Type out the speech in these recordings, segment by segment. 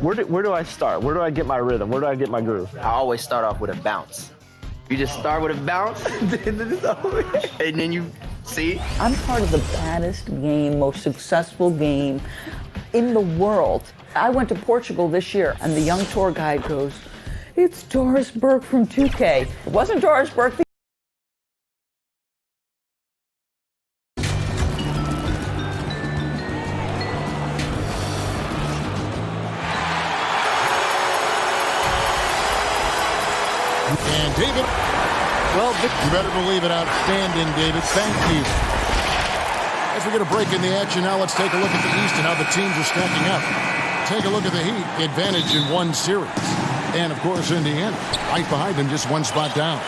Where do I start? Where do I get my rhythm? Where do I get my groove? I always start off with a bounce. You just start with a bounce, and then you see. I'm part of the baddest game, most successful game in the world. I went to Portugal this year, and the young tour guide goes, "It's Doris Burke from 2K." It wasn't Doris Burke. And David, well, you better believe it. Outstanding, David. Thank you. As we get a break in the action now, let's take a look at the East and how the teams are stacking up. Take a look at the Heat. Advantage in one series. And, of course, Indiana right behind them, just one spot down.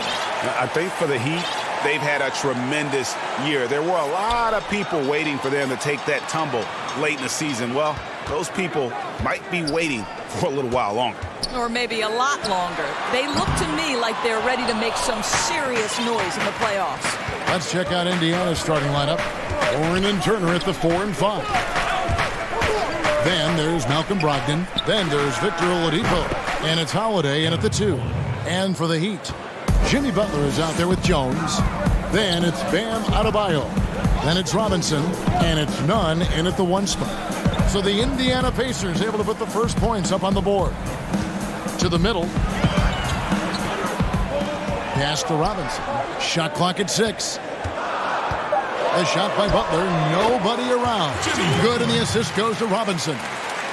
I think for the Heat, they've had a tremendous year. There were a lot of people waiting for them to take that tumble late in the season. Well, those people might be waiting for a little while longer. Or maybe a lot longer. They look to me like they're ready to make some serious noise in the playoffs. Let's check out Indiana's starting lineup. Warren and Turner at the 4 and 5. Then there's Malcolm Brogdon. Then there's Victor Oladipo. And it's Holiday in at the 2. And for the Heat, Jimmy Butler is out there with Jones. Then it's Bam Adebayo. Then it's Robinson. And it's Nunn in at the 1 spot. So the Indiana Pacers able to put the first points up on the board. To the middle. Pass to Robinson. Shot clock at 6. A shot by Butler. Nobody around. Good, and the assist goes to Robinson.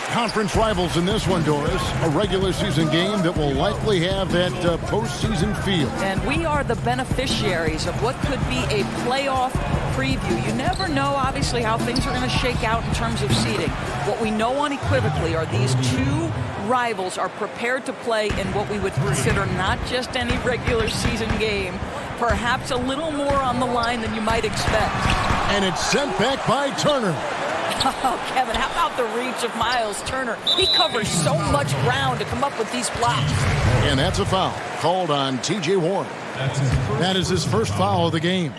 Conference rivals in this one, Doris. A regular season game that will likely have that postseason feel. And we are the beneficiaries of what could be a playoff preview. You never know, obviously, how things are going to shake out in terms of seeding. What we know unequivocally are these two rivals are prepared to play in what we would consider not just any regular season game, perhaps a little more on the line than you might expect. And it's sent back by Turner. Oh, Kevin, how about the reach of Miles Turner? He covers so much ground to come up with these blocks. And that's a foul called on T.J. Warren. That is his first foul of the game.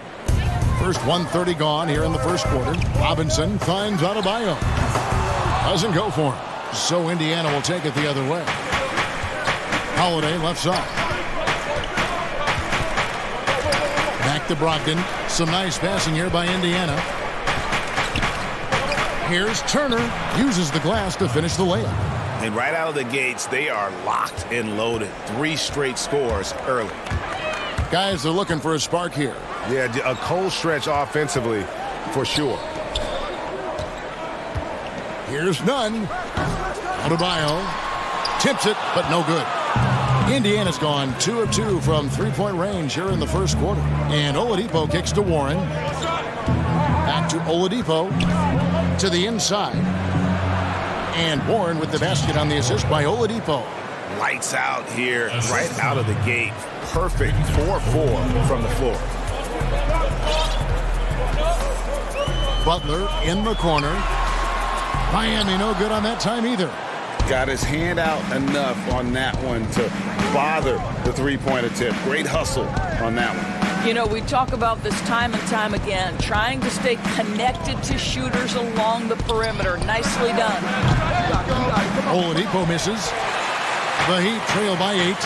First 1:30 gone here in the first quarter. Robinson finds Adebayo. Doesn't go for him. So Indiana will take it the other way. Holiday left side. Back to Brogdon. Some nice passing here by Indiana. Here's Turner. Uses the glass to finish the layup. And right out of the gates, they are locked and loaded. 3 straight scores early. Guys, they're looking for a spark here. Yeah, a cold stretch offensively for sure. Here's Nunn. Adebayo tips it, but no good. Indiana's gone 2 of 2 from three-point range here in the first quarter. And Oladipo kicks to Warren. Back to Oladipo. To the inside. And Warren with the basket on the assist by Oladipo. Lights out here right out of the gate. Perfect 4-4 from the floor. Butler in the corner. Miami no good on that time either. Got his hand out enough on that one to bother the three-point attempt. Great hustle on that one. You know, we talk about this time and time again, trying to stay connected to shooters along the perimeter. Nicely done. Oladipo misses. The Heat trail by 8.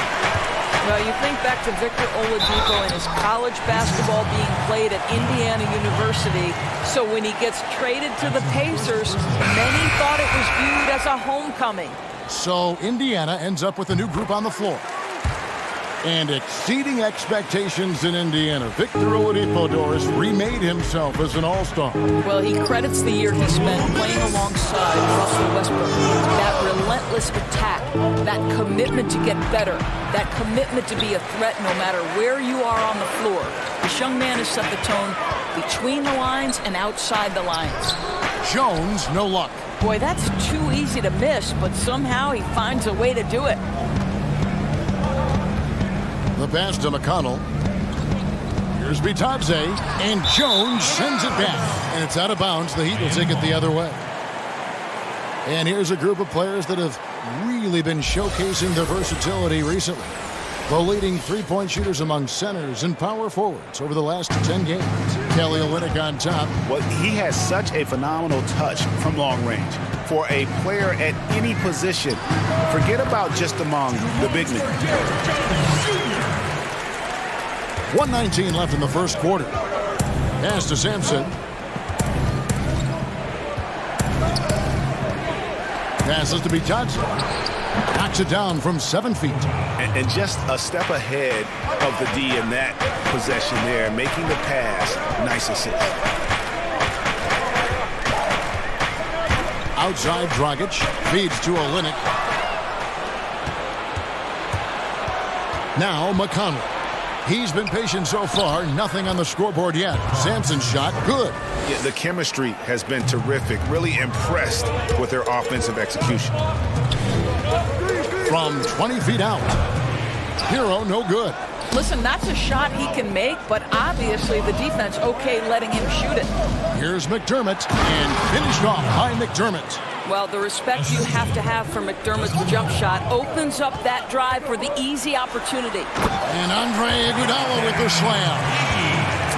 Well, you think back to Victor Oladipo and his college basketball being played at Indiana University. So when he gets traded to the Pacers, many thought it was viewed as a homecoming. So Indiana ends up with a new group on the floor. And exceeding expectations in Indiana, Victor Oladipo, Doris, remade himself as an all-star. Well, he credits the year he spent playing alongside Russell Westbrook. That relentless attack, that commitment to get better, that commitment to be a threat no matter where you are on the floor. This young man has set the tone between the lines and outside the lines. Jones, no luck. Boy, that's too easy to miss, but somehow he finds a way to do it. The pass to McConnell. Here's Bitadze, and Jones sends it back. And it's out of bounds. The Heat will take it the other way. And here's a group of players that have really been showcasing their versatility recently. The leading three-point shooters among centers and power forwards over the last 10 games. Kelly Olynyk on top. Well, he has such a phenomenal touch from long range. For a player at any position, forget about just among the big men. 1:19 left in the first quarter. Pass to Sampson. Passes to Johnson. Knocks it down from 7 feet. And just a step ahead of the D in that possession there, making the pass. Nice assist. Outside Dragic. Feeds to Olynyk. Now McConnell. He's been patient so far. Nothing on the scoreboard yet. Sampson's shot, good. Yeah, the chemistry has been terrific. Really impressed with their offensive execution. From 20 feet out. Hero, no good. Listen, that's a shot he can make, but obviously the defense okay letting him shoot it. Here's McDermott, and finished off by McDermott. Well, the respect you have to have for McDermott's jump shot opens up that drive for the easy opportunity. And Andre Iguodala with the slam.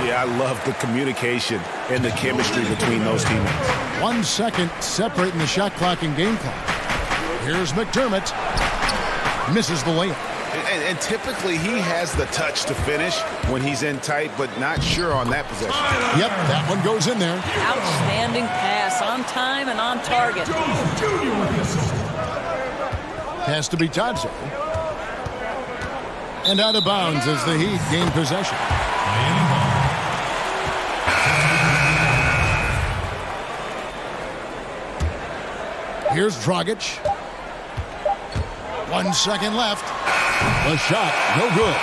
Yeah, I love the communication and the chemistry between those teammates. 1 second separating the shot clock and game clock. Here's McDermott. Misses the layup. And typically he has the touch to finish when he's in tight, but not sure on that possession. Yep, that one goes in there. Outstanding pass, on time and on target. Has to be Johnson. And out of bounds as the Heat gain possession. Here's Dragic. 1 second left. The shot, no good.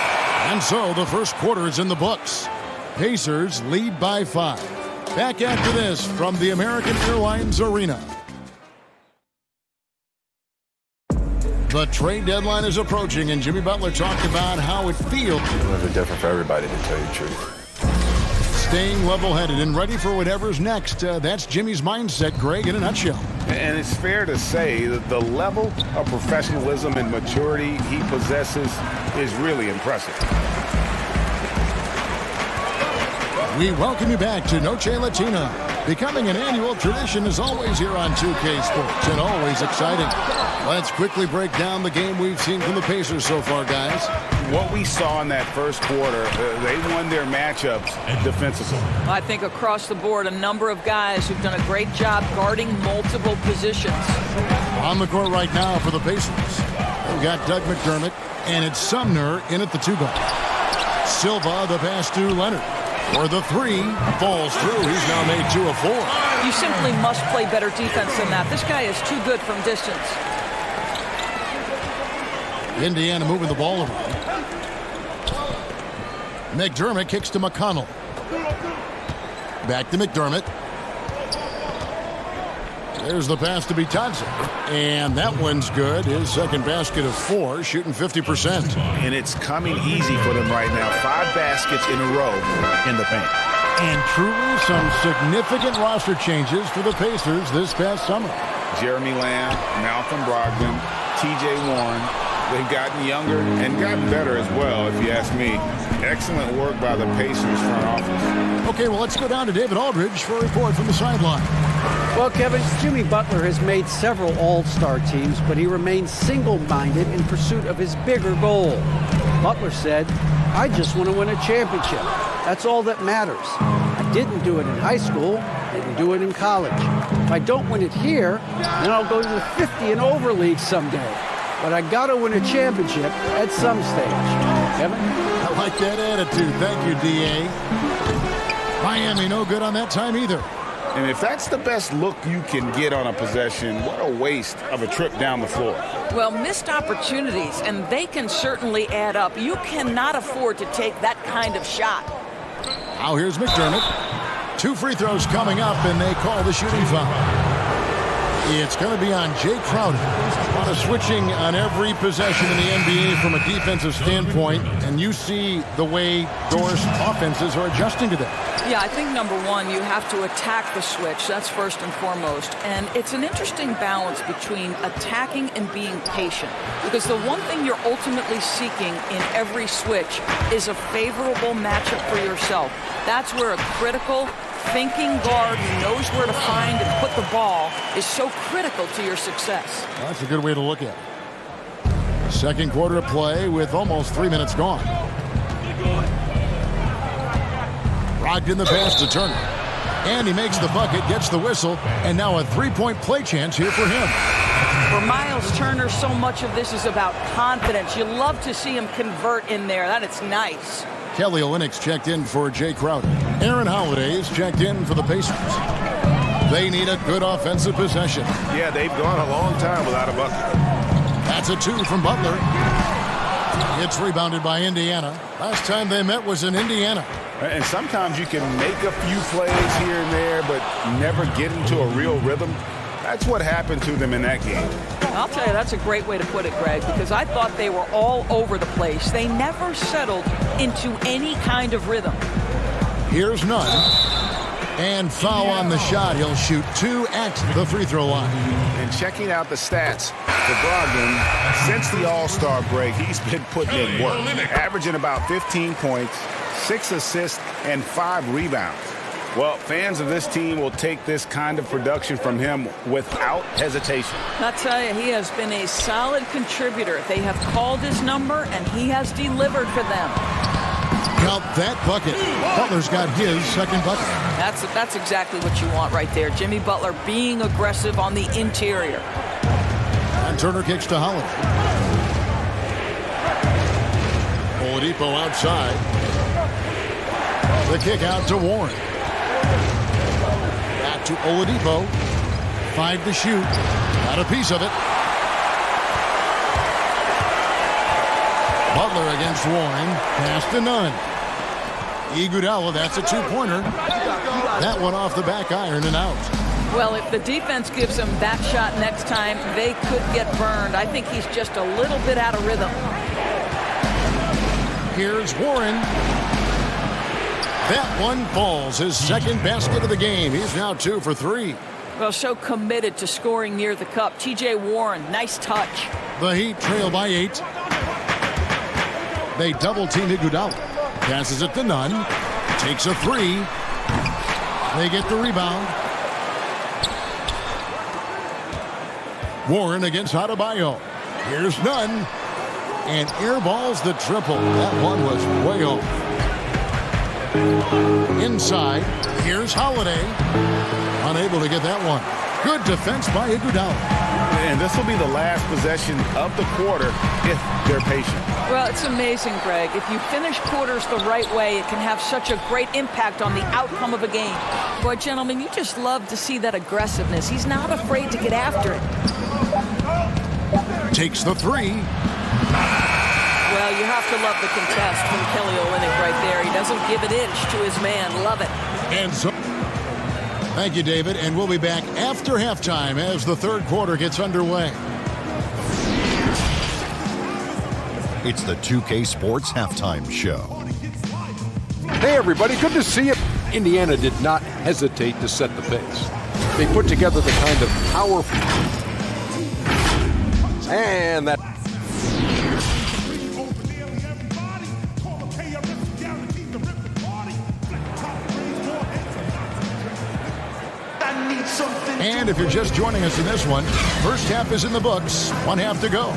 And so the first quarter is in the books. Pacers lead by 5. Back after this from the American Airlines Arena. The trade deadline is approaching, and Jimmy Butler talked about how it feels. It's a little bit different for everybody, to tell you the truth. Staying level-headed and ready for whatever's next. That's Jimmy's mindset, Greg, in a nutshell. And it's fair to say that the level of professionalism and maturity he possesses is really impressive. We welcome you back to Noche Latina. Becoming an annual tradition is always here on 2K Sports, and always exciting. Let's quickly break down the game we've seen from the Pacers so far, guys. What we saw in that first quarter, they won their matchups defensively. I think across the board, a number of guys who've done a great job guarding multiple positions. On the court right now for the Pacers, we've got Doug McDermott, and it's Sumner in at the 2-guard. Silva, the pass to Leonard. For the 3, falls through. He's now made 2 of 4. You simply must play better defense than that. This guy is too good from distance. Indiana moving the ball around. McDermott kicks to McConnell. Back to McDermott. There's the pass to Johnson. And that one's good. His second basket of 4, shooting 50%. And it's coming easy for them right now. 5 baskets in a row in the paint. And truly some significant roster changes for the Pacers this past summer. Jeremy Lamb, Malcolm Brogdon, TJ Warren. They've gotten younger and gotten better as well, if you ask me. Excellent work by the Pacers front office. Okay, well, let's go down to David Aldridge for a report from the sideline. Well, Kevin, Jimmy Butler has made several all-star teams, but he remains single-minded in pursuit of his bigger goal. Butler said, "I just want to win a championship. That's all that matters. I didn't do it in high school, didn't do it in college. If I don't win it here, then I'll go to the 50 and over league someday. But I got to win a championship at some stage." Kevin? I like that attitude. Thank you, D.A. Miami no good on that time either. And if that's the best look you can get on a possession, what a waste of a trip down the floor. Well, missed opportunities, and they can certainly add up. You cannot afford to take that kind of shot. Now here's McDermott. 2 free throws coming up, and they call the shooting foul. It's going to be on Jay Crowder. A lot of switching on every possession in the NBA from a defensive standpoint, and you see the way Doris offenses are adjusting to that. Yeah, I think number one, you have to attack the switch. That's first and foremost. And it's an interesting balance between attacking and being patient. Because the one thing you're ultimately seeking in every switch is a favorable matchup for yourself. That's where a critical, thinking guard who knows where to find and put the ball is so critical to your success. That's a good way to look at it. Second quarter of play with almost 3 minutes gone. Brogdon the pass to Turner. And he makes the bucket, gets the whistle, and now a three-point play chance here for him. For Miles Turner, so much of this is about confidence. You love to see him convert in there. That is nice. Kelly Olynyk's checked in for Jay Crowder. Aaron Holiday is checked in for the Pacers. They need a good offensive possession. Yeah, they've gone a long time without a bucket. That's a 2 from Butler. It's rebounded by Indiana. Last time they met was in Indiana. And sometimes you can make a few plays here and there, but never get into a real rhythm. That's what happened to them in that game. I'll tell you, that's a great way to put it, Greg, because I thought they were all over the place. They never settled into any kind of rhythm. Here's none. And foul on the shot. He'll shoot 2 at the free throw line. And checking out the stats for Brogdon, since the All-Star break, he's been putting in work. Averaging about 15 points, 6 assists, and 5 rebounds. Well, fans of this team will take this kind of production from him without hesitation. I'll tell you, he has been a solid contributor. They have called his number, and he has delivered for them. Count that bucket. Butler's got his second bucket. That's exactly what you want right there. Jimmy Butler being aggressive on the interior. And Turner kicks to Holiday. Oladipo outside. The kick out to Warren. Back to Oladipo. 5 to shoot. Got a piece of it. Butler against Warren. Pass to none. Iguodala, that's a 2-pointer. That one off the back iron and out. Well, if the defense gives him that shot next time, they could get burned. I think he's just a little bit out of rhythm. Here's Warren. That one falls. His second basket of the game. He's now 2 for 3. Well, so committed to scoring near the cup. T.J. Warren, nice touch. The Heat trail by 8. They double-team Iguodala. Passes it to none. Takes a 3. They get the rebound. Warren against Adebayo. Here's none. And airballs the triple. That one was way off. Inside. Here's Holiday. Unable to get that one. Good defense by Iguodala. And this will be the last possession of the quarter if they're patient. Well, it's amazing, Greg. If you finish quarters the right way, it can have such a great impact on the outcome of a game. Boy, gentlemen, you just love to see that aggressiveness. He's not afraid to get after it. Takes the 3. Well, you have to love the contest from Kelly Olynyk right there. He doesn't give an inch to his man. Love it. And so, thank you, David. And we'll be back after halftime as the third quarter gets underway. It's the 2K Sports Halftime Show. Hey, everybody. Good to see you. Indiana did not hesitate to set the pace. They put together the kind of powerful... And that... And if you're just joining us in this one, first half is in the books. 1 half to go.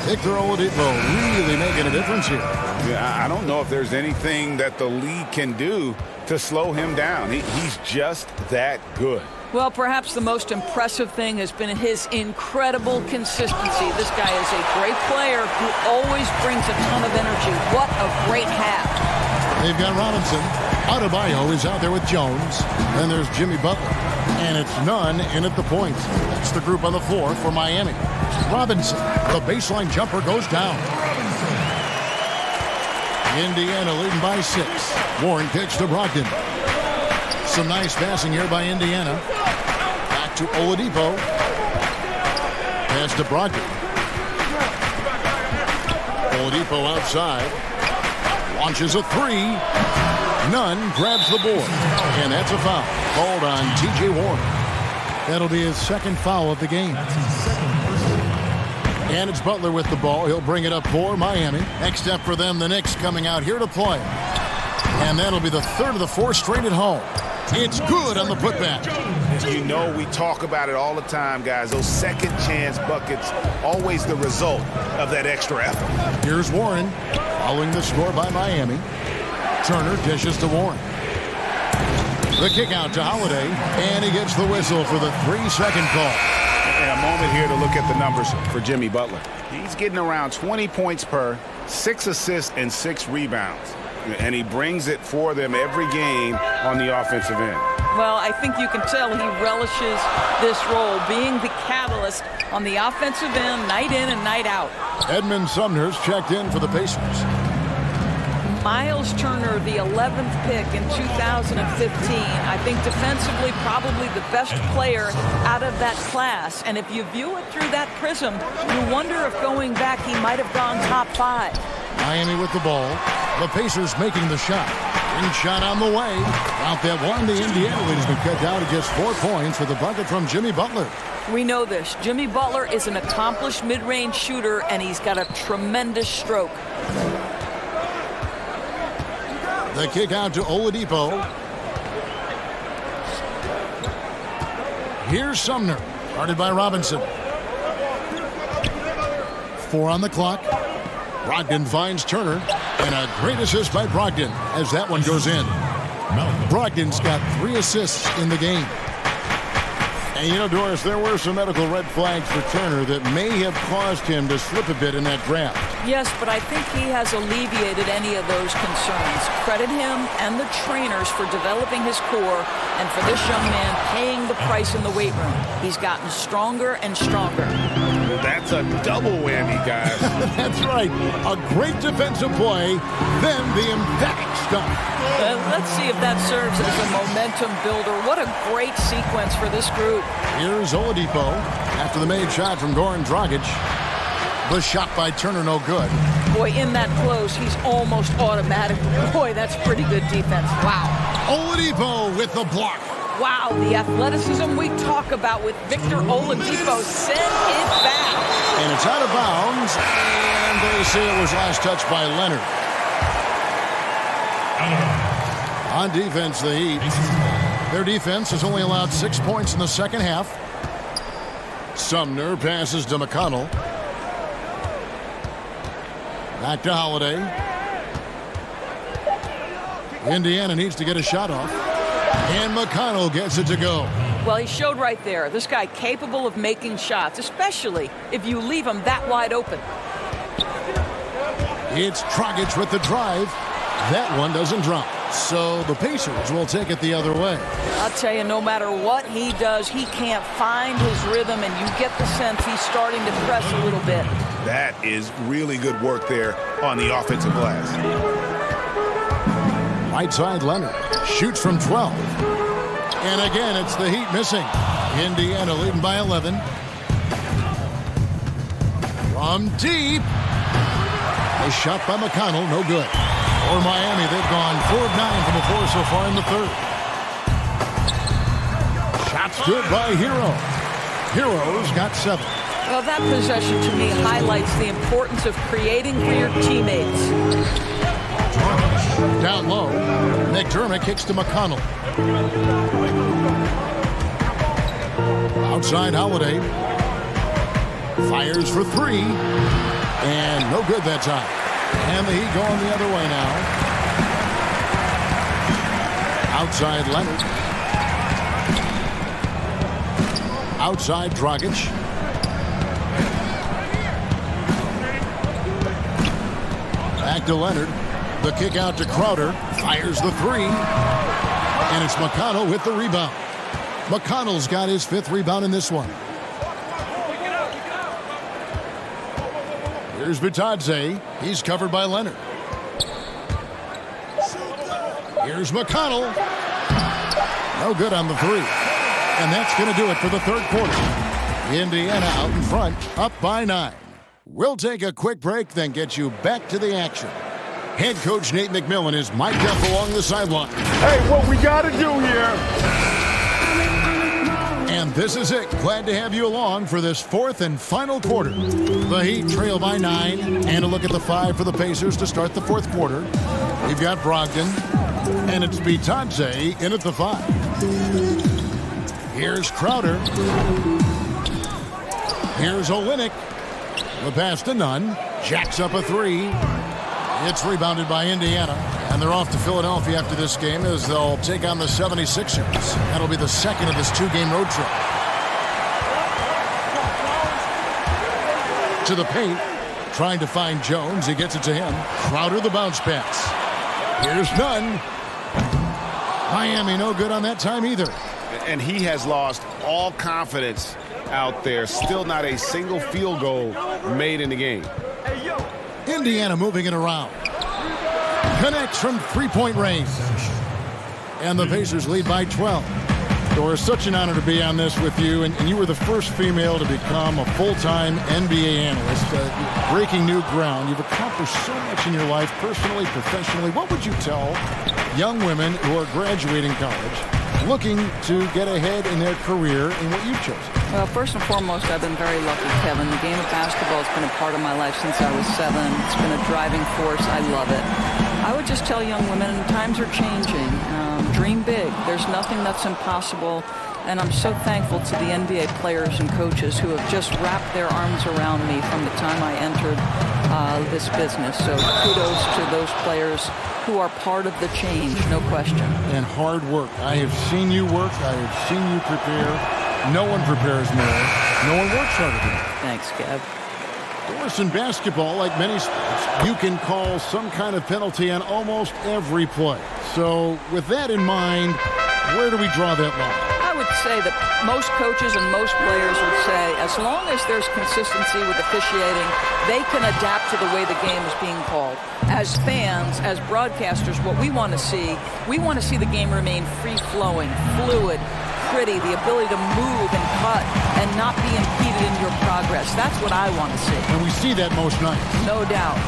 Victor Oladipo really making a difference here. Yeah, I don't know if there's anything that the league can do to slow him down. He's just that good. Well, perhaps the most impressive thing has been his incredible consistency. This guy is a great player who always brings a ton of energy. What a great half. They've got Robinson. Adebayo is out there with Jones. Then there's Jimmy Butler. And it's none in at the point. That's the group on the floor for Miami. Robinson, the baseline jumper goes down. Indiana leading by 6. Warren kicks to Brogdon. Some nice passing here by Indiana. Back to Oladipo. pass to Brogdon. Oladipo outside. Launches a three. Nunn grabs the board. And that's a foul called on T.J. Warren. That'll be his second foul of the game. And it's Butler with the ball. He'll bring it up for Miami. Next step for them, the Knicks coming out here to play. And that'll be the third of the four straight at home. It's good on the putback. You know, we talk about it all the time, guys. Those second chance buckets, always the result of that extra effort. Here's Warren, following the score by Miami. Turner dishes to Warren. The kick out to Holiday, and he gets the whistle for the 3-second call. And a moment here to look at the numbers for Jimmy Butler. He's getting around 20 points per, 6 assists, and 6 rebounds. And he brings it for them every game on the offensive end. Well, I think you can tell he relishes this role, being the catalyst on the offensive end, night in and night out. Edmund Sumner's checked in for the Pacers. Miles Turner, the 11th pick in 2015. I think defensively probably the best player out of that class. And if you view it through that prism, you wonder if going back he might have gone top 5. Miami with the ball. The Pacers making the shot. Green shot on the way. Out that one. The Indiana lead has been cut down. It gets 4 points for the bucket from Jimmy Butler. We know this. Jimmy Butler is an accomplished mid-range shooter, and he's got a tremendous stroke. The kick out to Oladipo. Here's Sumner. Guarded by Robinson. 4 on the clock. Brogdon finds Turner. And a great assist by Brogdon as that one goes in. Brogdon's got 3 assists in the game. And you know, Doris, there were some medical red flags for Turner that may have caused him to slip a bit in that draft. Yes, but I think he has alleviated any of those concerns. Credit him and the trainers for developing his core, and for this young man paying the price in the weight room. He's gotten stronger and stronger. That's a double whammy, guys. That's right. A great defensive play, then the emphatic stuff. Let's see if that serves as a momentum builder. What a great sequence for this group. Here's Oladipo after the made shot from Goran Dragic. The shot by Turner, no good. Boy, in that close, he's almost automatic. Boy, that's pretty good defense. Wow. Oladipo with the block. Wow, the athleticism we talk about with Victor Oladipo. Send it back. And it's out of bounds. And they say it was last touched by Leonard. On defense, the Heat. Their defense has only allowed 6 points in the second half. Sumner passes to McConnell. Back to Holiday. Indiana needs to get a shot off. And McConnell gets it to go. Well, he showed right there. This guy capable of making shots, especially if you leave him that wide open. It's Dragic with the drive. That one doesn't drop. So the Pacers will take it the other way. I'll tell you, no matter what he does, he can't find his rhythm, and you get the sense he's starting to press a little bit. That is really good work there on the offensive glass. Right side, Leonard shoots from 12. And again, it's the Heat missing. Indiana leading by 11. From deep. A shot by McConnell, no good. For Miami, they've gone 4 of 9 from the floor so far in the third. Shots good by Hero. Hero's got 7. Well, that possession to me highlights the importance of creating for your teammates. Down low, McDermott kicks to McConnell. Outside Holiday. Fires for 3. And no good that time. And the Heat going the other way now. Outside Leonard. Outside Dragic. Back to Leonard. The kick out to Crowder. Fires the 3. And it's McConnell with the rebound. McConnell's got his 5th rebound in this one. Here's Bitadze. He's covered by Leonard. Here's McConnell. No good on the 3. And that's going to do it for the third quarter. Indiana out in front, up by 9. We'll take a quick break, then get you back to the action. Head coach Nate McMillan is mic'd up along the sideline. Hey, what we got to do here. And this is it. Glad to have you along for this fourth and final quarter. The Heat trail by 9, and a look at the 5 for the Pacers to start the fourth quarter. We've got Brogdon, and it's Bitadze in at the 5. Here's Crowder. Here's Olynyk. The pass to Nunn. Jacks up a 3. It's rebounded by Indiana. And they're off to Philadelphia after this game as they'll take on the 76ers. That'll be the second of this 2-game road trip. To the paint. Trying to find Jones. He gets it to him. Crowder the bounce pass. Here's Nunn. Miami no good on that time either. And he has lost all confidence out there. Still not a single field goal made in the game. Indiana moving it around. Connects from three-point range. And the Pacers lead by 12. Doris, such an honor to be on this with you. And you were the first female to become a full-time NBA analyst. Breaking new ground. You've accomplished so much in your life, personally, professionally. What would you tell young women who are graduating college, looking to get ahead in their career in what you've chosen? Well, first and foremost, I've been very lucky, Kevin. The game of basketball has been a part of my life since I was 7. It's been a driving force. I love it. I would just tell young women, times are changing. Dream big. There's nothing that's impossible. And I'm so thankful to the NBA players and coaches who have just wrapped their arms around me from the time I entered this business. So kudos to those players who are part of the change, no question. And hard work. I have seen you work. I have seen you prepare. No one prepares more. No one works harder than you. Thanks, Kev. Doris, in basketball, like many sports, you can call some kind of penalty on almost every play. So with that in mind, where do we draw that line? I would say that most coaches and most players would say as long as there's consistency with officiating, they can adapt to the way the game is being called. As fans, as broadcasters, what we want to see the game remain free-flowing, fluid, pretty, the ability to move and cut and not be impeded in your progress. That's what I want to see. And we see that most nights. No doubt.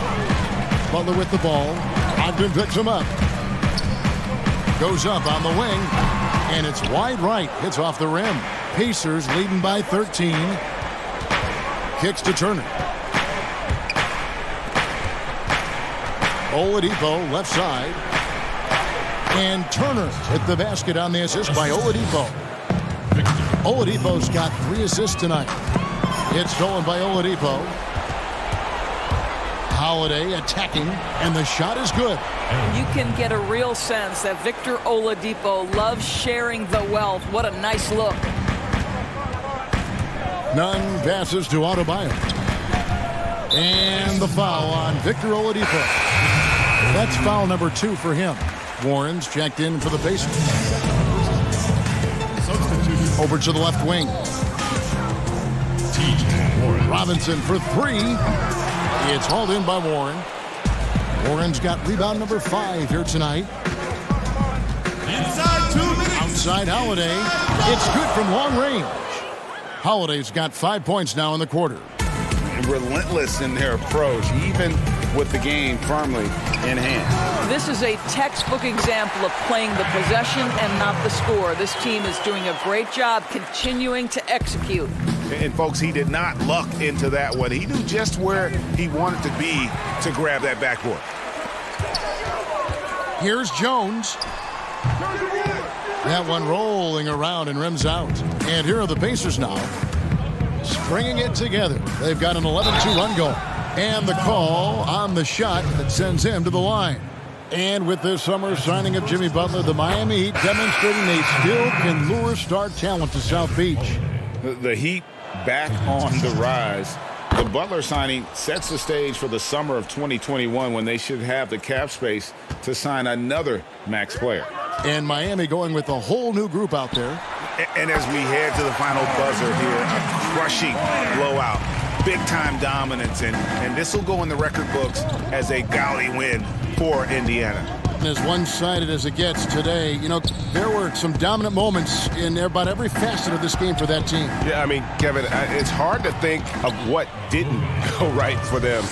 Butler with the ball. Ogden picks him up. Goes up on the wing. And it's wide right. Hits off the rim. Pacers leading by 13. Kicks to Turner. Oladipo left side. And Turner hit the basket on the assist by Oladipo. Oladipo's got 3 assists tonight. It's stolen by Oladipo. Holiday attacking, and the shot is good. You can get a real sense that Victor Oladipo loves sharing the wealth. What a nice look. Nunn passes to Adebayo. And the foul on Victor Oladipo. That's foul number 2 for him. Warren's checked in for the Pacers. Over to the left wing. Robinson for 3. It's hauled in by Warren. Warren's got rebound number 5 here tonight. Outside Holiday. It's good from long range. Holiday's got 5 points now in the quarter. Relentless in their approach, even with the game firmly in hand. This is a textbook example of playing the possession and not the score. This team is doing a great job continuing to execute. And folks, he did not luck into that one. He knew just where he wanted to be to grab that backboard. Here's Jones. That one rolling around and rims out. And here are the Pacers now, stringing it together. They've got an 11-2 run goal. And the call on the shot that sends him to the line. And with this summer signing of Jimmy Butler, the Miami Heat demonstrating they still can lure star talent to South Beach. The Heat back on the rise. The Butler signing sets the stage for the summer of 2021 when they should have the cap space to sign another max player. And Miami going with a whole new group out there. And as we head to the final buzzer here, a crushing blowout, big-time dominance, and this will go in the record books as a gaudy win for Indiana. getting as one-sided as it gets today. You know, there were some dominant moments in about every facet of this game for that team. Yeah, I mean, Kevin, it's hard to think of what didn't go right for them.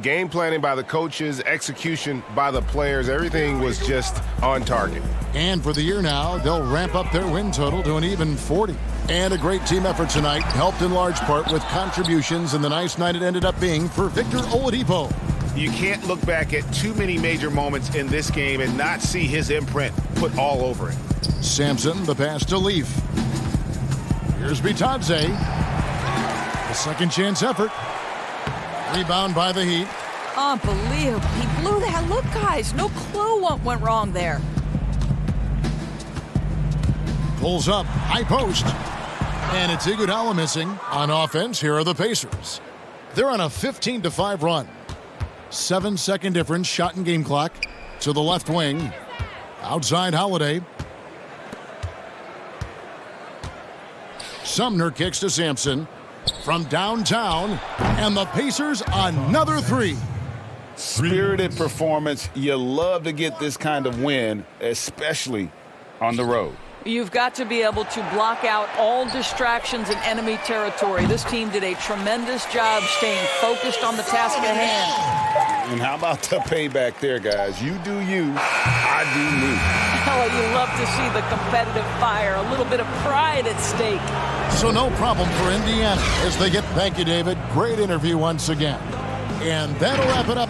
Game planning by the coaches, execution by the players, everything was just on target. And for the year now, they'll ramp up their win total to an even 40. And a great team effort tonight, helped in large part with contributions, and the nice night it ended up being for Victor Oladipo. You can't look back at too many major moments in this game and not see his imprint put all over it. Sampson, the pass to Leaf. Here's Bitadze. A second chance effort. Rebound by the Heat. Unbelievable. He blew that. Look, guys, no clue what went wrong there. Pulls up, high post. And it's Iguodala missing. On offense, here are the Pacers. They're on a 15-5 run. 7-second difference, shot and game clock. To the left wing. Outside Holiday. Sumner kicks to Sampson. From downtown. And the Pacers another three. Spirited performance. You love to get this kind of win, especially on the road. You've got to be able to block out all distractions in enemy territory. This team did a tremendous job staying focused on the task at hand. And how about the payback there, guys? You do you, I do me. Oh, you love to see the competitive fire, a little bit of pride at stake. So no problem for Indiana as they get, thank you, David. Great interview once again. And that'll wrap it up.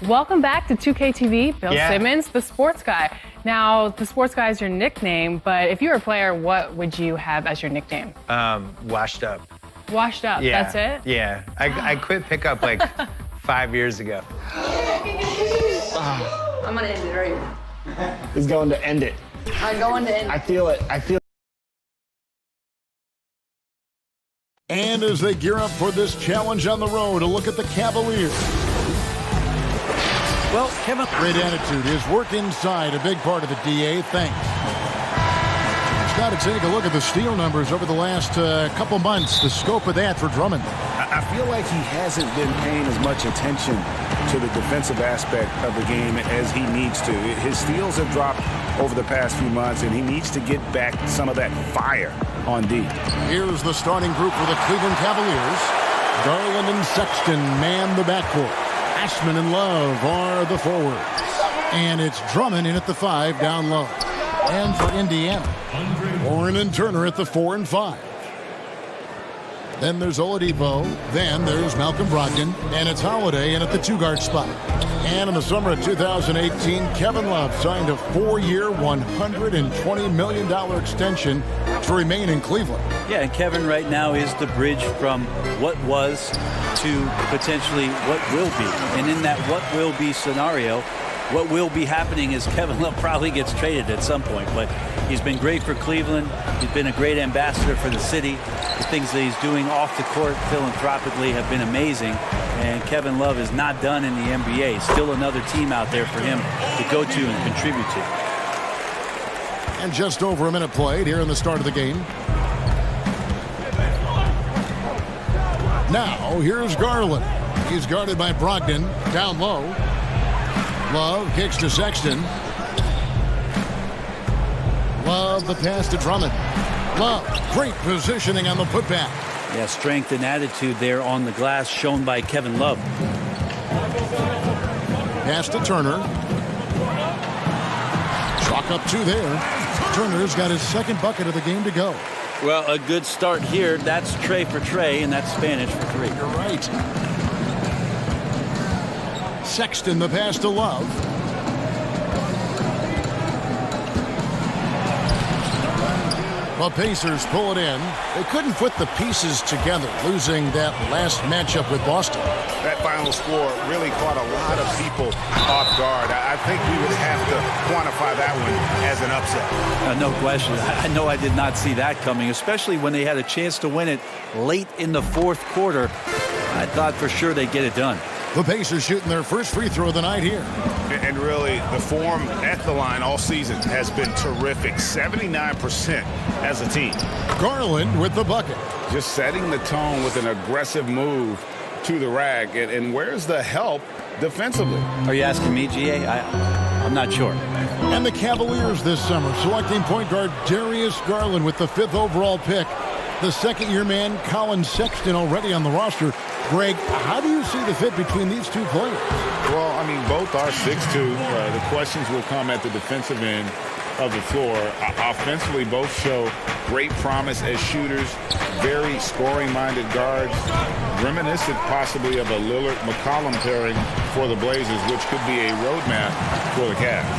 Welcome back to 2K TV. Bill Simmons, the sports guy. Now, the sports guy is your nickname, but if you were a player, what would you have as your nickname? Washed up. Washed up, Yeah. that's it? Yeah. I quit pickup like 5 years ago. I'm gonna end it right here. He's going to end it. I'm going to end it. I feel it. I feel it. And as they gear up for this challenge on the road, a look at the Cavaliers. Well, Kevin. Great attitude. His work inside, a big part of the DA. Thanks. It's got to take a look at the steal numbers over the last couple months. The scope of that for Drummond. I feel like he hasn't been paying as much attention to the defensive aspect of the game as he needs to. His steals have dropped over the past few months, and he needs to get back some of that fire on D. Here's the starting group for the Cleveland Cavaliers. Garland and Sexton man the backcourt. Ashman and Love are the forwards. And it's Drummond in at the 5 down low. And for Indiana, Warren and Turner at the 4 and 5. Then there's Oladipo. Then there's Malcolm Brogdon. And it's Holiday in at the 2-guard spot. And in the summer of 2018, Kevin Love signed a 4-year, $120 million extension to remain in Cleveland. Yeah, and Kevin right now is the bridge from what was to potentially what will be. And in that what will be scenario, what will be happening is Kevin Love probably gets traded at some point. But he's been great for Cleveland. He's been a great ambassador for the city. The things that he's doing off the court philanthropically have been amazing. And Kevin Love is not done in the NBA. Still another team out there for him to go to and contribute to. And just over a minute played here in the start of the game. Now, here's Garland. He's guarded by Brogdon. Down low. Love kicks to Sexton. Love the pass to Drummond. Love, great positioning on the putback. Yeah, strength and attitude there on the glass shown by Kevin Love. Pass to Turner. Chalk up 2 there. Turner's got his second bucket of the game to go. Well, a good start here. That's Trey for Trey, and that's Spanish for 3. You're right. Sexton, the pass to Love. Well, Pacers pull it in. They couldn't put the pieces together, losing that last matchup with Boston. That final score really caught a lot of people off guard. I think we would have to quantify that one as an upset. No question. I know I did not see that coming, especially when they had a chance to win it late in the 4th quarter. I thought for sure they'd get it done. The Pacers shooting their first free throw of the night here. And really, the form at the line all season has been terrific. 79% as a team. Garland with the bucket. Just setting the tone with an aggressive move to the rack. And where's the help defensively? Are you asking me, GA? I'm not sure. And the Cavaliers this summer selecting point guard Darius Garland with the 5th overall pick. The second-year man, Colin Sexton, already on the roster. Greg, how do you see the fit between these two players? Well, I mean, both are 6'2". The questions will come at the defensive end of the floor. Offensively, both show great promise as shooters, very scoring-minded guards, reminiscent possibly of a Lillard-McCollum pairing for the Blazers, which could be a roadmap for the Cavs.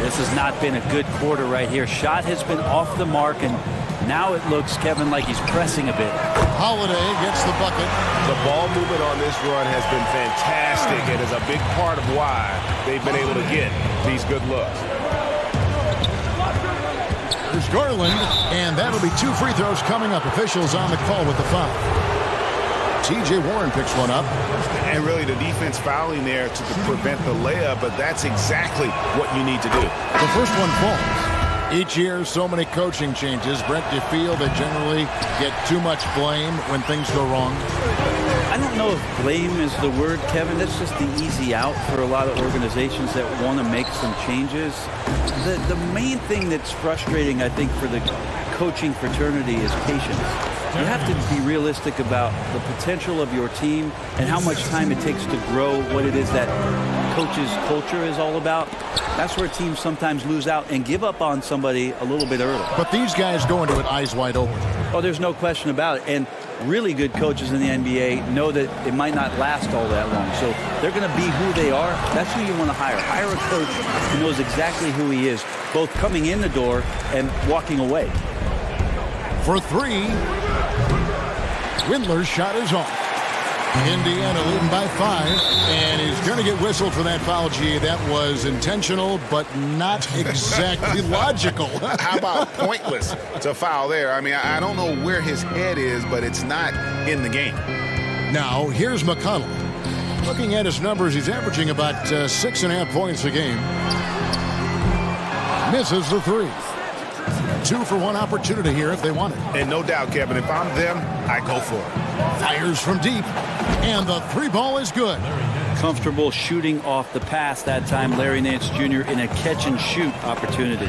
This has not been a good quarter right here. Shot has been off the mark, and now it looks, Kevin, like he's pressing a bit. Holiday gets the bucket. The ball movement on this run has been fantastic. It is a big part of why they've been able to get these good looks. There's Garland, and that'll be 2 free throws coming up. Officials on the call with the foul. T.J. Warren picks one up. And really the defense fouling there to prevent the layup, but that's exactly what you need to do. The first one falls. Each year, so many coaching changes. Brent, do you feel they generally get too much blame when things go wrong? I don't know if blame is the word, Kevin. That's just the easy out for a lot of organizations that want to make some changes. The main thing that's frustrating, I think, for the coaching fraternity is patience. You have to be realistic about the potential of your team and how much time it takes to grow what it is that coach's culture is all about. That's where teams sometimes lose out and give up on somebody a little bit early. But these guys go into it eyes wide open. Oh, there's no question about it. And really good coaches in the NBA know that it might not last all that long. So they're going to be who they are. That's who you want to hire. Hire a coach who knows exactly who he is, both coming in the door and walking away. For three, Windler's shot is off. Indiana leading by 5, and he's going to get whistled for that foul, G. That was intentional, but not exactly logical. How about pointless to foul there? I mean, I don't know where his head is, but it's not in the game. Now, here's McConnell. Looking at his numbers, he's averaging about 6.5 points a game. Misses the 3. 2 for 1 opportunity here if they want it. And no doubt, Kevin, if I'm them, I go for it. Fires from deep, and the 3 ball is good. Comfortable shooting off the pass that time, Larry Nance Jr. in a catch-and-shoot opportunity.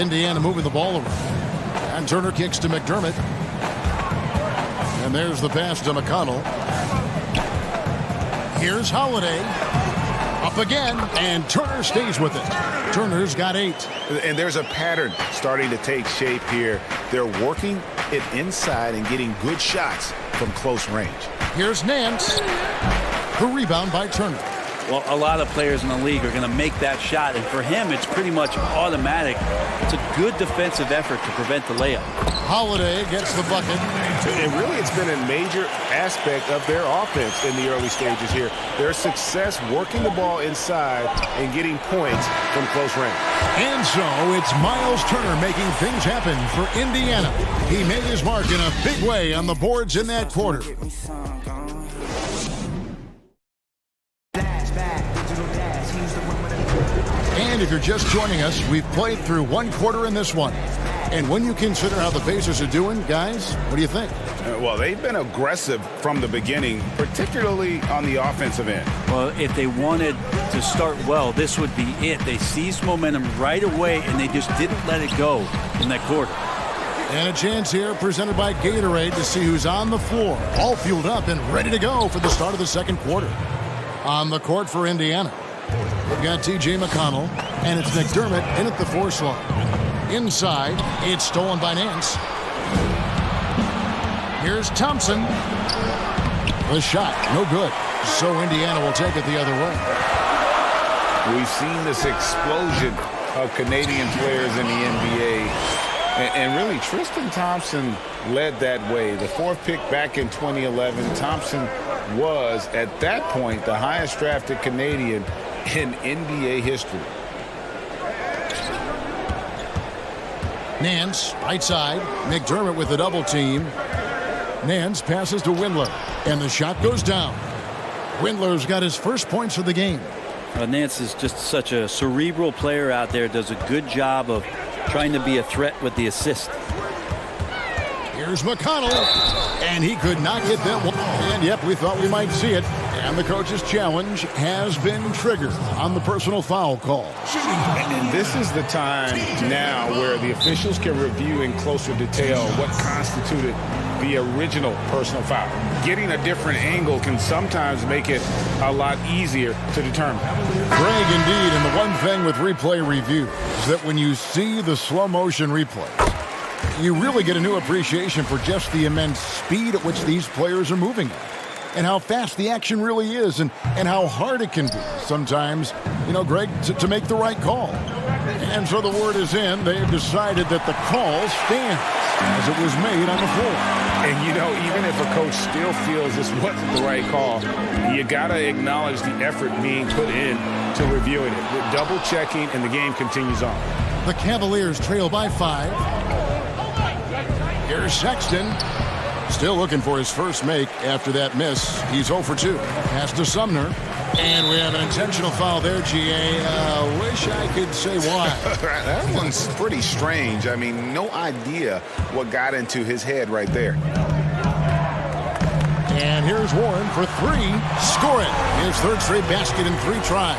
Indiana moving the ball around. And Turner kicks to McDermott. And there's the pass to McConnell. Here's Holiday. Up again, and Turner stays with it. Turner's got 8. And there's a pattern starting to take shape here. They're working it inside and getting good shots from close range. Here's Nance. The rebound by Turner. Well, a lot of players in the league are going to make that shot, and for him, it's pretty much automatic. It's a good defensive effort to prevent the layup. Holiday gets the bucket. And really, it's been a major aspect of their offense in the early stages here. Their success working the ball inside and getting points from close range. And so it's Miles Turner making things happen for Indiana. He made his mark in a big way on the boards in that quarter. And if you're just joining us, we've played through 1 quarter in this one. And when you consider how the Pacers are doing, guys, what do you think? Well, they've been aggressive from the beginning, particularly on the offensive end. Well, if they wanted to start well, this would be it. They seized momentum right away, and they just didn't let it go in that quarter. And a chance here presented by Gatorade to see who's on the floor, all fueled up and ready to go for the start of the second quarter. On the court for Indiana, we've got T.J. McConnell, and it's McDermott in at the 4 slot. Inside, it's stolen by Nance. Here's Thompson. The shot, no good. So Indiana will take it the other way. We've seen this explosion of Canadian players in the NBA. And really, Tristan Thompson led that way. The 4th pick back in 2011. Thompson was, at that point, the highest drafted Canadian in NBA history. Nance, right side. McDermott with the double team. Nance passes to Windler, and the shot goes down. Windler's got his first points of the game. Nance is just such a cerebral player out there, does a good job of trying to be a threat with the assist. Here's McConnell, and he could not get that one. And yep, we thought we might see it. And the coach's challenge has been triggered on the personal foul call. And this is the time now where the officials can review in closer detail what constituted the original personal foul. Getting a different angle can sometimes make it a lot easier to determine. Greg, indeed, and the one thing with replay review is that when you see the slow motion replays, you really get a new appreciation for just the immense speed at which these players are moving at. And how fast the action really is, and how hard it can be sometimes, Greg, to make the right call. And so the word is in. They've decided that the call stands as it was made on the floor. And, even if a coach still feels this wasn't the right call, you got to acknowledge the effort being put in to reviewing it. With double checking, and the game continues on. The Cavaliers trail by 5. Here's Sexton. Still looking for his first make after that miss. He's 0 for 2. Pass to Sumner. And we have an intentional foul there, GA. Wish I could say why. That one's pretty strange. I mean, no idea what got into his head right there. And here's Warren for 3. Score it. His 3rd straight basket in 3 tries.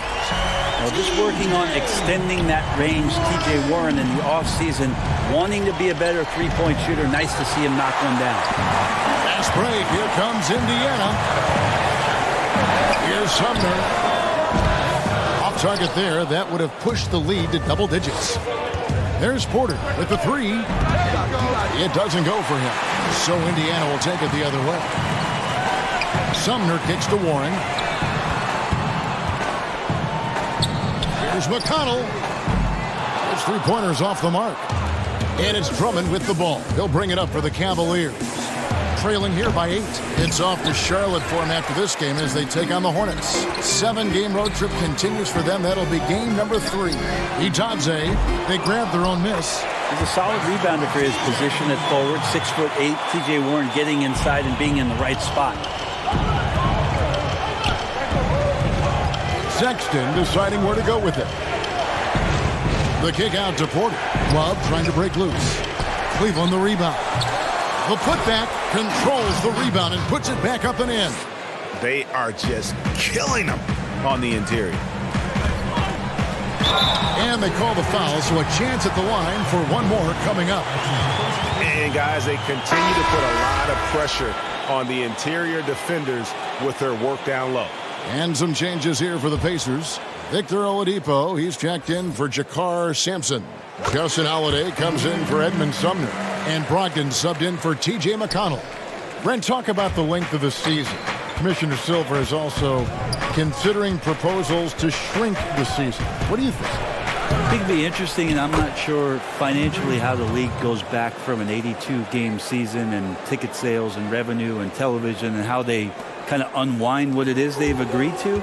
Well, just working on extending that range, T.J. Warren in the offseason, wanting to be a better three-point shooter. Nice to see him knock one down. Fast break. Here comes Indiana. Here's Sumner. Off target there. That would have pushed the lead to double digits. There's Porter with the 3. It doesn't go for him. So Indiana will take it the other way. Sumner kicks to Warren. Here's McConnell. His three-pointers off the mark. And it's Drummond with the ball. He'll bring it up for the Cavaliers. Trailing here by 8. It's off to Charlotte for him after this game as they take on the Hornets. 7-game road trip continues for them. That'll be game number 3. Itadze, they grab their own miss. He's a solid rebounder for his position at forward. 6'8". T.J. Warren getting inside and being in the right spot. Sexton deciding where to go with it. The kick out to Porter. Love trying to break loose. Cleveland the rebound. The putback controls the rebound and puts it back up and in. They are just killing them on the interior. And they call the foul, so a chance at the line for one more coming up. And guys, they continue to put a lot of pressure on the interior defenders with their work down low. And some changes here for the Pacers. Victor Oladipo, he's checked in for Jakar Sampson. Justin Holiday comes in for Edmund Sumner. And Brogdon subbed in for T.J. McConnell. Brent, talk about the length of the season. Commissioner Silver is also considering proposals to shrink the season. What do you think? I think it'd be interesting, and I'm not sure financially how the league goes back from an 82-game season and ticket sales and revenue and television and how they kind of unwind what it is they've agreed to.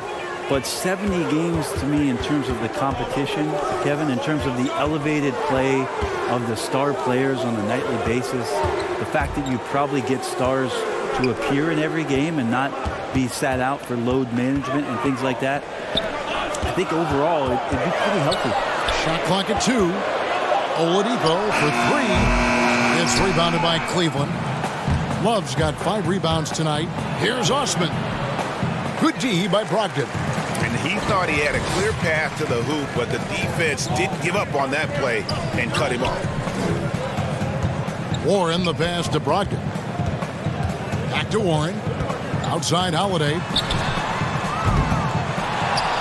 But 70 games to me in terms of the competition, Kevin, in terms of the elevated play of the star players on a nightly basis, the fact that you probably get stars to appear in every game and not be sat out for load management and things like that, I think overall it'd be pretty healthy. Shot clock at 2. Oladipo for 3. It's rebounded by Cleveland. Love's got 5 rebounds tonight. Here's Osman. Good D by Brogdon. And he thought he had a clear path to the hoop, but the defense didn't give up on that play and cut him off. Warren the pass to Brogdon. Back to Warren. Outside Holiday.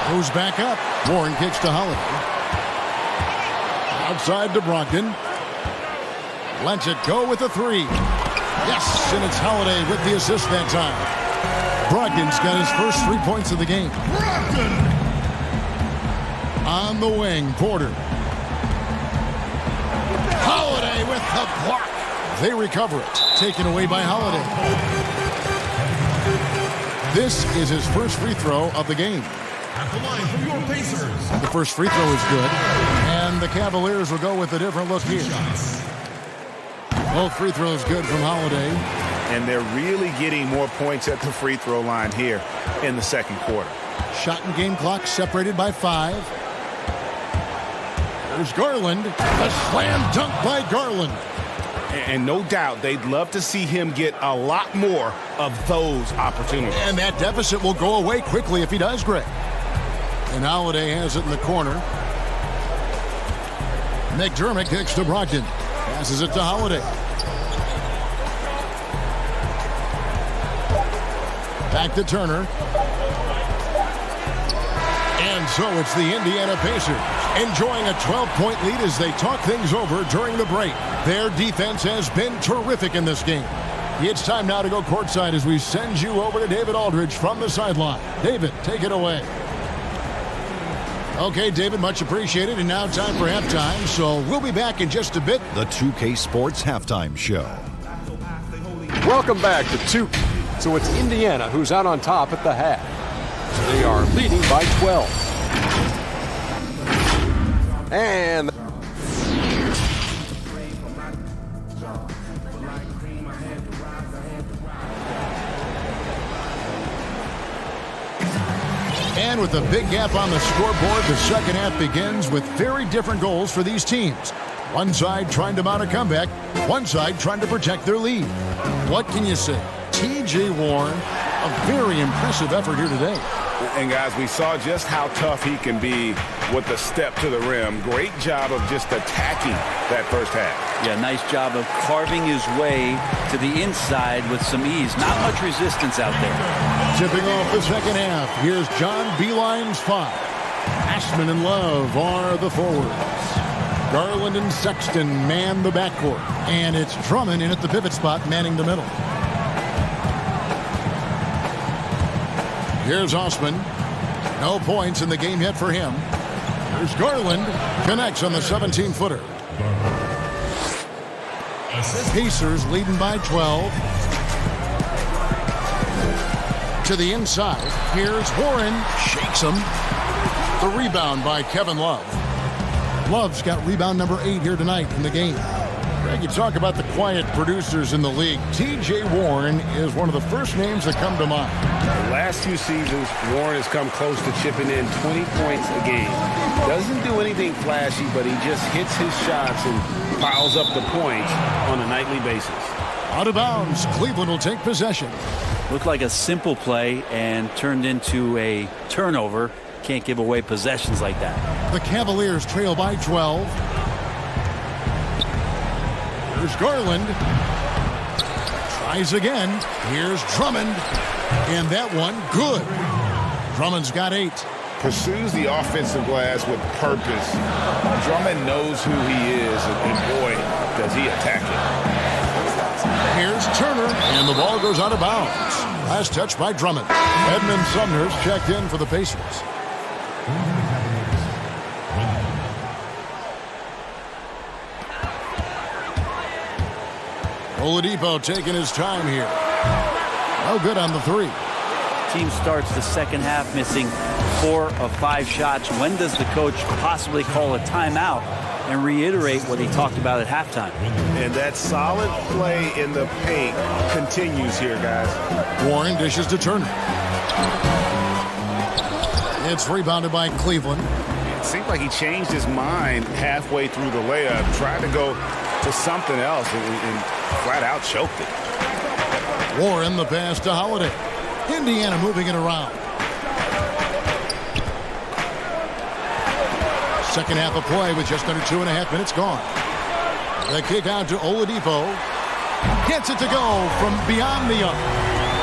Goes back up. Warren kicks to Holiday. Outside to Brogdon. Lets it go with the 3. Yes, and it's Holiday with the assist that time. Brogdon's got his first 3 points of the game. On the wing, Porter. Holiday with the block. They recover it. Taken away by Holiday. This is his first free throw of the game. At the line from your Pacers. The first free throw is good. And the Cavaliers will go with a different look here. Both free throws good from Holiday. And they're really getting more points at the free throw line here in the second quarter. Shot and game clock separated by 5. There's Garland. A slam dunk by Garland. And no doubt they'd love to see him get a lot more of those opportunities. And that deficit will go away quickly if he does, Greg. And Holiday has it in the corner. McDermott kicks to Brogdon. Passes it to Holiday. Back to Turner. And so it's the Indiana Pacers enjoying a 12-point lead as they talk things over during the break. Their defense has been terrific in this game. It's time now to go courtside as we send you over to David Aldridge from the sideline. David, take it away. Okay, David, much appreciated. And now time for halftime, so we'll be back in just a bit. The 2K Sports Halftime Show. Welcome back to 2K. So it's Indiana who's out on top at the half. They are leading by 12. And with a big gap on the scoreboard, the second half begins with very different goals for these teams. One side trying to mount a comeback, one side trying to protect their lead. What can you say? T.J. Warren, a very impressive effort here today. And guys, we saw just how tough he can be with the step to the rim. Great job of just attacking that first half. Yeah, nice job of carving his way to the inside with some ease. Not much resistance out there. Tipping off the second half, here's John Beilein's 5. Ashman and Love are the forwards. Garland and Sexton man the backcourt. And it's Drummond in at the pivot spot, manning the middle. Here's Osman. No points in the game yet for him. There's Garland. Connects on the 17-footer. Pacers leading by 12. To the inside. Here's Warren. Shakes him. The rebound by Kevin Love. Love's got rebound number 8 here tonight in the game. Greg, you talk about the quiet producers in the league. T.J. Warren is one of the first names that come to mind. The last 2 seasons, Warren has come close to chipping in 20 points a game. Doesn't do anything flashy, but he just hits his shots and piles up the points on a nightly basis. Out of bounds. Cleveland will take possession. Looked like a simple play and turned into a turnover. Can't give away possessions like that. The Cavaliers trail by 12. Here's Garland. Tries again. Here's Drummond. And that one, good. Drummond's got 8. Pursues the offensive glass with purpose. Drummond knows who he is, and boy, does he attack it. Here's Turner, and the ball goes out of bounds. Last touch by Drummond. Edmund Sumner's checked in for the Pacers. Oladipo taking his time here. No good on the 3. Team starts the second half missing 4 of 5 shots. When does the coach possibly call a timeout and reiterate what he talked about at halftime? And that solid play in the paint continues here, guys. Warren dishes to Turner. It's rebounded by Cleveland. It seemed like he changed his mind halfway through the layup, tried to go to something else, and flat out choked it. Warren the pass to Holiday. Indiana moving it around. Second half of play with just under 2.5 minutes gone. The kick out to Oladipo. Gets it to go from beyond the arc.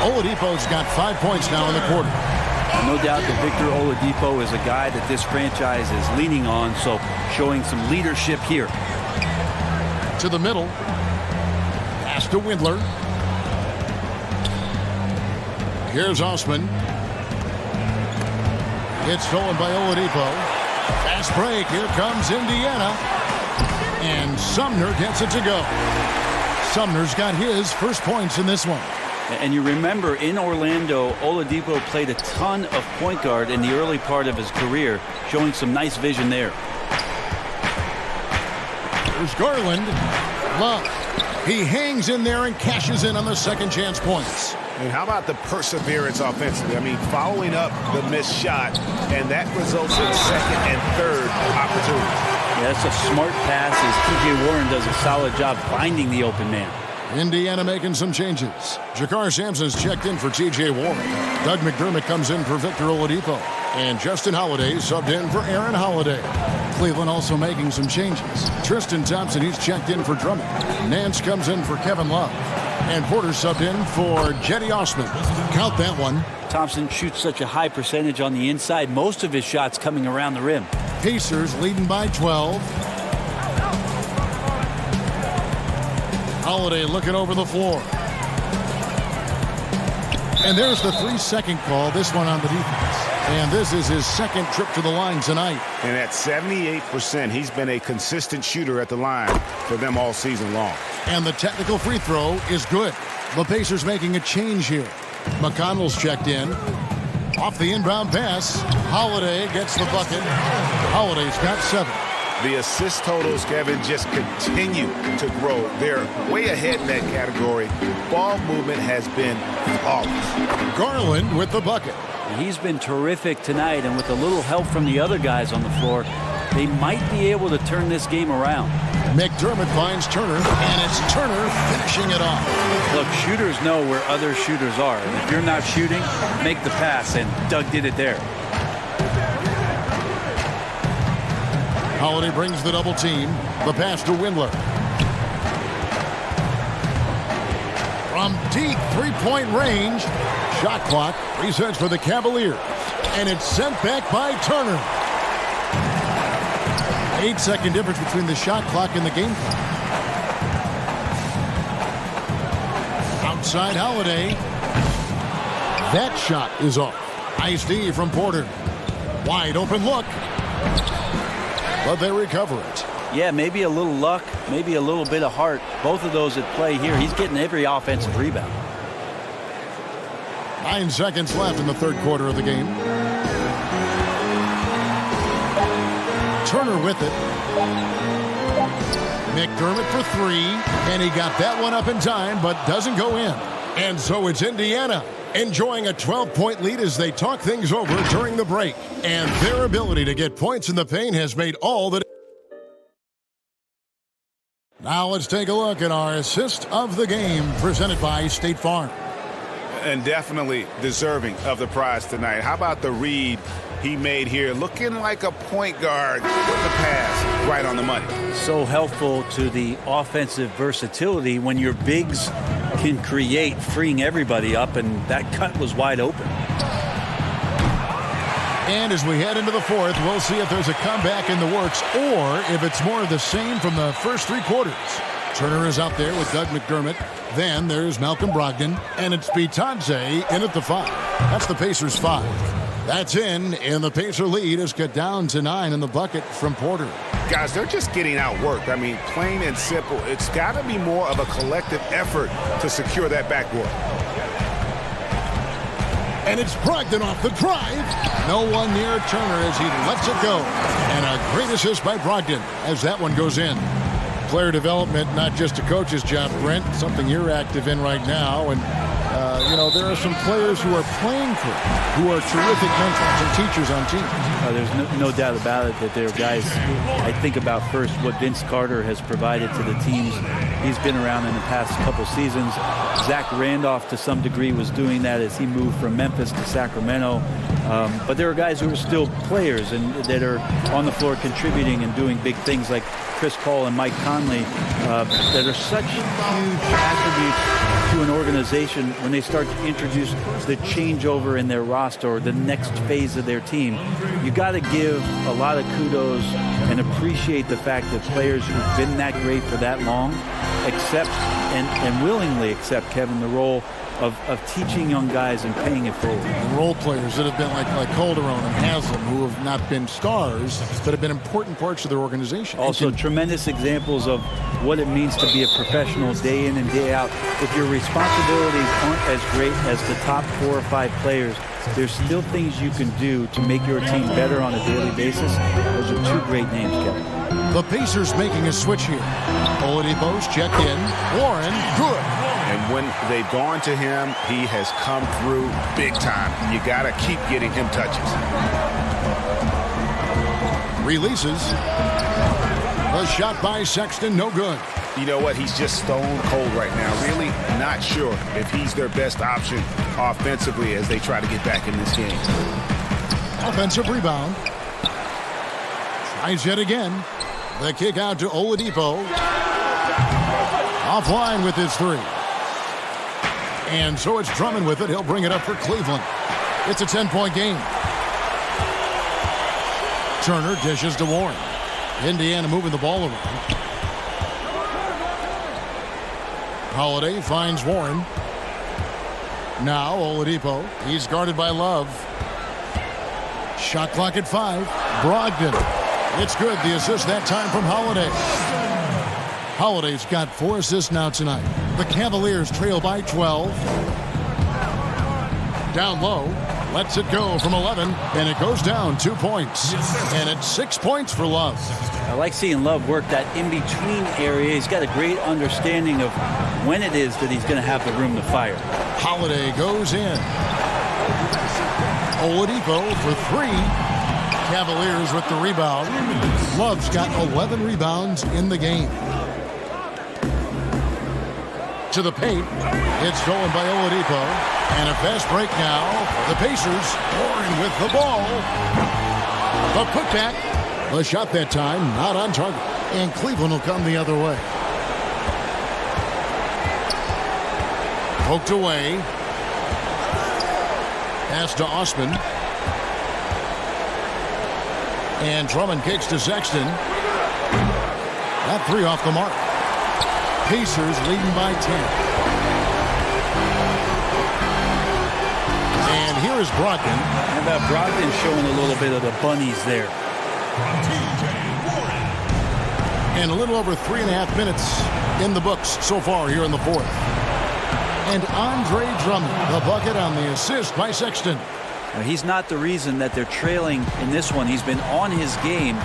Oladipo's got 5 points now in the quarter. No doubt that Victor Oladipo is a guy that this franchise is leaning on, so showing some leadership here. To the middle. Pass to Windler. Here's Osman. It's stolen by Oladipo. Fast break. Here comes Indiana. And Sumner gets it to go. Sumner's got his first points in this one. And you remember in Orlando, Oladipo played a ton of point guard in the early part of his career, showing some nice vision there. There's Garland. Love. He hangs in there and cashes in on the second chance points. And how about the perseverance offensively? I mean, following up the missed shot, and that results in second and third opportunities. Yeah, that's a smart pass as T.J. Warren does a solid job finding the open man. Indiana making some changes. Jakar Sampson's checked in for T.J. Warren. Doug McDermott comes in for Victor Oladipo. And Justin Holiday subbed in for Aaron Holiday. Cleveland also making some changes. Tristan Thompson, he's checked in for Drummond. Nance comes in for Kevin Love. And Porter subbed in for Jetty Osman. Count that one. Thompson shoots such a high percentage on the inside. Most of his shots coming around the rim. Pacers leading by 12. Holiday looking over the floor. And there's the 3-second call, this one on the defense. And this is his second trip to the line tonight. And at 78%, he's been a consistent shooter at the line for them all season long. And the technical free throw is good. The Pacers making a change here. McConnell's checked in. Off the inbound pass, Holiday gets the bucket. Holiday's got 7. The assist totals, Kevin, just continue to grow. They're way ahead in that category. Ball movement has been flawless. Garland with the bucket. He's been terrific tonight, and with a little help from the other guys on the floor, they might be able to turn this game around. McDermott finds Turner, and it's Turner finishing it off. Look, shooters know where other shooters are. And if you're not shooting, make the pass, and Doug did it there. Holiday brings the double team. The pass to Windler. From deep three-point range. Shot clock resets for the Cavaliers. And it's sent back by Turner. 8-second difference between the shot clock and the game clock. Outside Holiday. That shot is off. Nice D from Porter. Wide open look. but they recover it. Yeah, maybe a little luck, maybe a little bit of heart. Both of those at play here. He's getting every offensive rebound. 9 seconds left in the third quarter of the game. Turner with it. McDermott for 3, and he got that one up in time, but doesn't go in. And so it's Indiana enjoying a 12-point lead as they talk things over during the break. And their ability to get points in the paint has made all the... Now let's take a look at our assist of the game presented by State Farm. And definitely deserving of the prize tonight. How about the read he made here? Looking like a point guard with the pass right on the money. So helpful to the offensive versatility when your bigs can create, freeing everybody up, and that cut was wide open. And as we head into the fourth, we'll see if there's a comeback in the works or if it's more of the same from the first 3 quarters. Turner is out there with Doug McDermott. Then there's Malcolm Brogdon, and it's Bitadze in at the 5. That's the Pacers' 5. That's in, and the Pacer lead is cut down to 9 in the bucket from Porter. Guys, they're just getting outworked. I mean, plain and simple. It's got to be more of a collective effort to secure that backboard. And it's Brogdon off the drive. No one near Turner as he lets it go. And a great assist by Brogdon as that one goes in. Player development, not just a coach's job, Brent, something you're active in right now. And, there are some players who are playing for it, who are terrific mentors and teachers on teams. There's no doubt about it that there are guys. I think about first what Vince Carter has provided to the teams he's been around in the past couple seasons. Zach Randolph, to some degree, was doing that as he moved from Memphis to Sacramento. But there are guys who are still players and that are on the floor contributing and doing big things like Chris Paul and Mike Conley that are such huge attributes to an organization when they start to introduce the changeover in their roster or the next phase of their team. You got to give a lot of kudos and appreciate the fact that players who've been that great for that long accept and willingly accept, Kevin, the role of teaching young guys and paying it forward. And role players that have been like Calderon and Haslam, who have not been stars, but have been important parts of their organization. Also, tremendous examples of what it means to be a professional day in and day out. If your responsibilities aren't as great as the top 4 or 5 players, there's still things you can do to make your team better on a daily basis. Those are 2 great names, Kevin. The Pacers making a switch here. Oladipo's checked in. Warren, good. And when they've gone to him, he has come through big time. You got to keep getting him touches. Releases. A shot by Sexton, no good. You know what? He's just stone cold right now. Really not sure if he's their best option offensively as they try to get back in this game. Offensive rebound. Tries yet again. The kick out to Oladipo. Offline with his 3. And so it's Drummond with it. He'll bring it up for Cleveland. It's a 10-point game. Turner dishes to Warren. Indiana moving the ball around. Holiday finds Warren. Now Oladipo. He's guarded by Love. Shot clock at 5. Brogdon. It's good. The assist that time from Holiday. Holiday's got 4 assists now tonight. The Cavaliers trail by 12. Down low. Lets it go from 11. And it goes down 2 points. And it's 6 points for Love. I like seeing Love work that in-between area. He's got a great understanding of when it is that he's going to have the room to fire. Holiday goes in. Oladipo for 3. Cavaliers with the rebound. Love's got 11 rebounds in the game. To the paint. It's stolen by Oladipo. And a fast break now. The Pacers. Warren with the ball. The putback. The shot that time not on target. And Cleveland will come the other way. Poked away. Pass to Osman. And Drummond kicks to Sexton. That 3 off the mark. Pacers leading by 10. And here is Brogdon. How about Brogdon showing a little bit of the bunnies there? And a little over 3.5 minutes in the books so far here in the fourth. And Andre Drummond, the bucket on the assist by Sexton. Now, he's not the reason that they're trailing in this one. He's been on his game.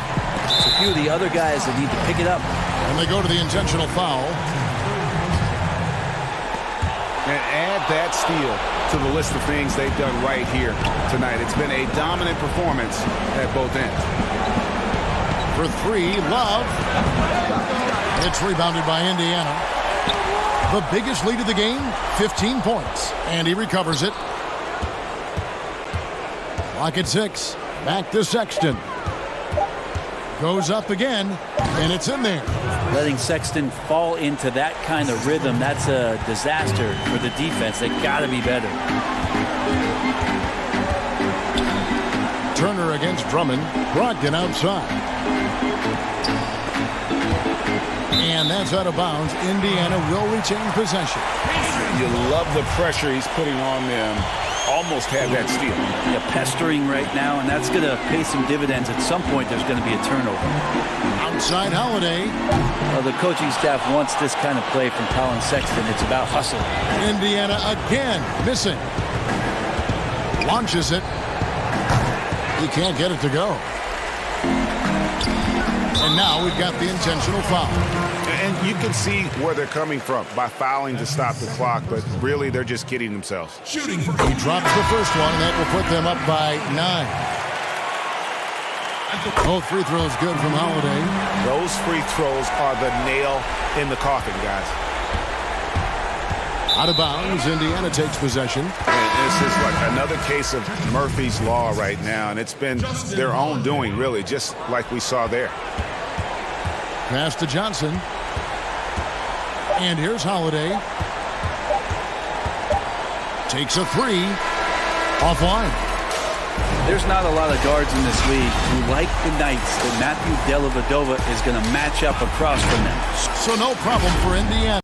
It's a few of the other guys that need to pick it up. And they go to the intentional foul. And add that steal to the list of things they've done right here tonight. It's been a dominant performance at both ends. For three, Love. It's rebounded by Indiana. The biggest lead of the game, 15 points. And he recovers it. Clock at 6. Back to Sexton. Goes up again, and it's in there. Letting Sexton fall into that kind of rhythm, that's a disaster for the defense. They got to be better. Turner against Drummond. Brogdon outside. And that's out of bounds. Indiana will retain possession. You love the pressure he's putting on them. Almost had that steal. Yeah, pestering right now, and that's going to pay some dividends. At some point, there's going to be a turnover. Outside Holiday. Well, the coaching staff wants this kind of play from Colin Sexton. It's about hustle. Indiana again missing. Launches it. He can't get it to go. And now we've got the intentional foul. And you can see where they're coming from by fouling to stop the clock, but really they're just kidding themselves. He drops the first one, and that will put them up by 9. Both free throws good from Holiday. Those free throws are the nail in the coffin, guys. Out of bounds, Indiana takes possession. And this is like another case of Murphy's Law right now, and it's been their own doing, really, just like we saw there. Pass to Johnson. And here's Holiday. Takes a three. Offline. There's not a lot of guards in this league who like the nights that Matthew Dellavedova is going to match up across from them. So no problem for Indiana.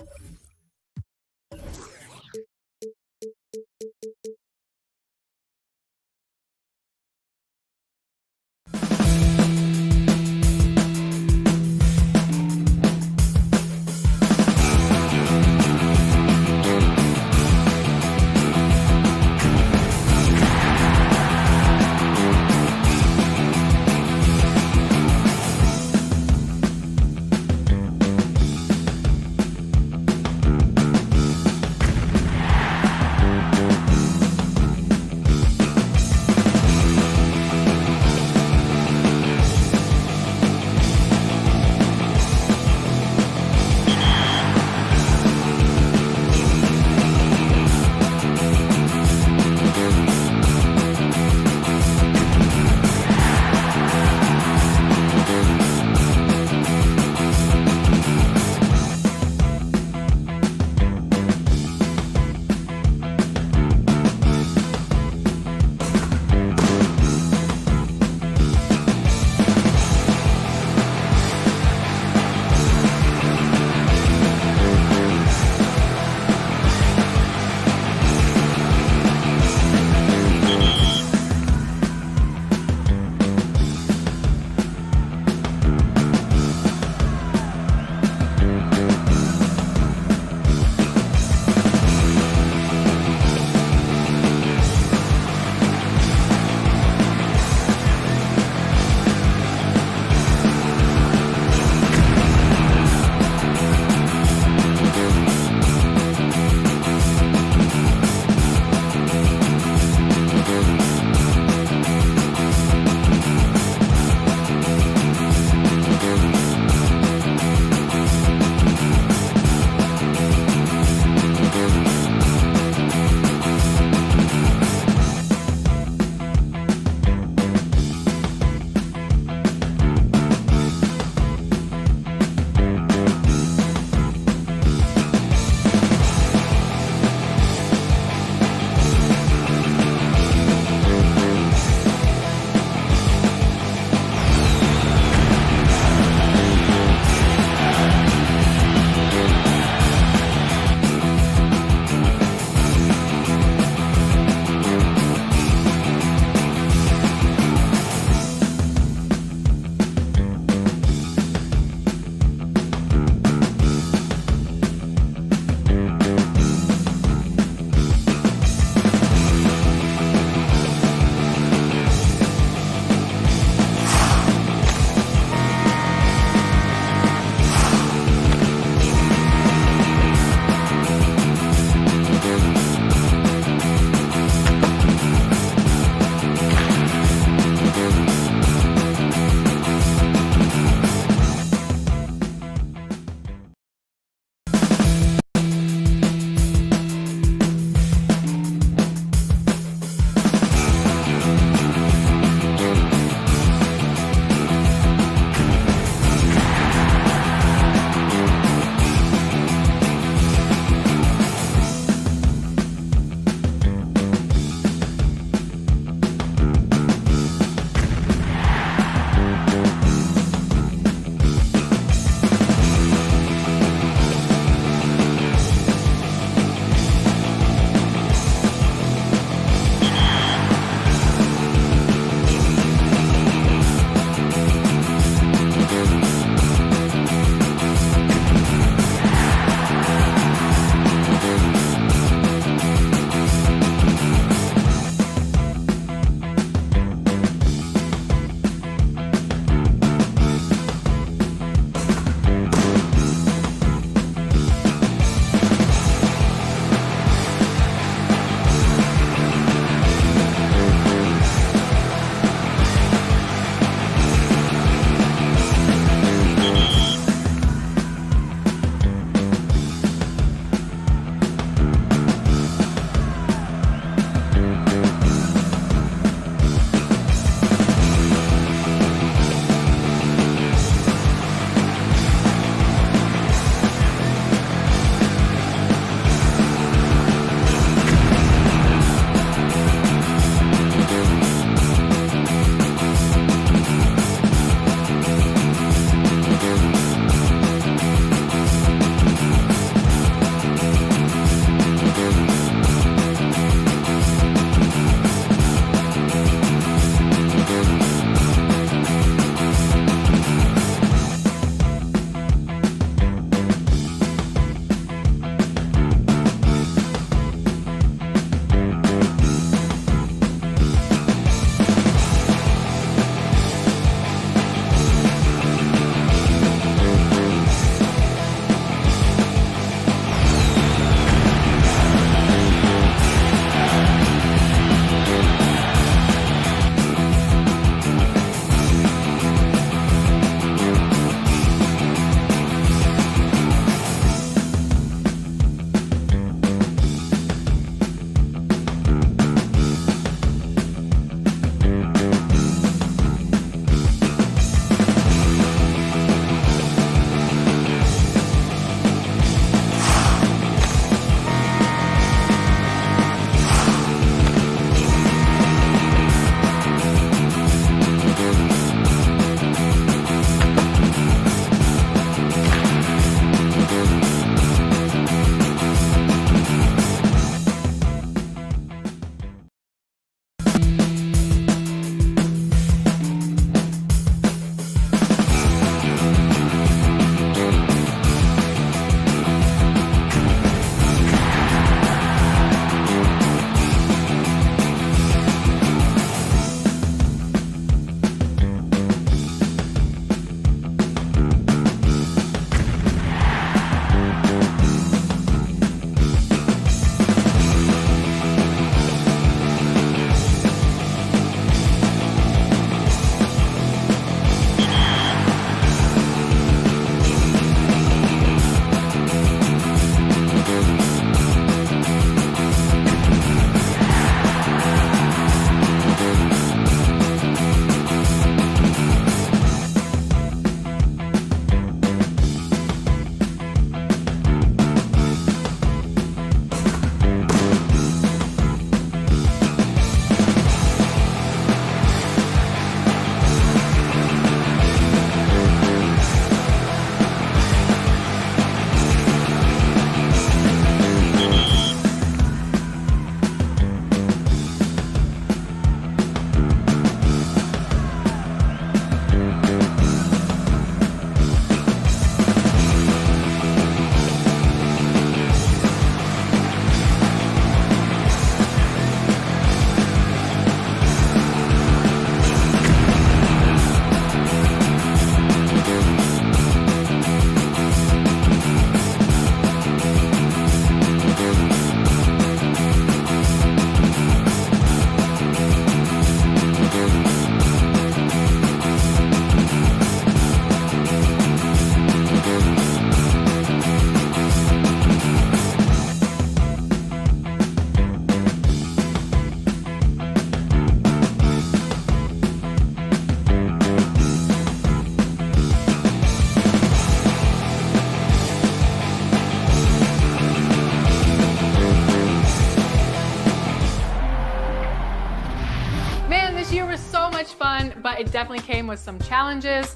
definitely came with some challenges.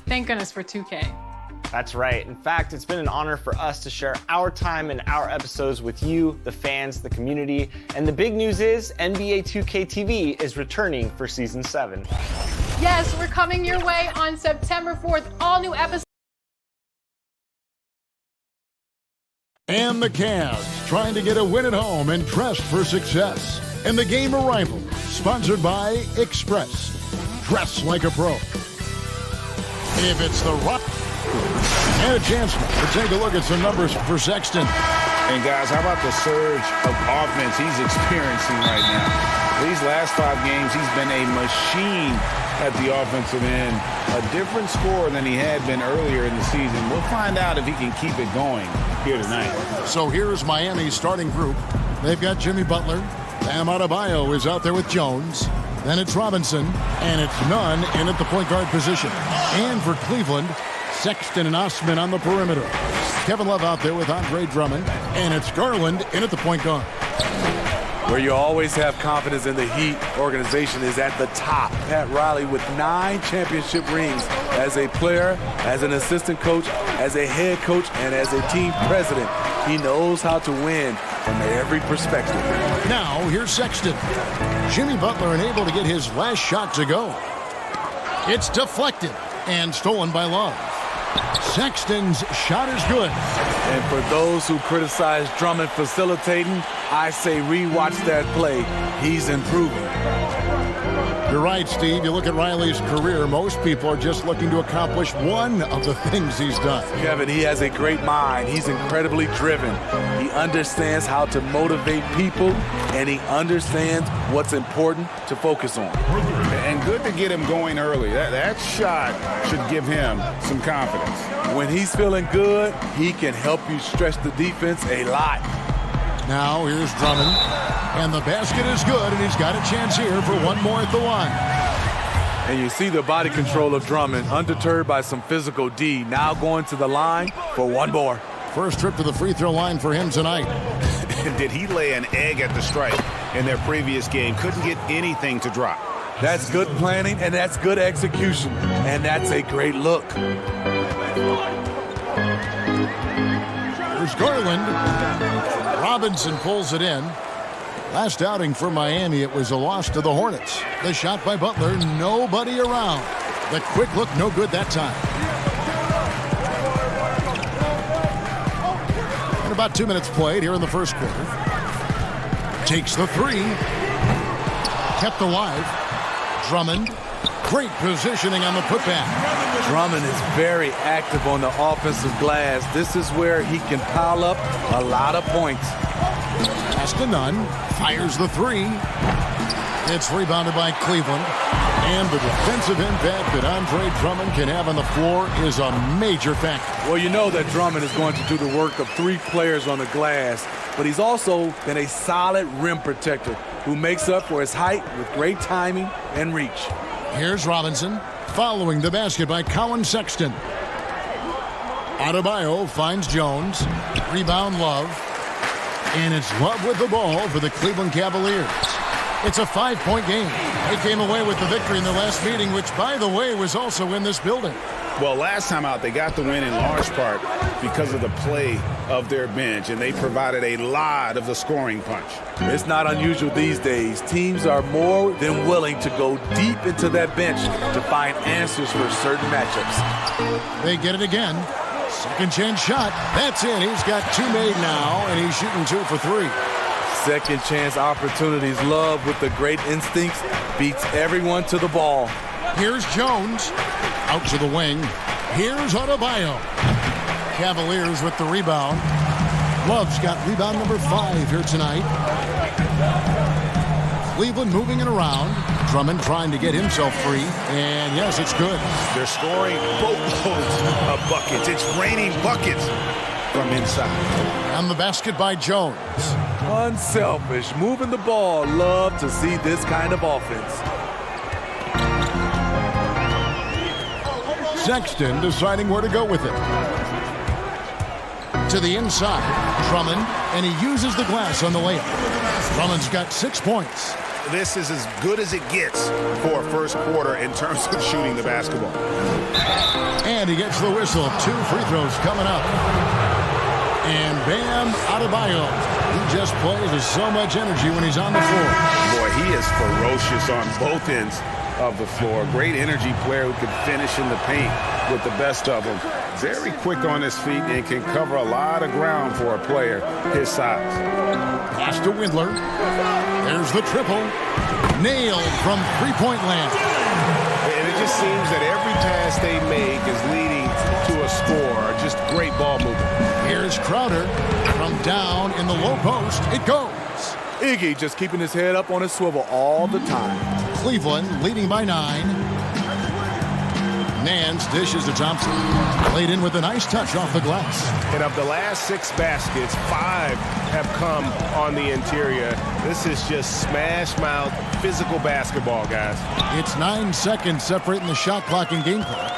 Thank goodness for 2K. That's right. In fact, it's been an honor for us to share our time and our episodes with you, the fans, the community. And the big news is NBA 2K TV is returning for Season 7. Yes, we're coming your way on September 4th. All new episodes. And the Cavs trying to get a win at home and dressed for success. And the game arrival, sponsored by Express. Dress like a pro. If it's the Rock. And a chance to take a look at some numbers for Sexton. And guys, how about the surge of offense he's experiencing right now? These last 5 games, he's been a machine at the offensive end. A different scorer than he had been earlier in the season. We'll find out if he can keep it going here tonight. So here's Miami's starting group. They've got Jimmy Butler. Bam Adebayo is out there with Jones. Then it's Robinson. And it's Nunn in at the point guard position. And for Cleveland, Sexton and Osman on the perimeter. Kevin Love out there with Andre Drummond. And it's Garland in at the point guard. Where you always have confidence in the Heat organization is at the top. Pat Riley with 9 championship rings as a player, as an assistant coach, as a head coach, and as a team president. He knows how to win from every perspective. Now, here's Sexton. Jimmy Butler unable to get his last shot to go. It's deflected and stolen by Love. Sexton's shot is good. And for those who criticize Drummond facilitating, I say rewatch that play. He's improving. You're right, Steve. You look at Riley's career, most people are just looking to accomplish one of the things he's done. Kevin, he has a great mind. He's incredibly driven. He understands how to motivate people, and he understands what's important to focus on. And good to get him going early. That shot should give him some confidence. When he's feeling good, he can help you stretch the defense a lot. Now here's Drummond, and the basket is good, and he's got a chance here for one more at the line. And you see the body control of Drummond, undeterred by some physical D, now going to the line for one more. First trip to the free throw line for him tonight. Did he lay an egg at the stripe in their previous game? Couldn't get anything to drop. That's good planning, and that's good execution, and that's a great look. There's Garland. Robinson pulls it in. Last outing for Miami, it was a loss to the Hornets. The shot by Butler, nobody around. The quick look, no good that time. And about 2 minutes played here in the first quarter. Takes the 3. Kept alive. Drummond. Great positioning on the putback. Drummond is very active on the offensive glass. This is where he can pile up a lot of points. Pass to Nunn. Fires the 3. It's rebounded by Cleveland. And the defensive impact that Andre Drummond can have on the floor is a major factor. Well, you know that Drummond is going to do the work of 3 players on the glass, but he's also been a solid rim protector who makes up for his height with great timing and reach. Here's Robinson, following the basket by Colin Sexton. Adebayo finds Jones. Rebound Love. And it's Love with the ball for the Cleveland Cavaliers. It's a 5-point game. They came away with the victory in the last meeting, which, by the way, was also in this building. Well, last time out, they got the win in large part because of the play of their bench, and they provided a lot of the scoring punch. It's not unusual these days. Teams are more than willing to go deep into that bench to find answers for certain matchups. They get it again. Second chance shot. That's in. He's got 2 made now, and he's shooting 2 for 3. Second chance opportunities. Love with the great instincts beats everyone to the ball. Here's Jones. Out to the wing. Here's Adebayo. Cavaliers with the rebound. Love's got rebound number 5 here tonight. Cleveland moving it around. Drummond trying to get himself free. And yes, it's good. They're scoring boatloads of buckets. It's raining buckets from inside. And the basket by Jones. Unselfish. Moving the ball. Love to see this kind of offense. Sexton deciding where to go with it. To the inside, Drummond, and he uses the glass on the layup. Drummond's got 6 points. this is as good as it gets for a first quarter in terms of shooting the basketball. And he gets the whistle. 2 free throws coming up. And Bam Adebayo. He just plays with so much energy when he's on the floor. Boy, he is ferocious on both ends of the floor. Great energy player who can finish in the paint with the best of them. Very quick on his feet and can cover a lot of ground for a player his size. Pass to Windler. There's the triple. Nailed from three-point land. And it just seems that every pass they make is leading to a score. Just great ball movement. Here's Crowder from down in the low post. It goes. Iggy just keeping his head up on his swivel all the time. Cleveland leading by 9. Nance dishes to Thompson. Played in with a nice touch off the glass. And of the last 6 baskets, 5 have come on the interior. This is just smash mouth physical basketball, guys. It's 9 seconds separating the shot clock and game clock.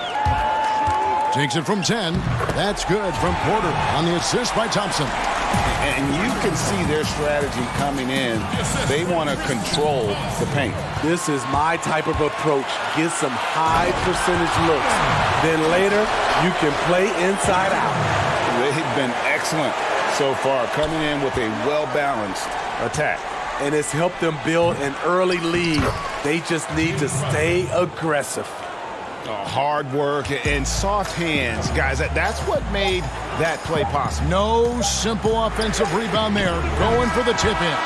Takes it from 10. That's good from Porter on the assist by Thompson. And you can see their strategy coming in. They want to control the paint. This is my type of approach. Get some high percentage looks. Then later, you can play inside out. They've been excellent so far, coming in with a well-balanced attack. And it's helped them build an early lead. They just need to stay aggressive. Hard work and soft hands, guys. That's what made that play possible. No simple offensive rebound there. Going for the tip-in.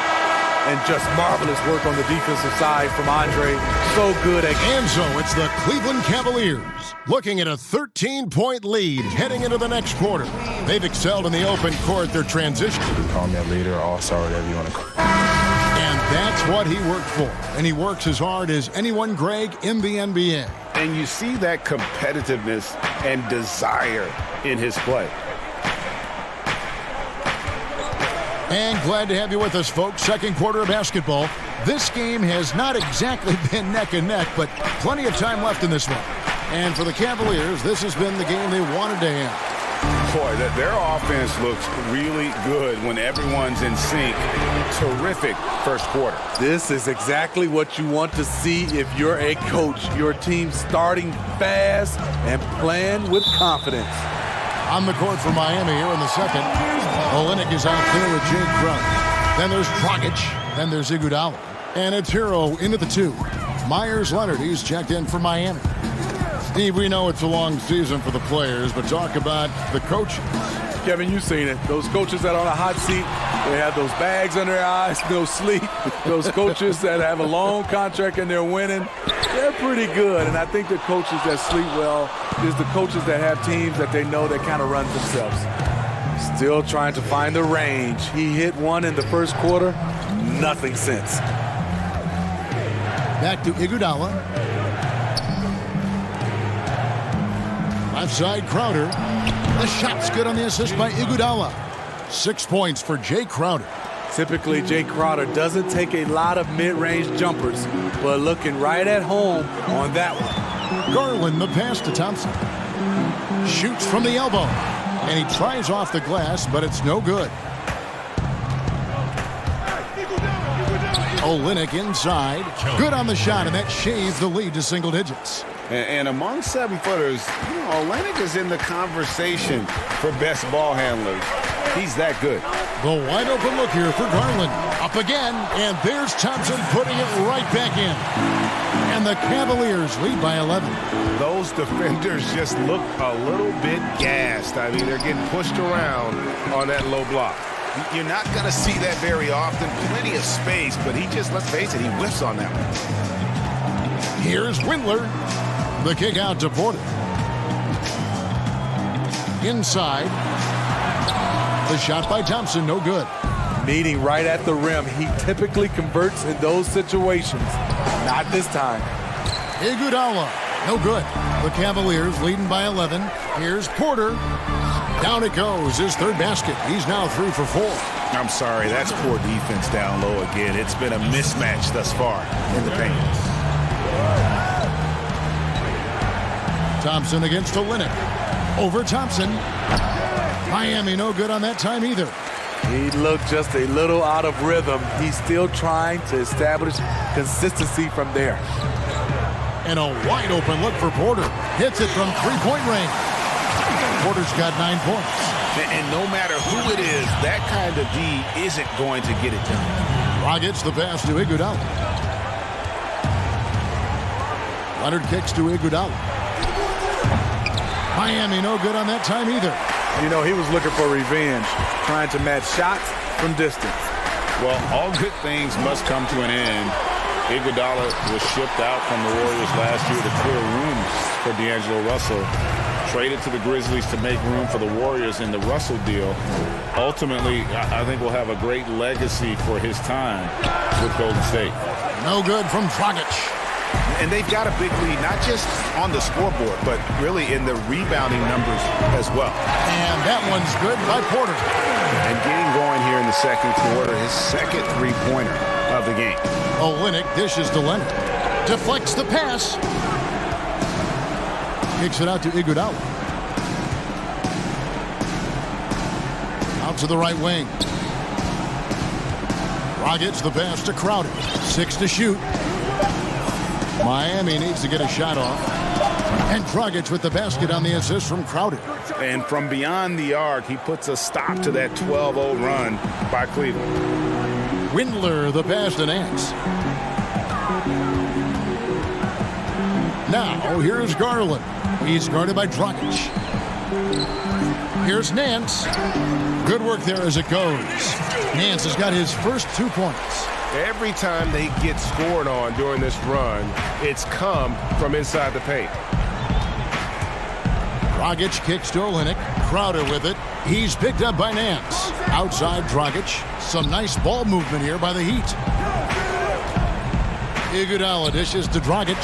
And just marvelous work on the defensive side from Andre. So good at... And so it's the Cleveland Cavaliers looking at a 13-point lead heading into the next quarter. They've excelled in the open court, their transition. Call me a leader, all-star, whatever you want to call me. And that's what he worked for. And he works as hard as anyone, Greg, in the NBA. And you see that competitiveness and desire in his play. And glad to have you with us, folks. Second quarter of basketball. This game has not exactly been neck and neck, but plenty of time left in this one. And for the Cavaliers, this has been the game they wanted to have. Boy, their offense looks really good when everyone's in sync. Terrific first quarter. This is exactly what you want to see if you're a coach. Your team starting fast and playing with confidence. On the court for Miami here in the second. Olynyk is out there with Jake Crowder. Then there's Dragic. Then there's Iguodala. And it's Hero into the 2. Myers Leonard, he's checked in for Miami. Steve, we know it's a long season for the players, but talk about the coaches. Kevin, you've seen it. Those coaches that are on a hot seat, they have those bags under their eyes, no sleep. Those coaches that have a long contract and they're winning, they're pretty good. And I think the coaches that sleep well is the coaches that have teams that they know that kind of run themselves. Still trying to find the range. He hit one in the first quarter, nothing since. Back to Iguodala. Left side, Crowder. The shot's good on the assist by Iguodala. 6 points for Jay Crowder. Typically, Jay Crowder doesn't take a lot of mid-range jumpers, but looking right at home on that one. Garland, the pass to Thompson. Shoots from the elbow. And he tries off the glass, but it's no good. Olynyk inside. Good on the shot, and that shaves the lead to single digits. And among 7-footers, Olynyk is in the conversation for best ball handlers. He's that good. The wide open look here for Garland. Up again, and there's Thompson putting it right back in. And the Cavaliers lead by 11. Those defenders just look a little bit gassed. I mean, they're getting pushed around on that low block. You're not going to see that very often. Plenty of space, but he just, let's face it, he whiffs on that one. Here's Windler. The kick out to Porter. Inside. The shot by Thompson, no good. Meeting right at the rim. He typically converts in those situations. Not this time. Iguodala, no good. The Cavaliers leading by 11. Here's Porter. Down it goes, his third basket. He's now 3 for 4. I'm sorry, that's poor defense down low again. It's been a mismatch thus far in the paint. Thompson against Olynyk. Over Thompson. Miami no good on that time either. He looked just a little out of rhythm. He's still trying to establish consistency from there. And a wide open look for Porter. Hits it from three-point range. Porter's got 9 points. And no matter who it is, that kind of D isn't going to get it done. Dragic the pass to Iguodala. Leonard kicks to Iguodala. Miami no good on that time either. You know, he was looking for revenge, trying to match shots from distance. Well, all good things must come to an end. Iguodala was shipped out from the Warriors last year to clear room for D'Angelo Russell. Traded to the Grizzlies to make room for the Warriors in the Russell deal. Ultimately, I think we'll have a great legacy for his time with Golden State. No good from Dragic. And they've got a big lead, not just on the scoreboard, but really in the rebounding numbers as well. And that one's good by Porter. And getting going here in the second quarter, his second three-pointer of the game. Olynyk dishes to Leonard. Deflects the pass. Kicks it out to Iguodala. Out to the right wing. Dragic the pass to Crowder. 6 to shoot. Miami needs to get a shot off. And Dragic with the basket on the assist from Crowder. And from beyond the arc, he puts a stop to that 12-0 run by Cleveland. Windler the pass to Nance. Now here's Garland. He's guarded by Dragic. Here's Nance. Good work there as it goes. Nance has got his first 2 points. Every time they get scored on during this run, it's come from inside the paint. Dragic kicks to Olynyk. Crowder with it. He's picked up by Nance. Outside Dragic. Some nice ball movement here by the Heat. Iguodala dishes to Dragic.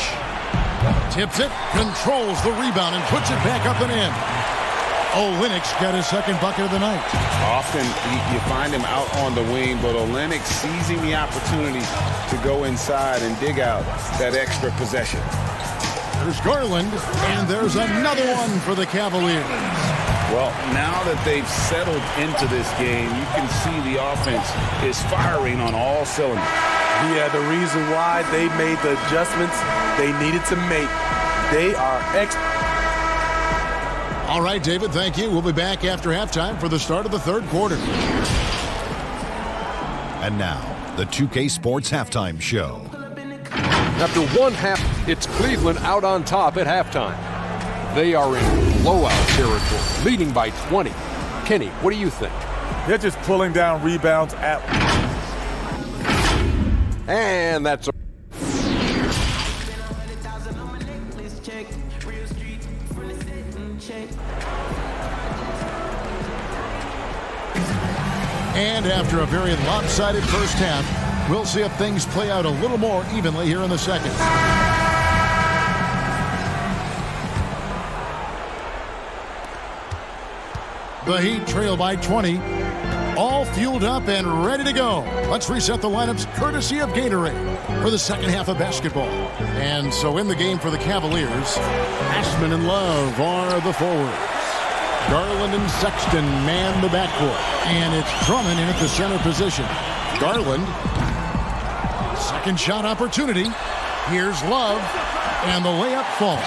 Tips it, controls the rebound, and puts it back up and in. Olynyk's got his second bucket of the night. Often you find him out on the wing, but Olynyk seizing the opportunity to go inside and dig out that extra possession. There's Garland, and there's another one for the Cavaliers. Well, now that they've settled into this game, you can see the offense is firing on all cylinders. Yeah, the reason why they made the adjustments they needed to make. They are All right, David, thank you. We'll be back after halftime for the start of the third quarter. And now, the 2K Sports Halftime Show. After one half, it's Cleveland out on top at halftime. They are in blowout territory, leading by 20. Kenny, what do you think? They're just pulling down rebounds at... And that's a... And after a very lopsided first half, we'll see if things play out a little more evenly here in the second. The Heat trail by 20. All fueled up and ready to go. Let's reset the lineups courtesy of Gatorade for the second half of basketball. And so in the game for the Cavaliers, Ashman and Love are the forwards. Garland and Sexton man the backcourt. And it's Drummond in at the center position. Garland, second shot opportunity. Here's Love, and the layup falls.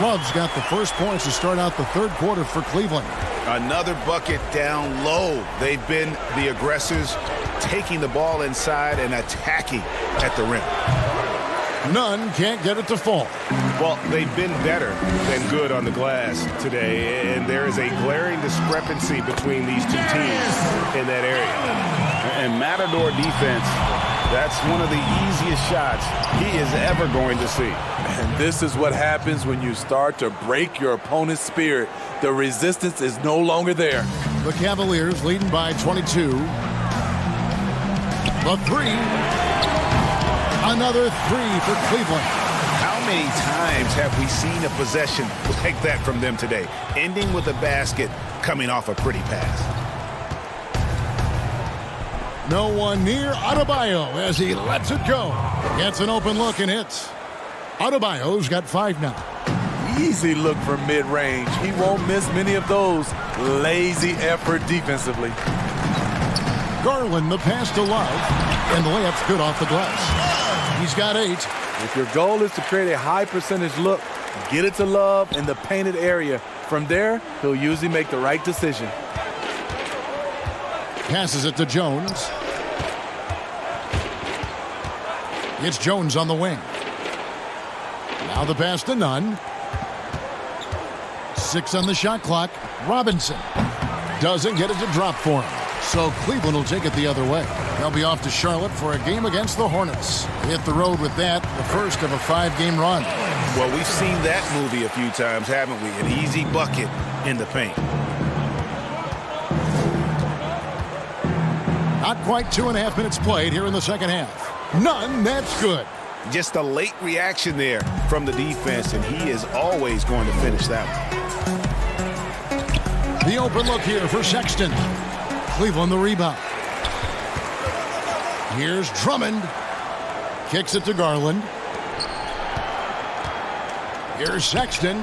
Love's got the first points to start out the third quarter for Cleveland. Another bucket down low. They've been the aggressors, taking the ball inside and attacking at the rim. None can't get it to fall. Well, they've been better than good on the glass today, and there is a glaring discrepancy between these two teams in that area. And Matador defense, that's one of the easiest shots he is ever going to see. And this is what happens when you start to break your opponent's spirit. The resistance is no longer there. The Cavaliers leading by 22. The three. Another three for Cleveland. How many times have we seen a possession like that from them today? Ending with a basket, coming off a pretty pass. No one near Adebayo as he lets it go. Gets an open look and hits. Adebayo's got 5 now. Easy look from mid-range. He won't miss many of those. Lazy effort defensively. Garland, the pass to Love, and the layup's good off the glass. He's got 8. If your goal is to create a high percentage look, get it to Love in the painted area. From there, he'll usually make the right decision. Passes it to Jones. It's Jones on the wing. Now the pass to Nunn. 6 on the shot clock. Robinson doesn't get it to drop for him. So Cleveland will take it the other way. They'll be off to Charlotte for a game against the Hornets. Hit the road with that, the first of a 5-game run. Well, we've seen that movie a few times, haven't we? An easy bucket in the paint. Not quite 2.5 minutes played here in the second half. None, that's good. Just a late reaction there from the defense, and he is always going to finish that one. The open look here for Sexton. Cleveland the rebound. Here's Drummond. Kicks it to Garland. Here's Sexton.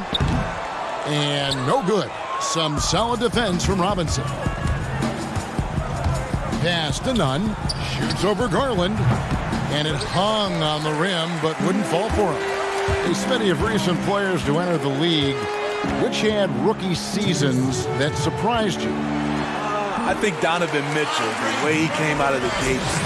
And no good. Some solid defense from Robinson. Pass to Nunn. Shoots over Garland. And it hung on the rim, but wouldn't fall for him. A study of recent players to enter the league. Which had rookie seasons that surprised you? I think Donovan Mitchell, the way he came out of the gates.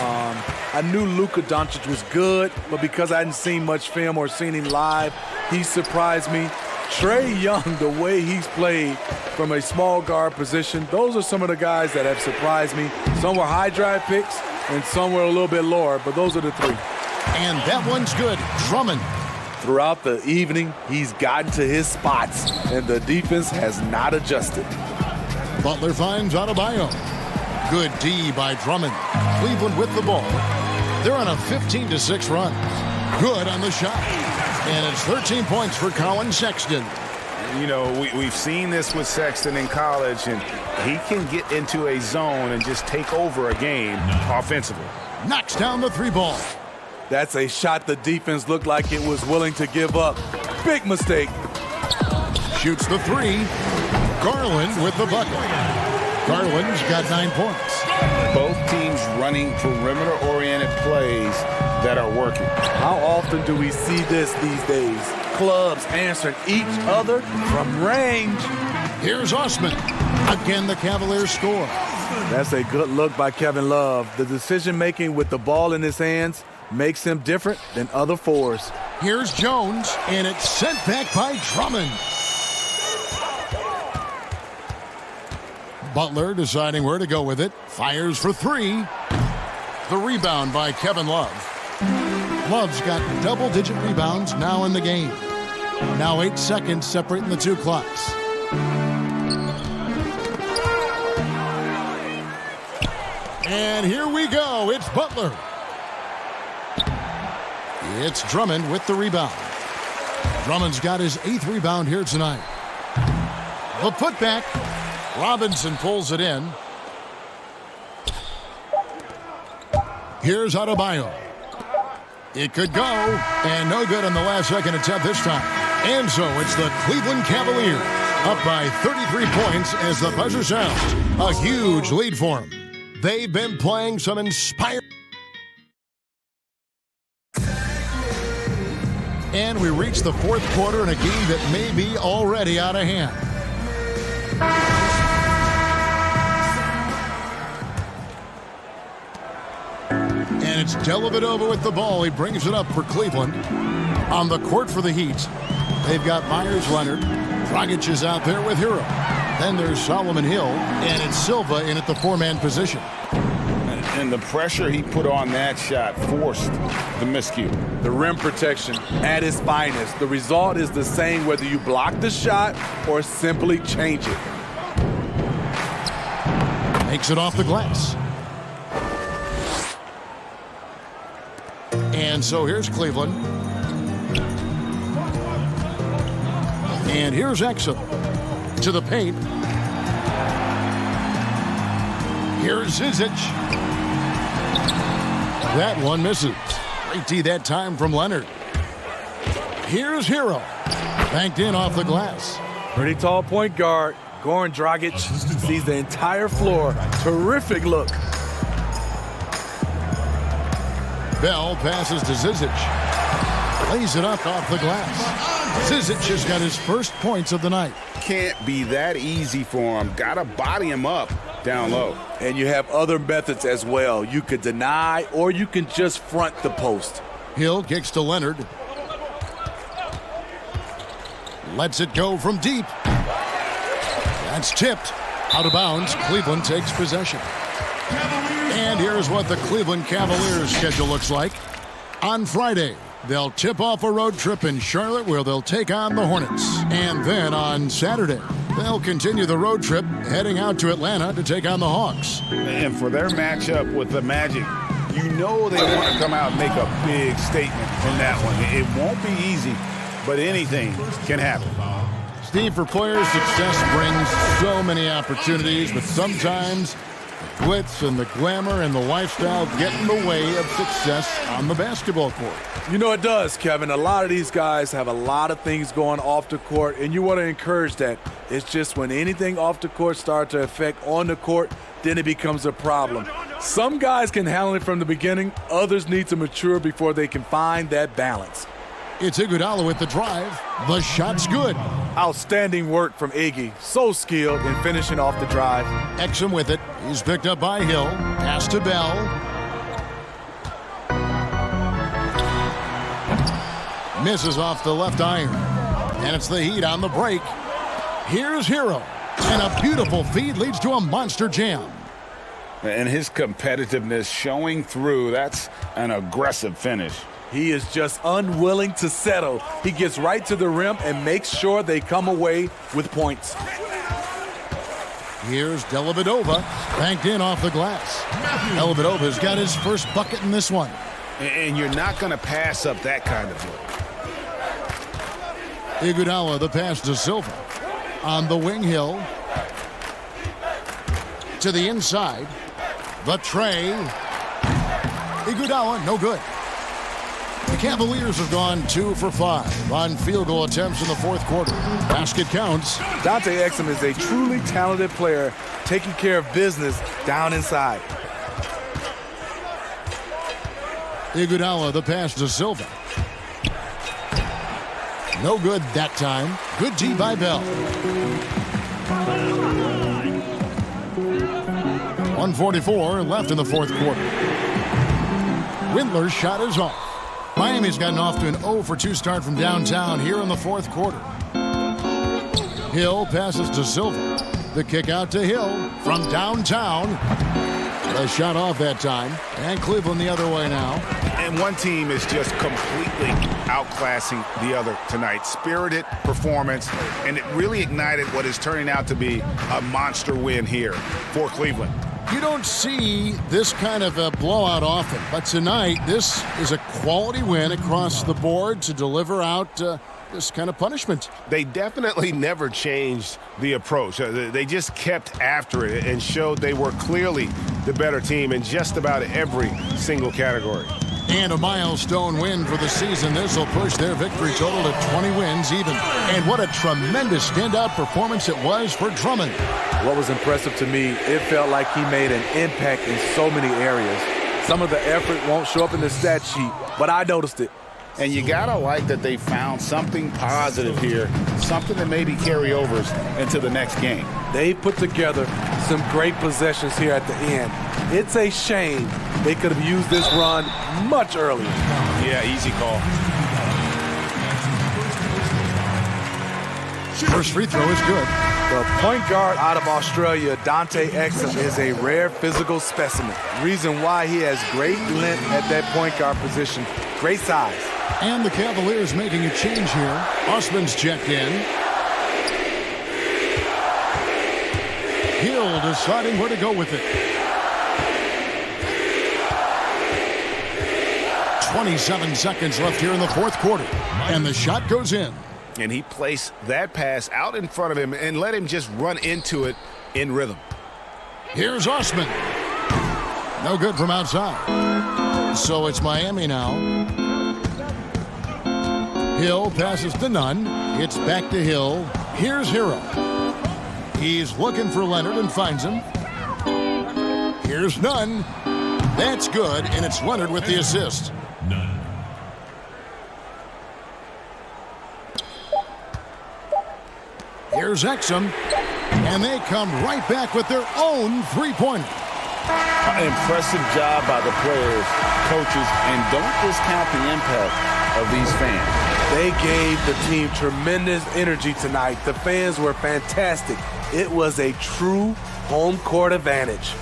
I knew Luka Doncic was good, but because I hadn't seen much film or seen him live, he surprised me. Trae Young, the way he's played from a small guard position, those are some of the guys that have surprised me. Some were high drive picks, and some were a little bit lower, but those are the 3. And that one's good. Drummond. Throughout the evening, he's gotten to his spots, and the defense has not adjusted. Butler finds Adebayo. Good D by Drummond. Cleveland with the ball. They're on a 15-6 run. Good on the shot. And it's 13 points for Colin Sexton. You know, we've seen this with Sexton in college, and he can get into a zone and just take over a game offensively. Knocks down the 3 ball. That's a shot the defense looked like it was willing to give up. Big mistake. Shoots the 3. Garland with the bucket. Garland's got 9 points. Both teams running perimeter-oriented plays that are working. How often do we see this these days? Clubs answering each other from range. Here's Osman. Again, the Cavaliers score. That's a good look by Kevin Love. The decision-making with the ball in his hands makes him different than other 4s. Here's Jones, and it's sent back by Drummond. Butler deciding where to go with it. Fires for 3. The rebound by Kevin Love. Love's got double-digit rebounds now in the game. Now 8 seconds separating the 2 clocks. And here we go. It's Butler. It's Drummond with the rebound. Drummond's got his 8th rebound here tonight. The putback. Robinson pulls it in. Here's Adebayo. It could go, and no good on the last second attempt this time. And so it's the Cleveland Cavaliers up by 33 points as the buzzer sounds. A huge lead for them. They've been playing some inspiring. And we reach the 4th quarter in a game that may be already out of hand. And it's Dellavedova with the ball. He brings it up for Cleveland. On the court for the Heat, they've got Myers Leonard. Dragic is out there with Hero. Then there's Solomon Hill, and it's Silva in at the 4-man position. And the pressure he put on that shot forced the miscue. The rim protection at its finest. The result is the same whether you block the shot or simply change it. Makes it off the glass. And so here's Cleveland. And here's Exum to the paint. Here's Zizic. That one misses. Great D that time from Leonard. Here's Hero. Banked in off the glass. Pretty tall point guard. Goran Dragic sees the entire floor. Terrific look. Bell passes to Zizic. Lays it up off the glass. Zizic has got his first points of the night. Can't be that easy for him. Got to body him up down low. And you have other methods as well. You could deny or you can just front the post. Hill kicks to Leonard. Lets it go from deep. That's tipped. Out of bounds. Cleveland takes possession. And here's what the Cleveland Cavaliers schedule looks like. On Friday, they'll tip off a road trip in Charlotte where they'll take on the Hornets. And then on Saturday, they'll continue the road trip heading out to Atlanta to take on the Hawks. And for their matchup with the Magic, you know they want to come out and make a big statement in that one. It won't be easy, but anything can happen. Steve, for players, success brings so many opportunities, but sometimes the glitz and the glamour and the lifestyle get in the way of success on the basketball court. You know it does, Kevin. A lot of these guys have a lot of things going off the court, and you want to encourage that. It's just when anything off the court starts to affect on the court, then it becomes a problem. Some guys can handle it from the beginning. Others need to mature before they can find that balance. It's Iguodala with the drive. The shot's good. Outstanding work from Iggy. So skilled in finishing off the drive. Exum with it. He's picked up by Hill. Pass to Bell. Misses off the left iron. And it's the Heat on the break. Here's Hero. And a beautiful feed leads to a monster jam. And his competitiveness showing through. That's an aggressive finish. He is just unwilling to settle. He gets right to the rim and makes sure they come away with points. Here's Dellavedova, banked in off the glass. Dellavedova's got his first bucket in this one. And you're not going to pass up that kind of look. Iguodala, the pass to Silva. On the wing, Hill. To the inside. The tray. Iguodala, no good. The Cavaliers have gone 2 for 5 on field goal attempts in the fourth quarter. Basket counts. Dante Exum is a truly talented player taking care of business down inside. Iguodala, the pass to Silva. No good that time. Good D by Bell. 1:44 left in the fourth quarter. Windler's shot is off. Miami's gotten off to an 0 for 2 start from downtown here in the fourth quarter. Hill passes to Silva. The kick out to Hill from downtown. A shot off that time. And Cleveland the other way now. And one team is just completely outclassing the other tonight. Spirited performance, and it really ignited what is turning out to be a monster win here for Cleveland. You don't see this kind of a blowout often, but tonight this is a quality win across the board to deliver out this kind of punishment. They definitely never changed the approach. They just kept after it and showed they were clearly the better team in just about every single category. And a milestone win for the season. This will push their victory total to 20 wins even. And what a tremendous standout performance it was for Drummond. What was impressive to me, it felt like he made an impact in so many areas. Some of the effort won't show up in the stat sheet, but I noticed it. And you gotta like that they found something positive here, something that maybe carry overs into the next game. They put together some great possessions here at the end. It's a shame they could have used this run much earlier. Yeah, easy call. First free throw is good. The point guard out of Australia, Dante Exum, is a rare physical specimen. Reason why he has great length at that point guard position. Great size. And the Cavaliers making a change here. Osman's checked in. Hill deciding where to go with it. 27 seconds left here in the fourth quarter. And the shot goes in. And he placed that pass out in front of him and let him just run into it in rhythm. Here's Osman. No good from outside. So it's Miami now. Hill passes to Nunn. It's back to Hill. Here's Hero. He's looking for Leonard and finds him. Here's Nunn. That's good, and it's Leonard with the assist. Here's Exum, and they come right back with their own three-pointer. Impressive job by the players, coaches, and don't discount the impact of these fans. They gave the team tremendous energy tonight. The fans were fantastic. It was a true home court advantage.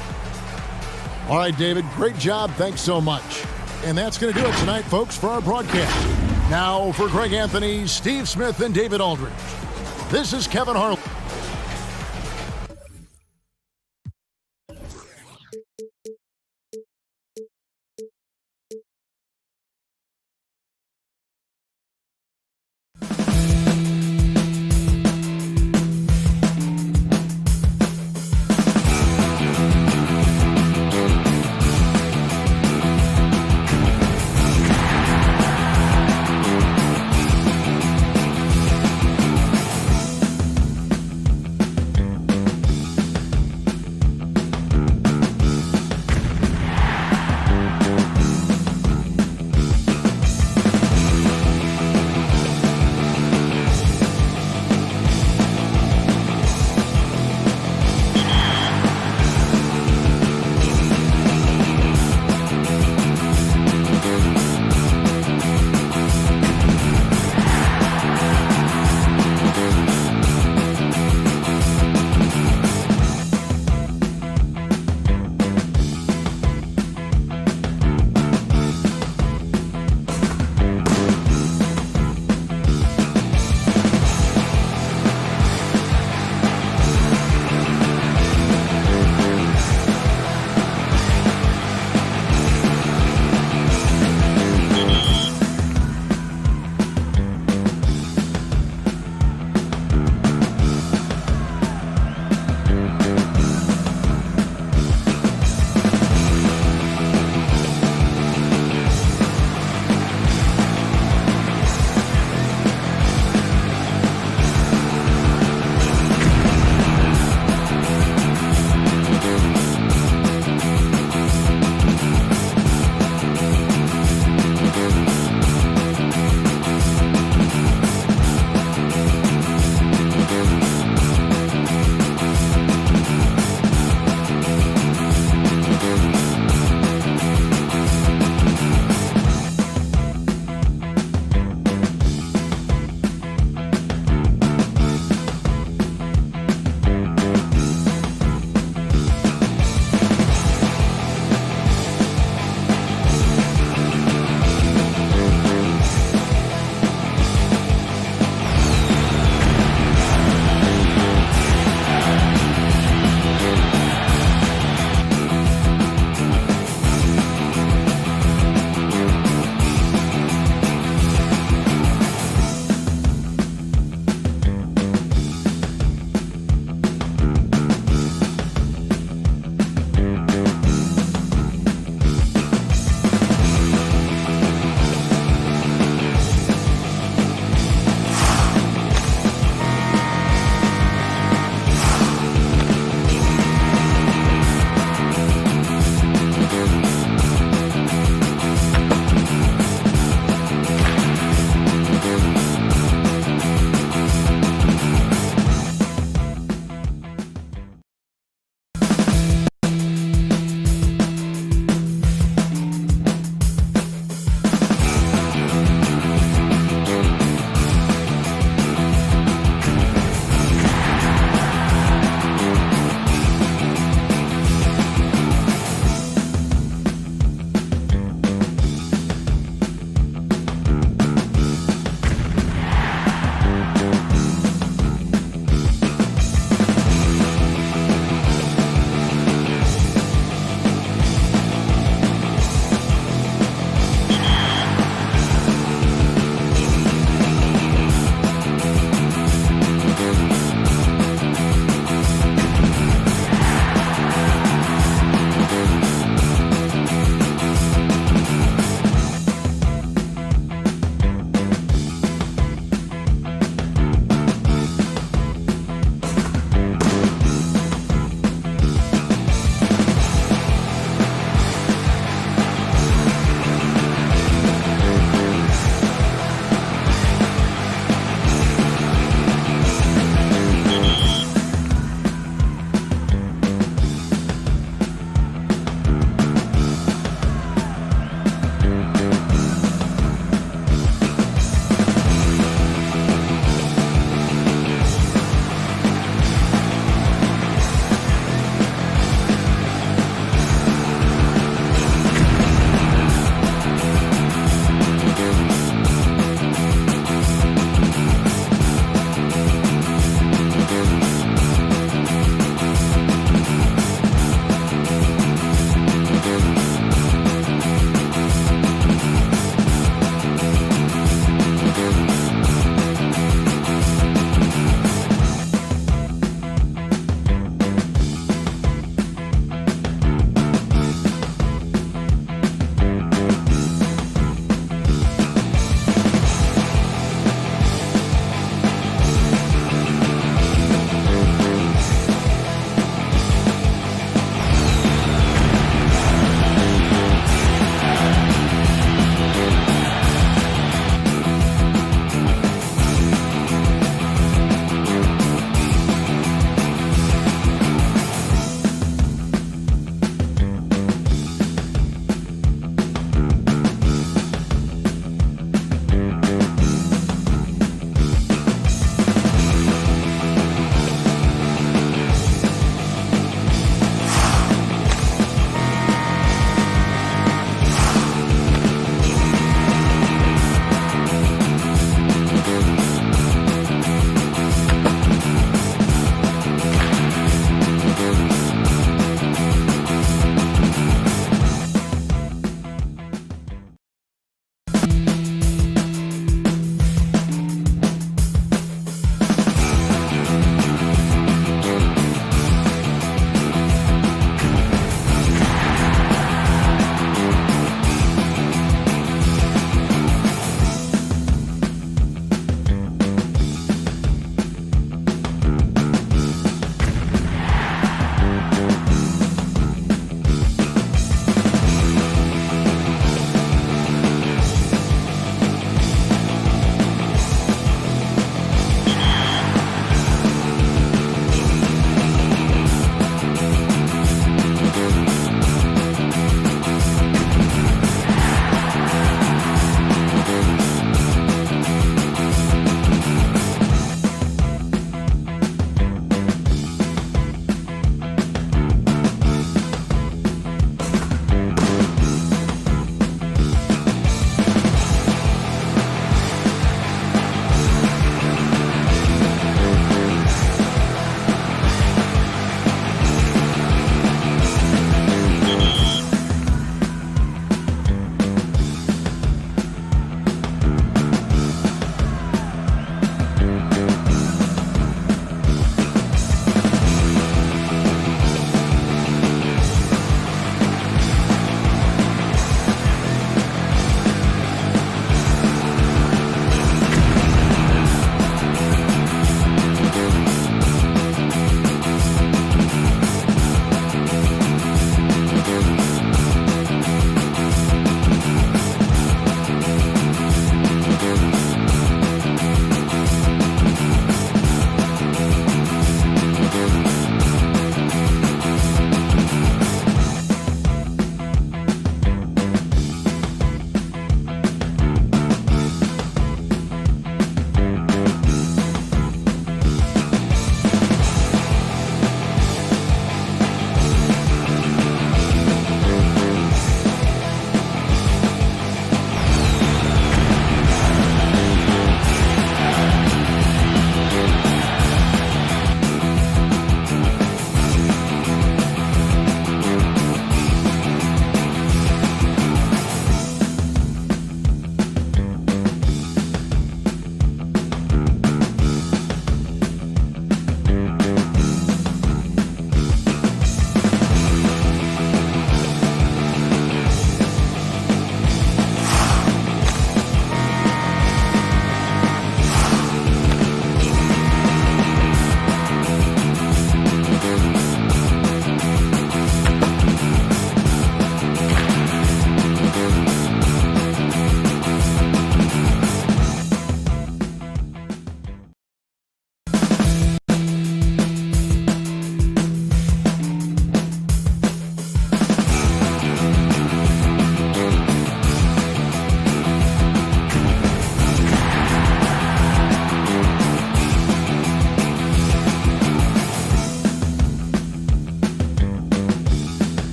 All right, David, great job. Thanks so much. And that's going to do it tonight, folks, for our broadcast. Now, for Greg Anthony, Steve Smith, and David Aldridge, this is Kevin Harlan.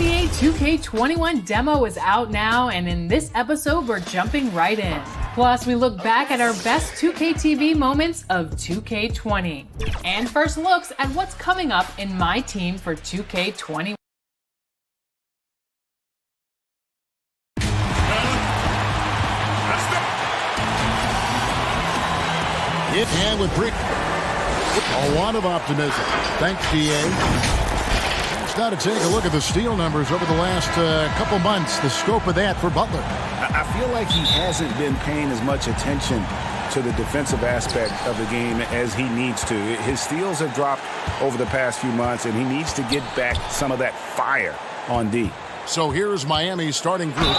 NBA 2K21 demo is out now, and in this episode, we're jumping right in. Plus, we look back at our best 2K TV moments of 2K20. And first looks at what's coming up in my team for 2K21. And with Brick, a lot of optimism. Thanks, DA. It's now to take a look at the steal numbers over the last couple months. The scope of that for Butler. I feel like he hasn't been paying as much attention to the defensive aspect of the game as he needs to. His steals have dropped over the past few months, and he needs to get back some of that fire on D. So here's Miami's starting group.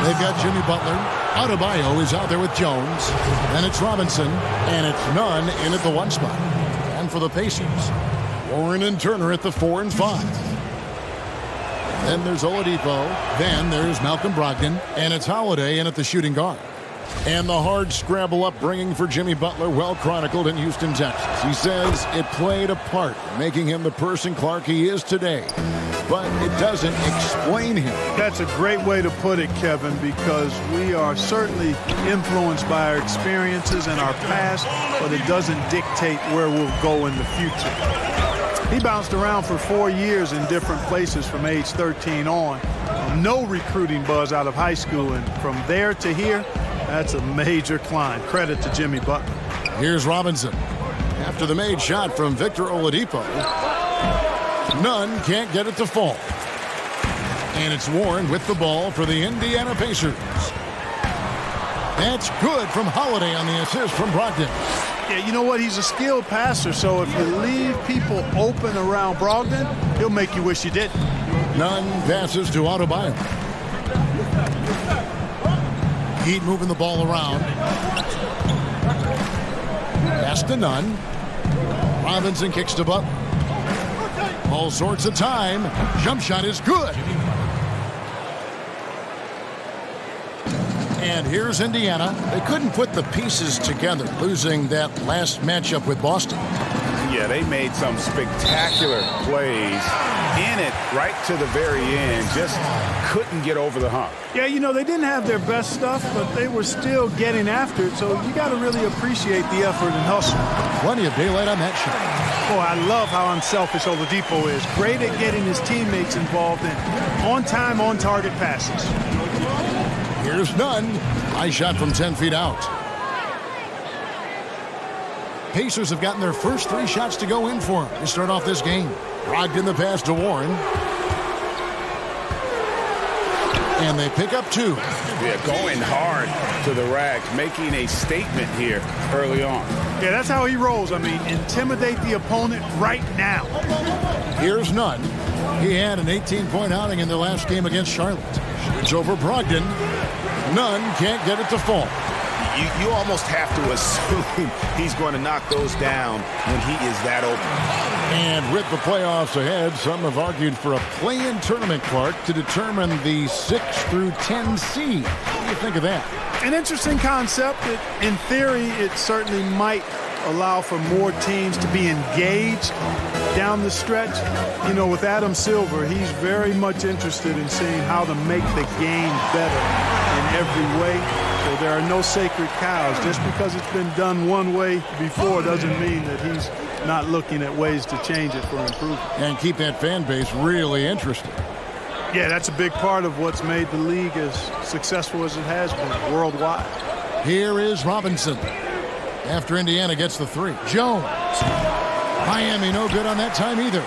They've got Jimmy Butler. Adebayo is out there with Jones. Then it's Robinson. And it's Nunn in at the 1 spot. And for the Pacers, Warren and Turner at the 4 and 5. Then there's Oladipo. Then there's Malcolm Brogdon. And it's Holiday in at the shooting guard. And the hard scramble upbringing for Jimmy Butler, well chronicled in Houston, Texas. He says it played a part, making him the person Clark he is today. But it doesn't explain him. That's a great way to put it, Kevin, because we are certainly influenced by our experiences and our past, but it doesn't dictate where we'll go in the future. He bounced around for 4 years in different places from age 13 on. No recruiting buzz out of high school, and from there to here, that's a major climb. Credit to Jimmy Butler. Here's Robinson. After the made shot from Victor Oladipo, Nunn can't get it to fall. And it's Warren with the ball for the Indiana Pacers. That's good from Holiday on the assist from Brogdon. Yeah, you know what? He's a skilled passer, so if you leave people open around Brogdon, he'll make you wish you didn't. Nunn passes to Adebayo. Heat moving the ball around. Pass to Nunn. Robinson kicks to Butler. All sorts of time. Jump shot is good. And here's Indiana. They couldn't put the pieces together, losing that last matchup with Boston. Yeah, they made some spectacular plays in it right to the very end. Just couldn't get over the hump. Yeah, you know, they didn't have their best stuff, but they were still getting after it. So you got to really appreciate the effort and hustle. Plenty of daylight on that shot. Boy, I love how unselfish Oladipo is. Great at getting his teammates involved in on-time, on-target passes. Here's Nunn. High shot from 10 feet out. Pacers have gotten their first 3 shots to go in for him to start off this game. Brogdon the pass to Warren. And they pick up 2. Yeah, going hard to the rack, making a statement here early on. Yeah, that's how he rolls. I mean, intimidate the opponent right now. Here's Nunn. He had an 18-point outing in the last game against Charlotte. Shoots over Brogdon. Nunn can't get it to fall. You almost have to assume he's going to knock those down when he is that open. And with the playoffs ahead, some have argued for a play-in tournament, Clark, to determine the 6 through 10 seed. What do you think of that? An interesting concept. In theory, it certainly might allow for more teams to be engaged down the stretch. You know, with Adam Silver, he's very much interested in seeing how to make the game better in every way. So there are no sacred cows. Just because it's been done one way before doesn't mean that he's not looking at ways to change it for improvement. And keep that fan base really interested. Yeah, that's a big part of what's made the league as successful as it has been worldwide. Here is Robinson. After Indiana gets the 3. Jones. Miami no good on that time either.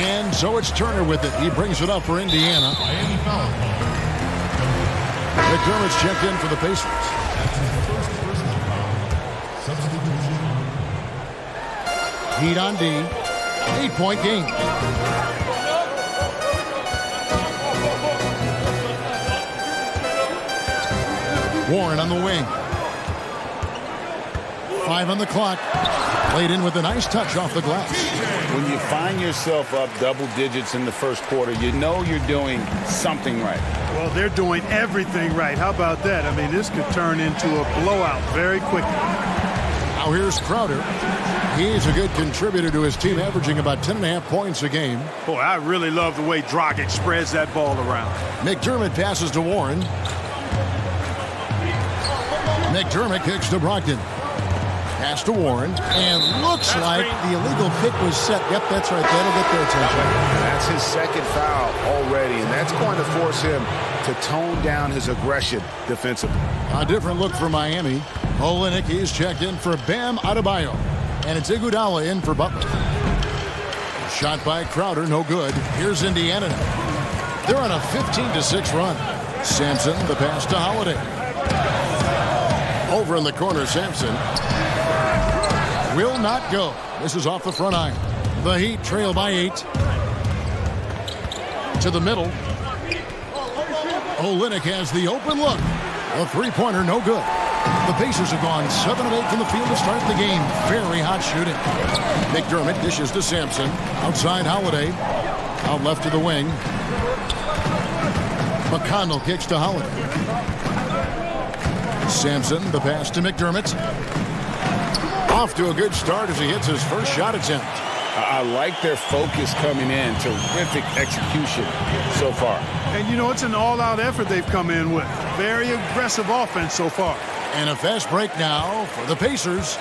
And so it's Turner with it. He brings it up for Indiana. McDermott's checked in for the Pacers. Heat on D. 8-point game. Warren on the wing. 5 on the clock. Played in with a nice touch off the glass. When you find yourself up double digits in the first quarter, you know you're doing something right. Well, they're doing everything right. How about that? I mean, this could turn into a blowout very quickly. Now here's Crowder. He's a good contributor to his team, averaging about 10.5 points a game. Boy, I really love the way Dragic spreads that ball around. McDermott passes to Warren. McDermott kicks to Brogdon. Pass to Warren, and looks like the illegal pick was set. Yep, that's right. That'll get their attention. That's his second foul already, and that's going to force him to tone down his aggression defensively. A different look for Miami. Olynyk is checked in for Bam Adebayo, and it's Iguodala in for Butler. Shot by Crowder, no good. Here's Indiana now. They're on a 15-6 run. Sampson, the pass to Holiday. Over in the corner, Sampson. Will not go. This is off the front iron. The Heat trail by 8. To the middle. Olynyk has the open look. A three-pointer, no good. The Pacers have gone 7 of 8 from the field to start the game. Very hot shooting. McDermott dishes to Sampson. Outside Holiday. Out left to the wing. McConnell kicks to Holiday. Sampson, the pass to McDermott. Off to a good start as he hits his first shot attempt. I like their focus coming in. Terrific execution so far. And, you know, it's an all-out effort they've come in with. Very aggressive offense so far. And a fast break now for the Pacers.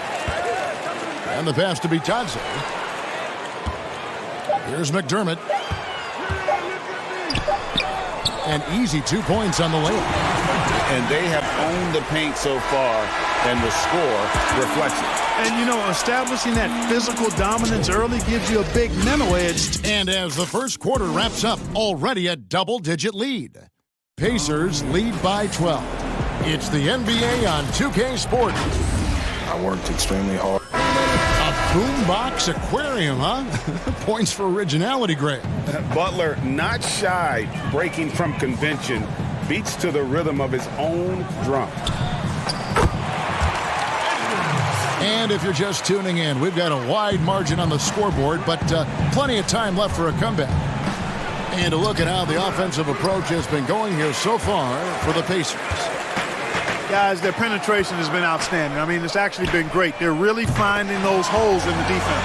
And the pass to Bitadze. Here's McDermott. An easy 2 points on the layup. And they have owned the paint so far, and the score reflects it. And, you know, establishing that physical dominance early gives you a big mental edge. And as the first quarter wraps up, already a double-digit lead. Pacers lead by 12. It's the NBA on 2K Sports. I worked extremely hard. A boombox aquarium, huh? Points for originality, Greg. Butler not shy, breaking from convention, beats to the rhythm of his own drum. And if you're just tuning in, we've got a wide margin on the scoreboard, but plenty of time left for a comeback. And a look at how the offensive approach has been going here so far for the Pacers. Guys, their penetration has been outstanding. I mean, it's actually been great. They're really finding those holes in the defense.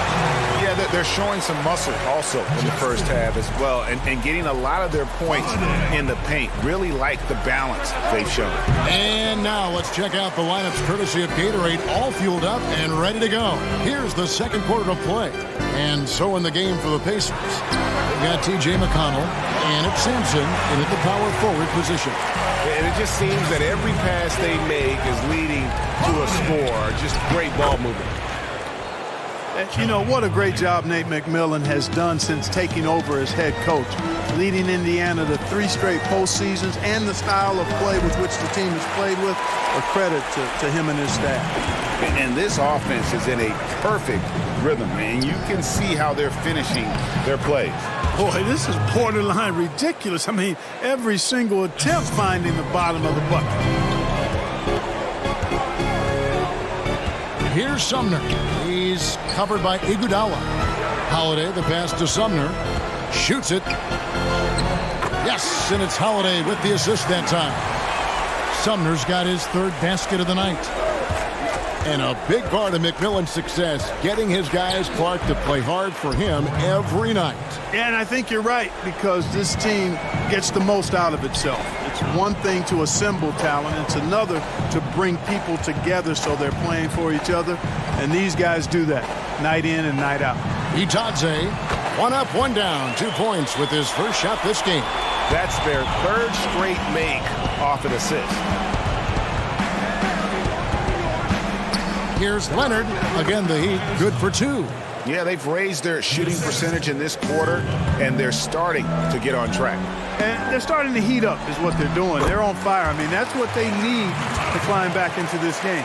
Yeah, they're showing some muscle also in the first half as well, and getting a lot of their points in the paint. Really like the balance they've shown. And now let's check out the lineups courtesy of Gatorade, all fueled up and ready to go. Here's the second quarter to play. And so in the game for the Pacers, we've got T.J. McConnell and it's Sampson in at the power forward position. And it just seems that every pass they make is leading to a score. Just great ball movement. You know, what a great job Nate McMillan has done since taking over as head coach, leading Indiana to 3 straight postseasons, and the style of play with which the team has played with, a credit to him and his staff. And this offense is in a perfect rhythm, and you can see how they're finishing their plays. Boy, this is borderline ridiculous. I mean, every single attempt finding the bottom of the bucket. Here's Sumner. He's covered by Iguodala. Holiday, the pass to Sumner. Shoots it. Yes, and it's Holiday with the assist that time. Sumner's got his 3rd basket of the night. And a big part of McMillan's success, getting his guys, Clark, to play hard for him every night. Yeah, and I think you're right, because this team gets the most out of itself. It's one thing to assemble talent. It's another to bring people together so they're playing for each other. And these guys do that night in and night out. Bitadze, 1 up, 1 down, 2 points with his first shot this game. That's their 3rd straight make off an assist. Here's Leonard. Again, the Heat, good for 2. Yeah, they've raised their shooting percentage in this quarter, and they're starting to get on track. And they're starting to heat up is what they're doing. They're on fire. I mean, that's what they need to climb back into this game.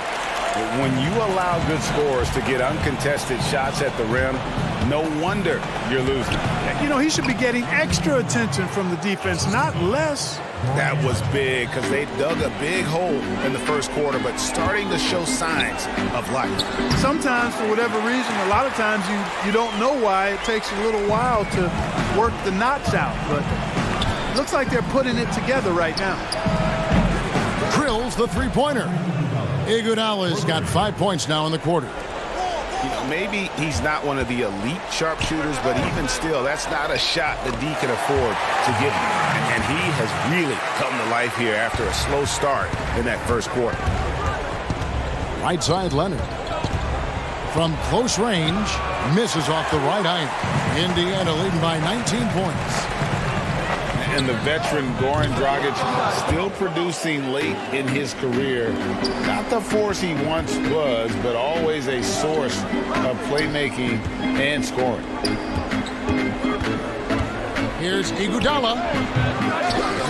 When you allow good scorers to get uncontested shots at the rim, no wonder you're losing. You know, he should be getting extra attention from the defense, not less. That was big because they dug a big hole in the first quarter, but starting to show signs of life. Sometimes, for whatever reason, a lot of times you don't know why. It takes a little while to work the knots out, but it looks like they're putting it together right now. Drills the three-pointer. Iguodala's got 5 points now in the quarter. You know, maybe he's not one of the elite sharpshooters, but even still, that's not a shot that D can afford to give you. And he has really come to life here after a slow start in that first quarter. Right side, Leonard. From close range, misses off the right iron. Indiana leading by 19 points. And the veteran Goran Dragic still producing late in his career. Not the force he once was, but always a source of playmaking and scoring. Here's Iguodala.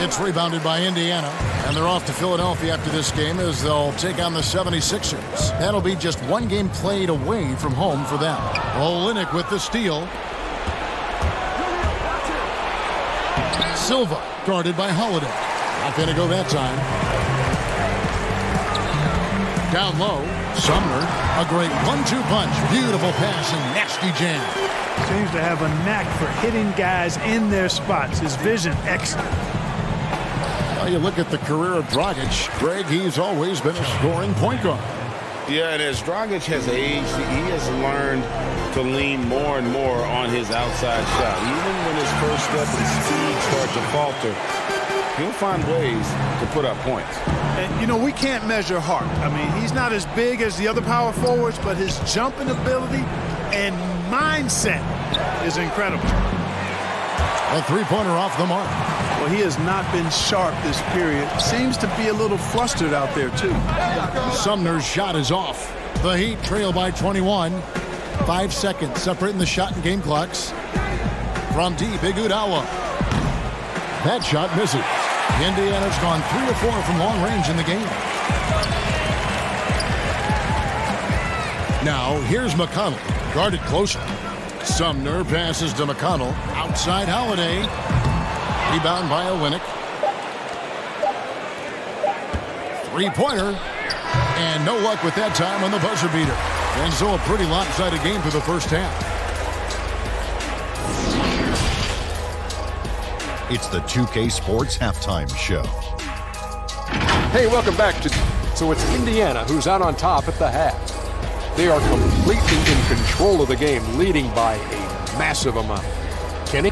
It's rebounded by Indiana. And they're off to Philadelphia after this game as they'll take on the 76ers. That'll be just one game played away from home for them. Olynyk with the steal. Silva guarded by Holiday. Not going to go that time. Down low, Sumner. A great 1-2 punch. Beautiful pass and nasty jam. Seems to have a knack for hitting guys in their spots. His vision, excellent. Well, you look at the career of Dragic. Greg, he's always been a scoring point guard. Yeah, and as Dragic has aged, he has learned to lean more and more on his outside shot. Even when his first step and speed start to falter, he'll find ways to put up points. And, you know, we can't measure heart. I mean, he's not as big as the other power forwards, but his jumping ability and mindset is incredible. A three-pointer off the mark. Well, he has not been sharp this period. Seems to be a little flustered out there, too. Sumner's shot is off. The Heat trail by 21. 5 seconds separating the shot and game clocks. From deep, Iguodala. That shot misses. Indiana's gone 3 of 4 from long range in the game. Now, here's McConnell. Guarded closer. Sumner passes to McConnell. Outside Holiday. Rebound by Olynyk. Three-pointer. And no luck with that time on the buzzer beater. And so a pretty lopsided game for the first half. It's the 2K Sports Halftime Show. Hey, welcome back to... So it's Indiana who's out on top at the half. They are completely in control of the game, leading by a massive amount. Kenny?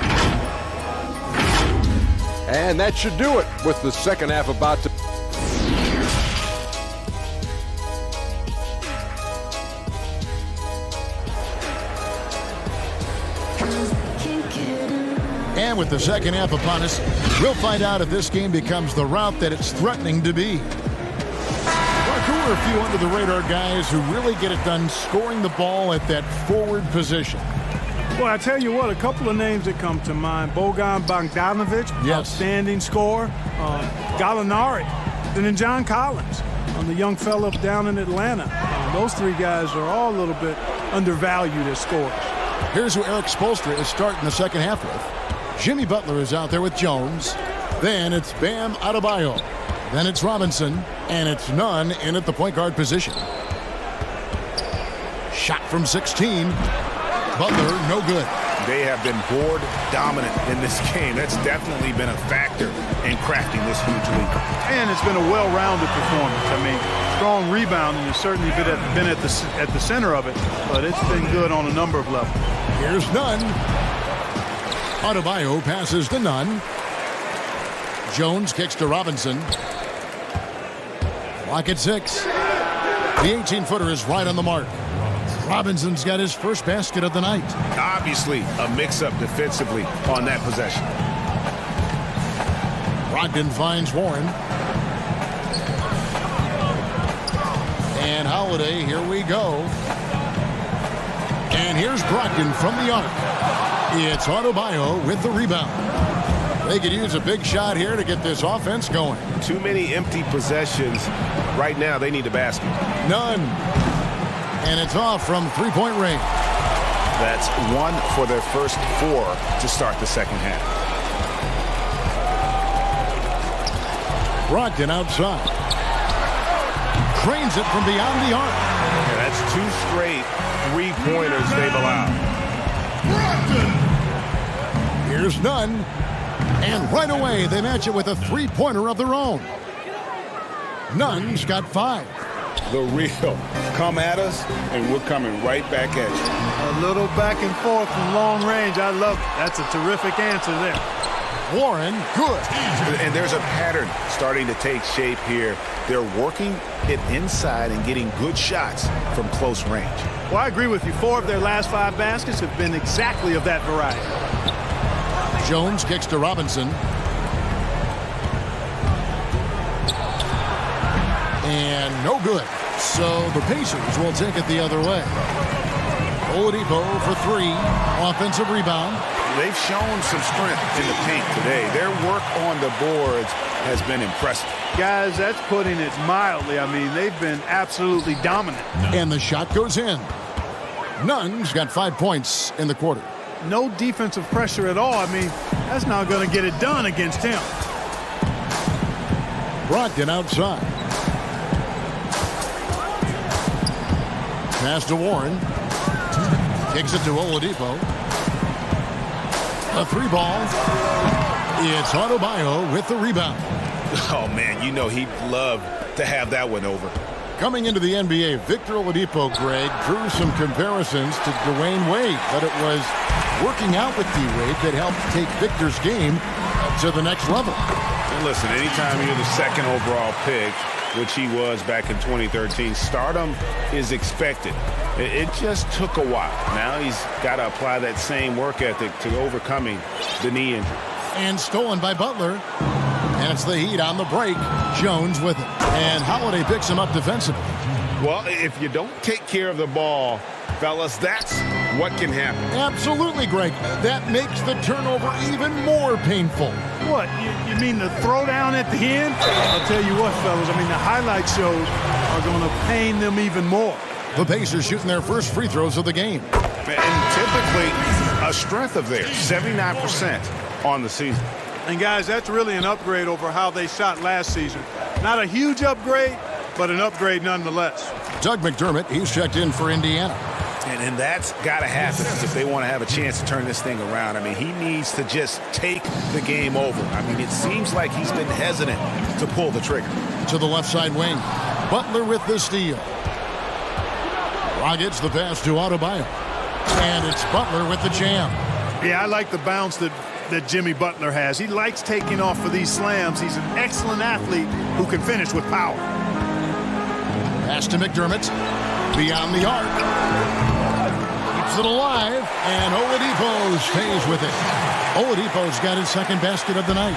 And that should do it with the second half about to... And with the second half upon us, we'll find out if this game becomes the route that it's threatening to be. Mark, who are a few under-the-radar guys who really get it done scoring the ball at that forward position? Well, I tell you what, a couple of names that come to mind. Bojan Bogdanovic, outstanding scorer. Gallinari, and then John Collins, the young fellow down in Atlanta. Those three guys are all a little bit undervalued as scorers. Here's who Eric Spoelstra is starting the second half with. Jimmy Butler is out there with Jones. Then it's Bam Adebayo. Then it's Robinson. And it's Nunn in at the point guard position. Shot from 16. Butler, no good. They have been board dominant in this game. That's definitely been a factor in crafting this huge lead. And it's been a well-rounded performance. I mean, strong rebounding has certainly been at the center of it, but it's been good on a number of levels. Here's Nunn. Adebayo passes to Nunn. Jones kicks to Robinson. Clock at 6. The 18-footer is right on the mark. Robinson's got his first basket of the night. Obviously, a mix-up defensively on that possession. Brogdon finds Warren. And Holiday, here we go. And here's Brogdon from the arc. It's Adebayo with the rebound. They could use a big shot here to get this offense going. Too many empty possessions. Right now, they need a basket. None. And it's off from three-point range. That's 1 for their first 4 to start the second half. Brogdon outside. Cranes it from beyond the arc. Yeah, that's 2 straight three-pointers they've allowed. Here's Nunn. And right away, they match it with a three-pointer of their own. Nunn's got 5. the real. Come at us, and we're coming right back at you. A little back and forth from long range. I love it. That's a terrific answer there. Warren, good. And there's a pattern starting to take shape here. They're working it inside and getting good shots from close range. Well, I agree with you. 4 of their last 5 baskets have been exactly of that variety. Jones kicks to Robinson. And no good. So the Pacers will take it the other way. Oladipo for 3. Offensive rebound. They've shown some strength in the paint today. Their work on the boards has been impressive. Guys, that's putting it mildly. I mean, they've been absolutely dominant. And the shot goes in. Nunn's got 5 points in the quarter. No defensive pressure at all. I mean, that's not going to get it done against him. Brogdon outside. Pass to Warren. Kicks it to Oladipo. A 3-ball. It's Adebayo with the rebound. Oh, man, you know he'd love to have that one over. Coming into the NBA, Victor Oladipo, Greg, drew some comparisons to Dwayne Wade, but it was working out with D-Wade that helped take Victor's game to the next level. And listen, anytime you're the second overall pick, which he was back in 2013, stardom is expected. It just took a while. Now he's got to apply that same work ethic to overcoming the knee injury. And stolen by Butler. And it's the Heat on the break. Jones with it. And Holiday picks him up defensively. Well, if you don't take care of the ball, fellas, that's what can happen. Absolutely, Greg. That makes the turnover even more painful. What? You mean the throwdown at the end? I'll tell you what, fellas. I mean, the highlight shows are going to pain them even more. The Pacers shooting their first free throws of the game. And typically a strength of theirs, 79% on the season. And, guys, that's really an upgrade over how they shot last season. Not a huge upgrade, but an upgrade nonetheless. Doug McDermott, he's checked in for Indiana. And that's got to happen if they want to have a chance to turn this thing around. I mean, he needs to just take the game over. I mean, it seems like he's been hesitant to pull the trigger. To the left side wing. Butler with the steal. Rockets the pass to Adebayo. And it's Butler with the jam. Yeah, I like the bounce that Jimmy Butler has. He likes taking off for these slams. He's an excellent athlete who can finish with power. Pass to McDermott. Beyond the arc. Keeps it alive. And Oladipo stays with it. Oladipo's got his second basket of the night.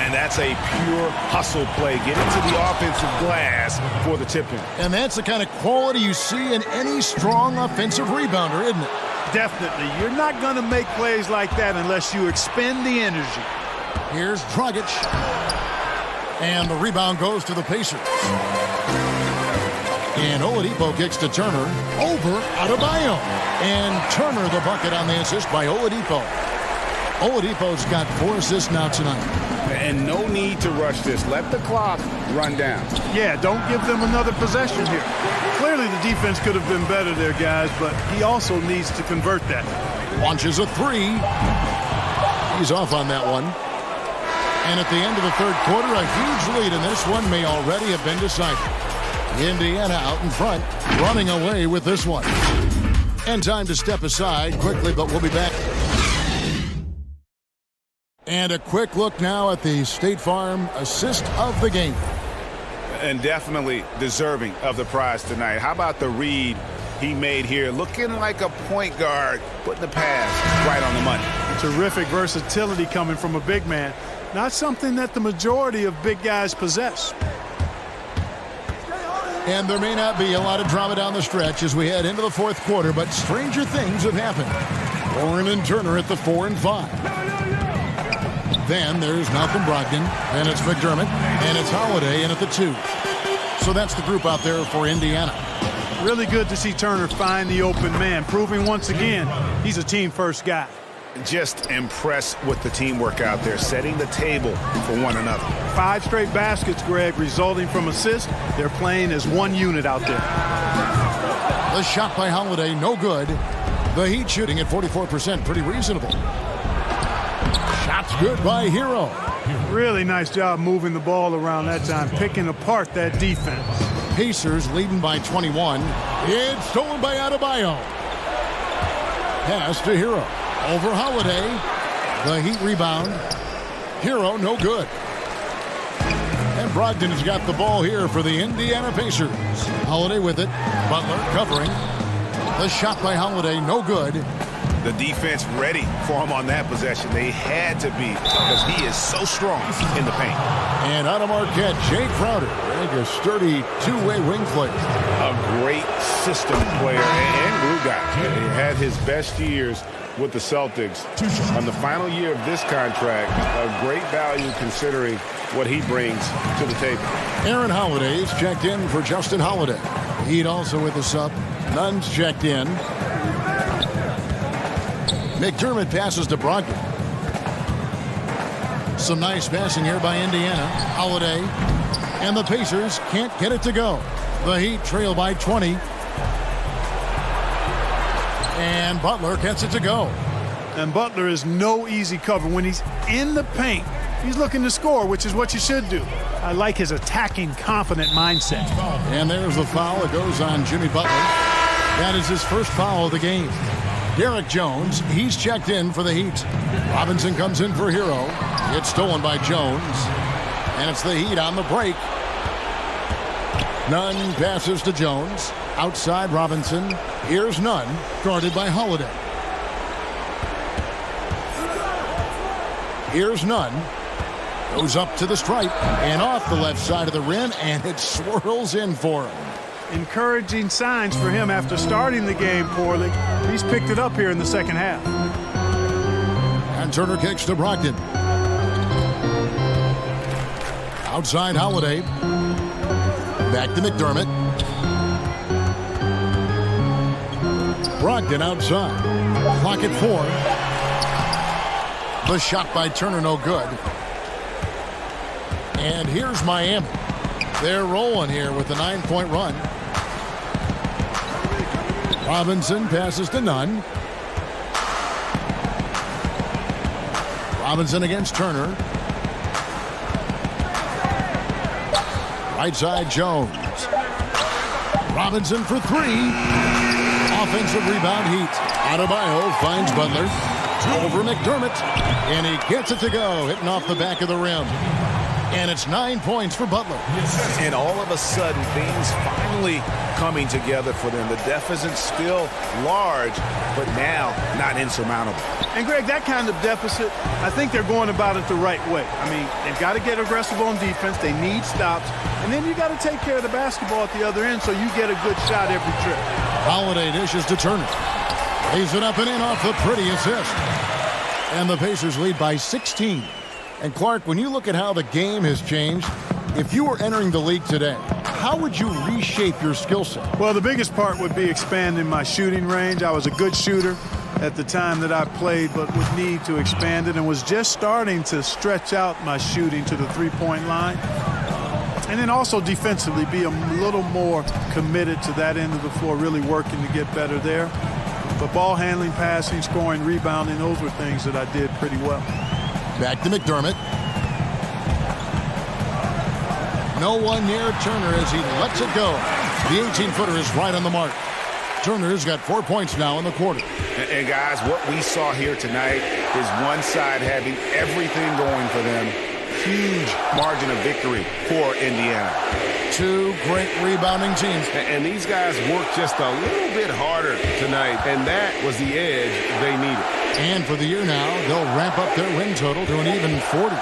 And that's a pure hustle play. Get into the offensive glass for the tip-in. And that's the kind of quality you see in any strong offensive rebounder, isn't it? Definitely. You're not going to make plays like that unless you expend the energy. Here's Dragic. And the rebound goes to the Pacers. And Oladipo kicks to Turner. Over Adebayo. And Turner the bucket on the assist by Oladipo. Oladipo's got 4 assists now tonight. And no need to rush this. Let the clock run down. Yeah, don't give them another possession here. Clearly the defense could have been better there, guys, but he also needs to convert that. Launches a 3. He's off on that one. And at the end of the third quarter, a huge lead, and this one may already have been decided. Indiana out in front, running away with this one. And time to step aside quickly, but we'll be back. And a quick look now at the State Farm assist of the game. And definitely deserving of the prize tonight. How about the read he made here? Looking like a point guard, putting the pass right on the money. Terrific versatility coming from a big man. Not something that the majority of big guys possess. And there may not be a lot of drama down the stretch as we head into the fourth quarter, but stranger things have happened. Warren and Turner at the 4 and 5. Then there's Malcolm Brogdon, and it's McDermott, and it's Holiday in at the 2. So that's the group out there for Indiana. Really good to see Turner find the open man, proving once again he's a team-first guy. Just impressed with the teamwork out there, setting the table for one another. 5 straight baskets, Greg, resulting from assists. They're playing as one unit out there. The shot by Holiday, no good. The Heat shooting at 44%, pretty reasonable. Shots good by Hero. Really nice job moving the ball around that time, picking apart that defense. Pacers leading by 21. It's stolen by Adebayo. Pass to Hero. Over Holiday. The Heat rebound. Hero, no good. And Brogdon has got the ball here for the Indiana Pacers. Holiday with it. Butler covering. The shot by Holiday, no good. The defense ready for him on that possession. They had to be because he is so strong in the paint. And out of Marquette, Jay Crowder, a sturdy two-way wing player. A great system player and glue guy. He had his best years with the Celtics. On the final year of this contract, a great value considering what he brings to the table. Aaron Holiday is checked in for Justin Holiday. Heat also with the sub. Nunn's checked in. McDermott passes to Brogdon. Some nice passing here by Indiana. Holiday. And the Pacers can't get it to go. The Heat trail by 20. And Butler gets it to go. And Butler is no easy cover. When he's in the paint, he's looking to score, which is what you should do. I like his attacking, confident mindset. And there's the foul. It goes on Jimmy Butler. That is his first foul of the game. Derek Jones, he's checked in for the Heat. Robinson comes in for Hero. It's stolen by Jones. And it's the Heat on the break. Nunn passes to Jones. Outside Robinson. Here's Nunn, guarded by Holiday. Here's Nunn. Goes up to the stripe and off the left side of the rim, and it swirls in for him. Encouraging signs for him after starting the game poorly. He's picked it up here in the second half. And Turner kicks to Brogdon. Outside Holiday. Back to McDermott. Brogdon outside. Clock at 4. The shot by Turner, no good. And here's Miami. They're rolling here with a 9-point run. Robinson passes to Nunn. Robinson against Turner. Right side Jones. Robinson for 3. Offensive rebound Heat. Adebayo finds Butler. Over McDermott. And he gets it to go. Hitting off the back of the rim. And it's 9 points for Butler. And all of a sudden, things finally coming together for them. The deficit's still large, but now not insurmountable. And, Greg, that kind of deficit, I think they're going about it the right way. I mean, they've got to get aggressive on defense. They need stops. And then you got to take care of the basketball at the other end so you get a good shot every trip. Holiday dishes to Turner. Lays it up and in off the pretty assist. And the Pacers lead by 16. And Clark, when you look at how the game has changed, if you were entering the league today, how would you reshape your skill set? Well, the biggest part would be expanding my shooting range. I was a good shooter at the time that I played, but would need to expand it and was just starting to stretch out my shooting to the three-point line. And then also defensively be a little more committed to that end of the floor, really working to get better there. But ball handling, passing, scoring, rebounding, those were things that I did pretty well. Back to McDermott. No one near Turner as he lets it go. The 18-footer is right on the mark. Turner's got 4 points now in the quarter. And guys, what we saw here tonight is one side having everything going for them. Huge margin of victory for Indiana. Two great rebounding teams. And these guys worked just a little bit harder tonight, and that was the edge they needed. And for the year now, they'll ramp up their win total to an even 40.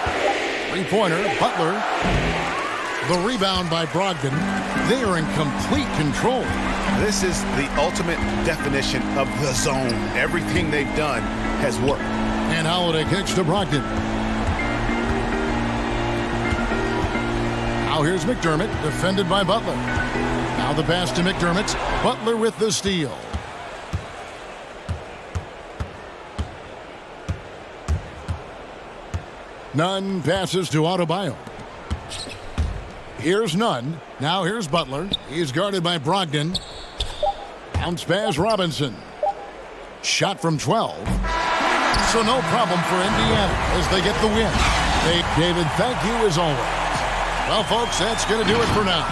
Three-pointer, Butler. The rebound by Brogdon. They are in complete control. This is the ultimate definition of the zone. Everything they've done has worked. And Holiday kicks to Brogdon. Now here's McDermott, defended by Butler. Now the pass to McDermott. Butler with the steal. Nunn passes to Adebayo. Here's Nunn. Now here's Butler. He's guarded by Brogdon. Bounce pass Robinson. Shot from 12. So no problem for Indiana as they get the win. David, thank you as always. Well, folks, that's going to do it for now.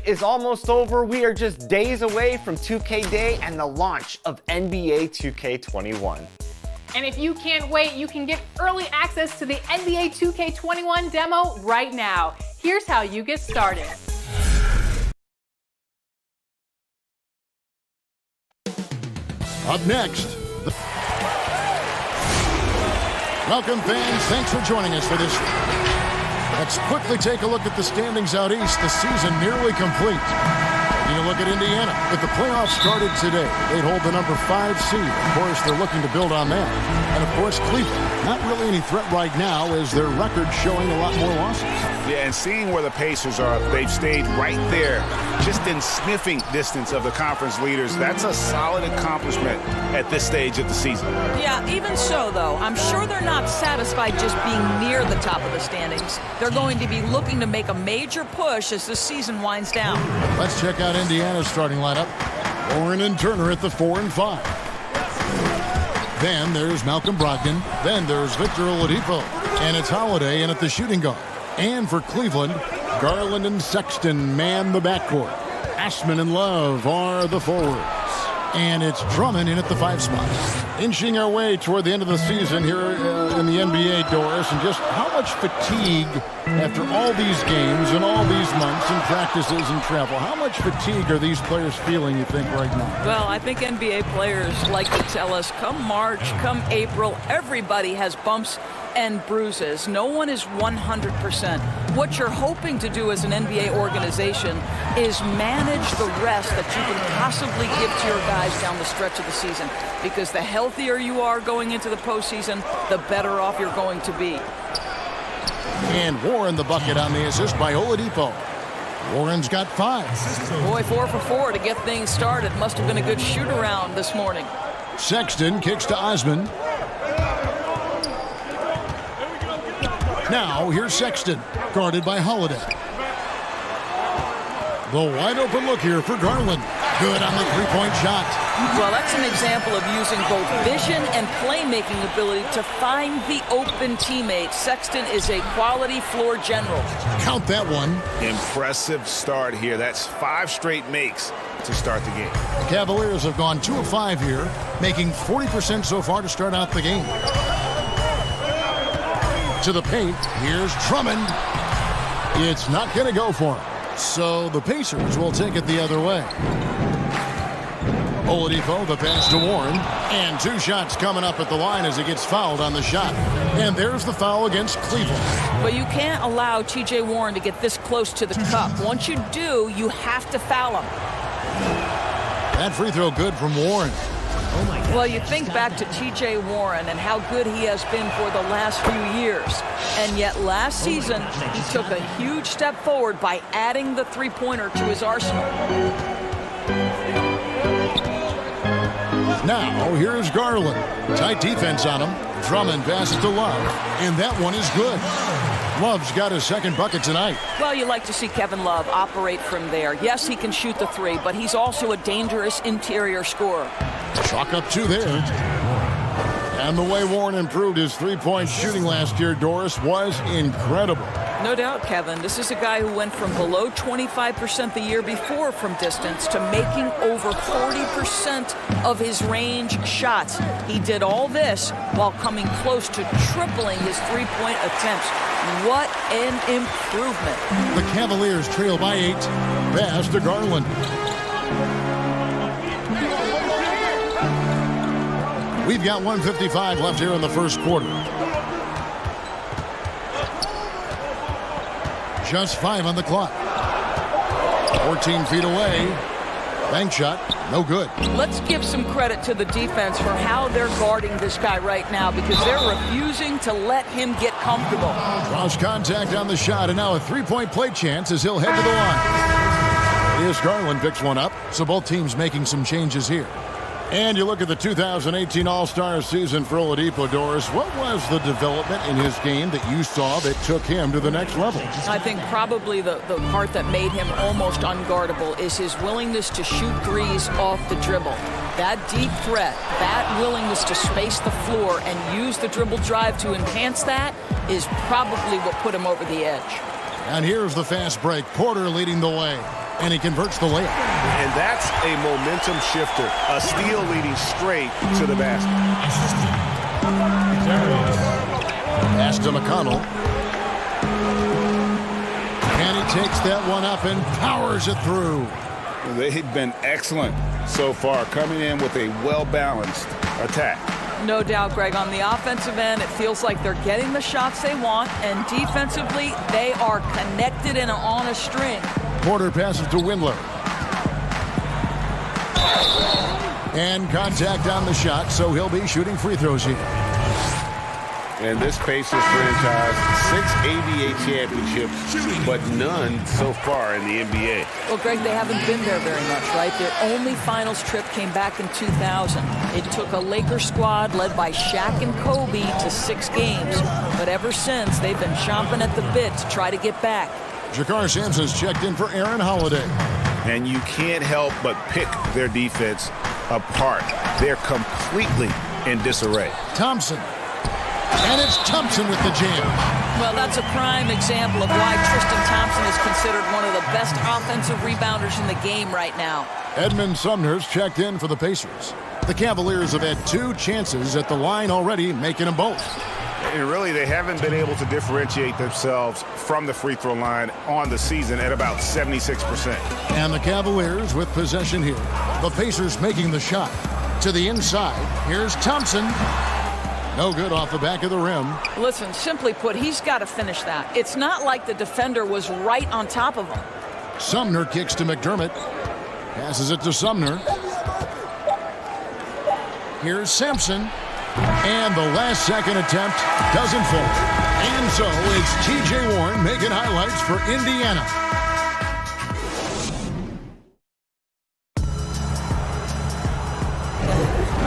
is almost over. We are just days away from 2K Day and the launch of NBA 2K21. And if you can't wait, you can get early access to the NBA 2K21 demo right now. Here's how you get started. Up next, welcome fans, thanks for joining us for this. Let's quickly take a look at the standings out east. The season nearly complete. Taking a look at Indiana. With the playoffs started today, they'd hold the number 5 seed. Of course, they're looking to build on that. And of course, Cleveland, not really any threat right now as their record showing a lot more losses. Yeah, and seeing where the Pacers are, they've stayed right there, just in sniffing distance of the conference leaders. That's a solid accomplishment at this stage of the season. Yeah, even so, though, I'm sure they're not satisfied just being near the top of the standings. They're going to be looking to make a major push as the season winds down. Let's check out Indiana's starting lineup. Warren and Turner at the 4 and 5. Then there's Malcolm Brogdon. Then there's Victor Oladipo. And it's Holiday in at the shooting guard. And for Cleveland, Garland and Sexton man the backcourt. Ashman and Love are the forwards. And it's Drummond in at the 5 spot. Inching our way toward the end of the season here in the NBA, Doris, and just how much fatigue after all these games and all these months and practices and travel. How much fatigue are these players feeling, you think, right now? Well, I think NBA players like to tell us, come March, come April, everybody has bumps and bruises. No one is 100%. What you're hoping to do as an NBA organization is manage the rest that you can possibly give to your guys down the stretch of the season, because the healthier you are going into the postseason, the better off you're going to be. And Warren the bucket on the assist by Oladipo. Warren's got 5. Boy, 4 for 4 to get things started. Must have been a good shoot-around this morning. Sexton kicks to Osman. Now, here's Sexton, guarded by Holiday. The wide-open look here for Garland. Good on the three-point shot. Well, that's an example of using both vision and playmaking ability to find the open teammate. Sexton is a quality floor general. Count that one. Impressive start here. That's 5 straight makes to start the game. The Cavaliers have gone 2 of 5 here, making 40% so far to start out the game. To the paint, here's Drummond. It's not going to go for him. So the Pacers will take it the other way. Oladipo, the pass to Warren. And 2 shots coming up at the line as he gets fouled on the shot. And there's the foul against Cleveland. But you can't allow T.J. Warren to get this close to the cup. Once you do, you have to foul him. That free throw good from Warren. Oh my God. Well, you think back to T.J. Warren and how good he has been for the last few years. And yet last season, he took a huge step forward by adding the three-pointer to his arsenal. Now, here's Garland. Tight defense on him. Drummond passes to Love. And that one is good. Love's got his second bucket tonight. Well, you like to see Kevin Love operate from there. Yes, he can shoot the 3, but he's also a dangerous interior scorer. Chalk up 2 there. And the way Warren improved his three-point shooting last year, Doris, was incredible. No doubt, Kevin. This is a guy who went from below 25% the year before from distance to making over 40% of his range shots. He did all this while coming close to tripling his three-point attempts. What an improvement. The Cavaliers trail by 8. Pass to Garland. We've got 1:55 left here in the first quarter. Just 5 on the clock. 14 feet away. Bank shot, no good. Let's give some credit to the defense for how they're guarding this guy right now, because they're refusing to let him get comfortable. Cross contact on the shot, and now a three-point play chance as he'll head to the line. Here's Garland picks one up, so both teams making some changes here. And you look at the 2018 All-Star season for Oladipo, Doris. What was the development in his game that you saw that took him to the next level? I think probably the part that made him almost unguardable is his willingness to shoot threes off the dribble. That deep threat, that willingness to space the floor and use the dribble drive to enhance that is probably what put him over the edge. And here's the fast break. Porter leading the way. and he converts the layup. And that's a momentum shifter. A steal leading straight to the basket. Pass to McConnell. And he takes that one up and powers it through. They've been excellent so far, coming in with a well-balanced attack. No doubt, Greg. On the offensive end, it feels like they're getting the shots they want, and defensively, they are connected and on a string. Porter passes to Windler. And contact on the shot, so he'll be shooting free throws here. And this Pacers franchise, 6 ABA championships, but none so far in the NBA. Well, Greg, they haven't been there very much, right? Their only finals trip came back in 2000. It took a Lakers squad led by Shaq and Kobe to 6 games. But ever since, they've been chomping at the bit to try to get back. Jakar Sampson's checked in for Aaron Holiday. And you can't help but pick their defense apart. They're completely in disarray. Thompson. And it's Thompson with the jam. Well, that's a prime example of why Tristan Thompson is considered one of the best offensive rebounders in the game right now. Edmund Sumner's checked in for the Pacers. The Cavaliers have had 2 chances at the line already, making them both. And really, they haven't been able to differentiate themselves from the free throw line on the season at about 76%. And the Cavaliers with possession here. The Pacers making the shot. To the inside, here's Thompson. No good off the back of the rim. Listen, simply put, he's got to finish that. It's not like the defender was right on top of him. Sumner kicks to McDermott. Passes it to Sumner. Here's Sampson. And the last second attempt doesn't fall. And so it's T.J. Warren making highlights for Indiana.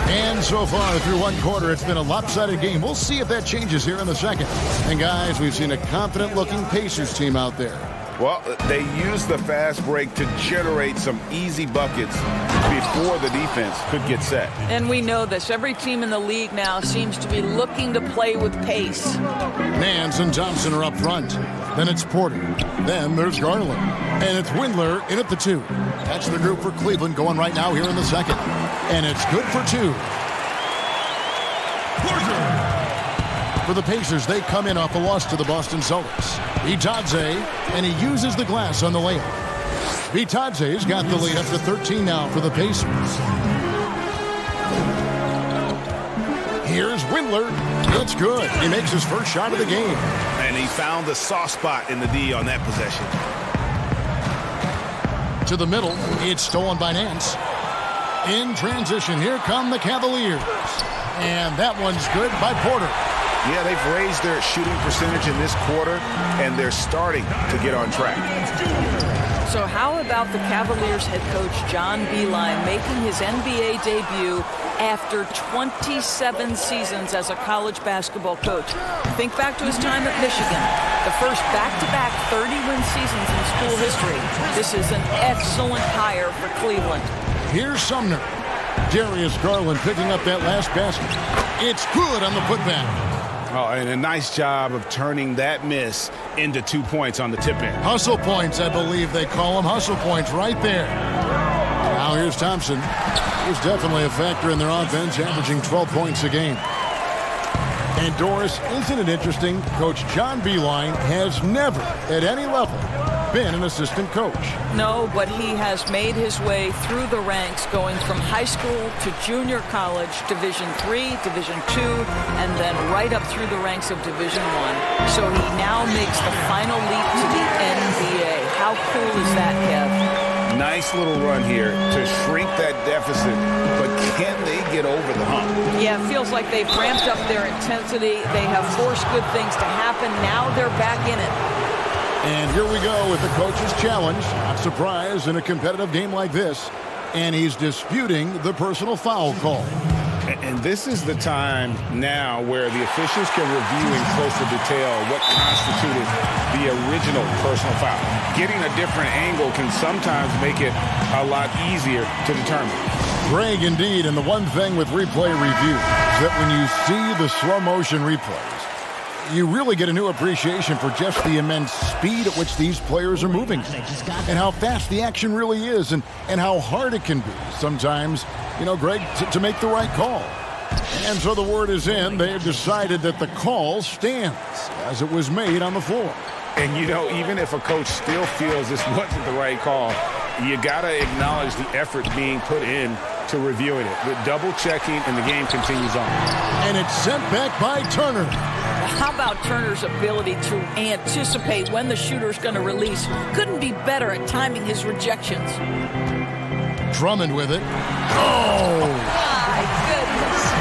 And so far through one quarter, it's been a lopsided game. We'll see if that changes here in the second. And guys, we've seen a confident-looking Pacers team out there. Well, they used the fast break to generate some easy buckets before the defense could get set. And we know this. Every team in the league now seems to be looking to play with pace. Nance and Thompson are up front. Then it's Porter. Then there's Garland. And it's Windler in at the 2. That's the group for Cleveland going right now here in the second. And it's good for 2. For the Pacers, they come in off a loss to the Boston Celtics. Bitadze, and he uses the glass on the layup. Bitadze's got the lead up to 13 now for the Pacers. Here's Windler. It's good. He makes his first shot of the game. And he found the soft spot in the D on that possession. To the middle, it's stolen by Nance. In transition, here come the Cavaliers. And that one's good by Porter. Yeah, they've raised their shooting percentage in this quarter, and they're starting to get on track. So how about the Cavaliers head coach John Beilein making his NBA debut after 27 seasons as a college basketball coach? Think back to his time at Michigan, the first back-to-back 30-win seasons in school history. This is an excellent hire for Cleveland. Here's Sumner. Darius Garland picking up that last basket. It's good on the putback. Oh, and a nice job of turning that miss into 2 points on the tip-in. Hustle points, I believe they call them. Hustle points right there. Now here's Thompson. He's definitely a factor in their offense, averaging 12 points a game. And Doris, isn't it interesting? Coach John Beilein has never, at any level, been an assistant coach. No, but he has made his way through the ranks, going from high school to junior college, Division III, Division II, and then right up through the ranks of Division I. So he now makes the final leap to the NBA. How cool is that, Kev? Nice little run here to shrink that deficit, but can they get over the hump? Yeah, it feels like they've ramped up their intensity. They have forced good things to happen. Now they're back in it. And here we go with the coach's challenge. Not surprised in a competitive game like this. And he's disputing the personal foul call. And this is the time now where the officials can review in closer detail what constituted the original personal foul. Getting a different angle can sometimes make it a lot easier to determine. Greg, indeed, and the one thing with replay review is that when you see the slow motion replays, you really get a new appreciation for just the immense speed at which these players are moving and how fast the action really is and how hard it can be sometimes, Greg, to make the right call. And so the word is in. They have decided that the call stands as it was made on the floor. And, even if a coach still feels this wasn't the right call, you got to acknowledge the effort being put in to reviewing it. The double checking, and the game continues on. And it's sent back by Turner. How about Turner's ability to anticipate when the shooter's going to release? Couldn't be better at timing his rejections. Drummond with it. Oh! My goodness.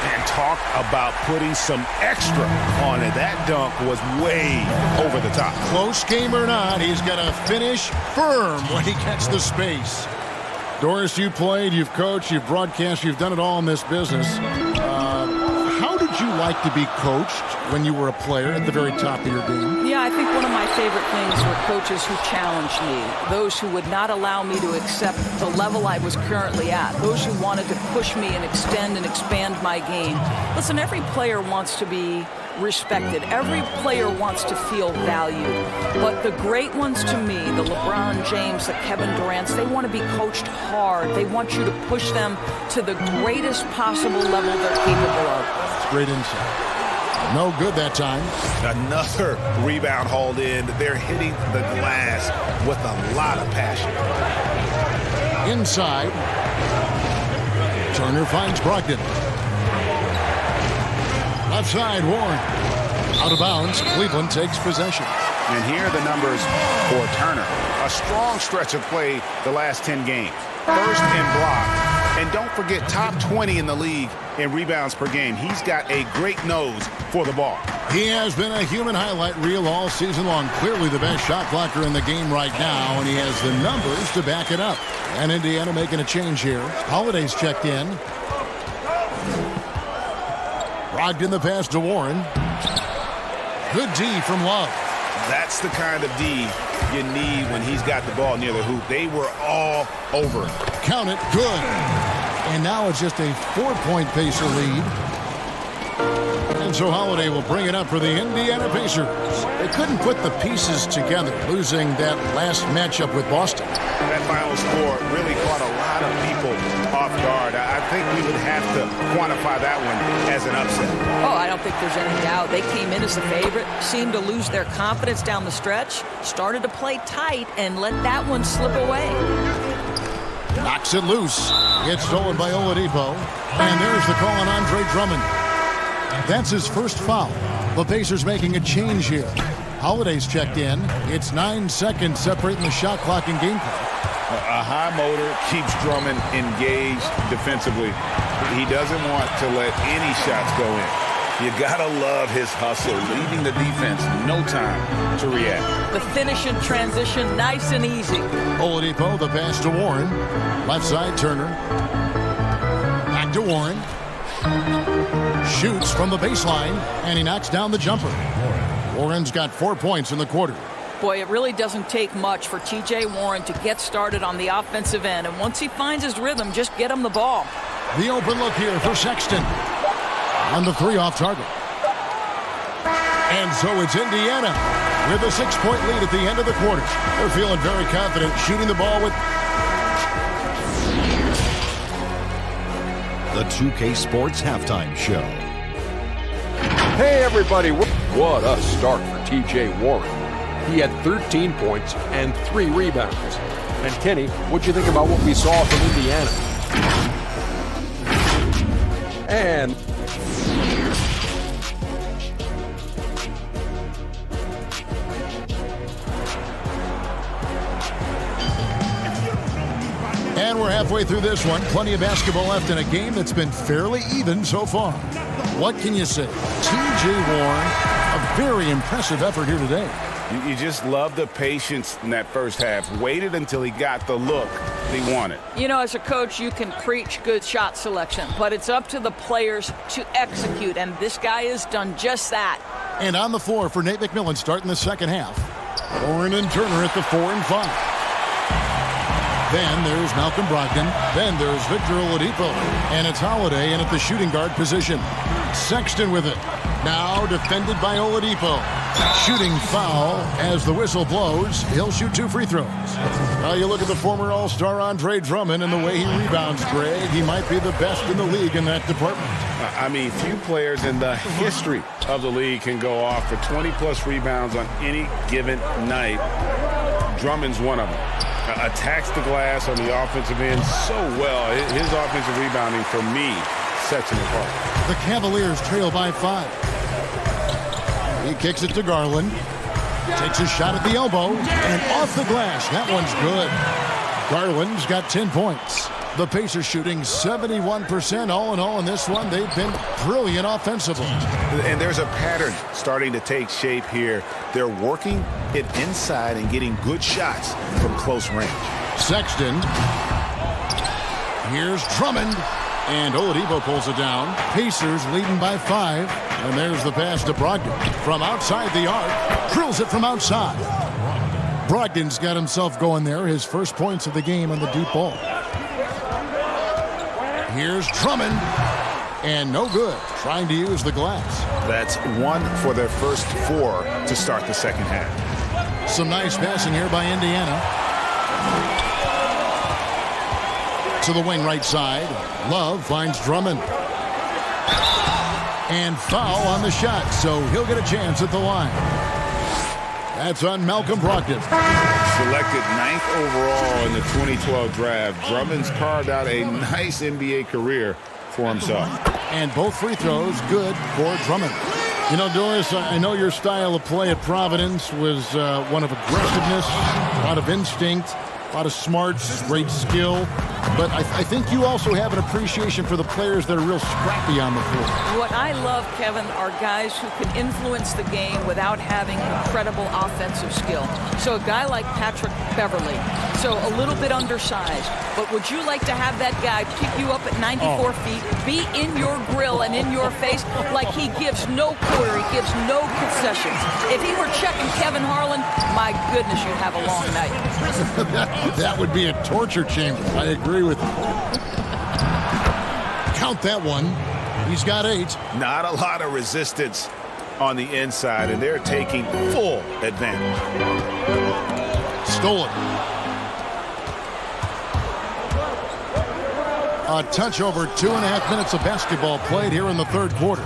And talk about putting some extra on it. That dunk was way over the top. Close game or not, he's got to finish firm when he gets the space. Doris, you played, you've coached, you've broadcast, you've done it all in this business. How did you like to be coached when you were a player at the very top of your game? Yeah, I think one of my favorite things were coaches who challenged me, those who would not allow me to accept the level I was currently at, those who wanted to push me and extend and expand my game. Listen, every player wants to be respected. Every player wants to feel valued. But the great ones to me, the LeBron James, the Kevin Durants, they want to be coached hard. They want you to push them to the greatest possible level they're capable of. That's great insight. No good that time. Another rebound hauled in. They're hitting the glass with a lot of passion. Inside. Turner finds Brogdon. Left side, Warren. Out of bounds, Cleveland takes possession. And here are the numbers for Turner. A strong stretch of play the last 10 games. First in blocks. And don't forget, top 20 in the league in rebounds per game. He's got a great nose for the ball. He has been a human highlight reel all season long. Clearly the best shot blocker in the game right now, and he has the numbers to back it up. And Indiana making a change here. Holiday's checked in. Brogdon the pass to Warren. Good D from Love. That's the kind of D you need when he's got the ball near the hoop. They were all over it. Count it. Good. And now it's just a 4-point Pacer lead. And so Holiday will bring it up for the Indiana Pacers. They couldn't put the pieces together, losing that last matchup with Boston. That final score really caught a lot of people off guard. I think we would have to quantify that one as an upset. Oh, I don't think there's any doubt. They came in as the favorite, seemed to lose their confidence down the stretch, started to play tight, and let that one slip away. Knocks it loose. It's stolen by Oladipo. And there's the call on Andre Drummond. That's his first foul. The Pacers making a change here. Holiday's checked in. It's 9 seconds separating the shot clock and game clock. A high motor keeps Drummond engaged defensively. He doesn't want to let any shots go in. You gotta love his hustle, leaving the defense no time to react. The finish in transition, nice and easy. Oladipo, the pass to Warren. Left side, Turner. Back to Warren. Shoots from the baseline, and he knocks down the jumper. Warren's got 4 points in the quarter. Boy, it really doesn't take much for T.J. Warren to get started on the offensive end, and once he finds his rhythm, just get him the ball. The open look here for Sexton. On the 3 off target. And so it's Indiana with a 6-point lead at the end of the quarter. They're feeling very confident shooting the ball with... The 2K Sports Halftime Show. Hey, everybody. What a start for T.J. Warren. He had 13 points and 3 rebounds. And Kenny, what'd you think about what we saw from Indiana? And we're halfway through this one. Plenty of basketball left in a game that's been fairly even so far. What can you say? T.J. Warren, a very impressive effort here today. You just love the patience in that first half. Waited until he got the look he wanted. You know, as a coach, you can preach good shot selection, but it's up to the players to execute, and this guy has done just that. And on the floor for Nate McMillan starting the second half. Warren and Turner at the 4 and 5. Then there's Malcolm Brogdon. Then there's Victor Oladipo. And it's Holiday in at the shooting guard position. Sexton with it. Now defended by Oladipo. Shooting foul as the whistle blows. He'll shoot 2 free throws. Now you look at the former All-Star Andre Drummond and the way he rebounds, Greg. He might be the best in the league in that department. I mean, few players in the history of the league can go off for 20-plus rebounds on any given night. Drummond's one of them. Attacks the glass on the offensive end so well. His offensive rebounding, for me, sets him apart. The Cavaliers trail by 5. He kicks it to Garland. Takes a shot at the elbow. And off the glass. That one's good. Garland's got 10 points. The Pacers shooting 71% all in all in this one. They've been brilliant offensively. And there's a pattern starting to take shape here. They're working it inside and getting good shots from close range. Sexton. Here's Drummond. And Oladipo pulls it down. Pacers leading by 5. And there's the pass to Brogdon. From outside the arc. Drills it from outside. Brogdon's got himself going there. His first points of the game on the deep ball. Here's Drummond. And no good. Trying to use the glass. That's 1 for their first 4 to start the second half. Some nice passing here by Indiana. To the wing right side. Love finds Drummond. And foul on the shot, so he'll get a chance at the line. That's on Malcolm Brogdon. Selected 9th overall in the 2012 draft, Drummond's carved out a nice NBA career for himself. And both free throws good for Drummond. You know, Doris, I know your style of play at Providence was one of aggressiveness, a lot of instinct, a lot of smarts, great skill. But I think you also have an appreciation for the players that are real scrappy on the floor. What I love, Kevin, are guys who can influence the game without having incredible offensive skill. So a guy like Patrick Beverly, so a little bit undersized, but would you like to have that guy pick you up at 94 feet, be in your grill and in your face like he gives no quarter, he gives no concessions? If he were checking Kevin Harlan, my goodness, you'd have a long night. That would be a torture chamber. I agree with you. Count that one. He's got 8. Not a lot of resistance on the inside, and they're taking full advantage. Stolen. A touch over 2.5 minutes of basketball played here in the third quarter.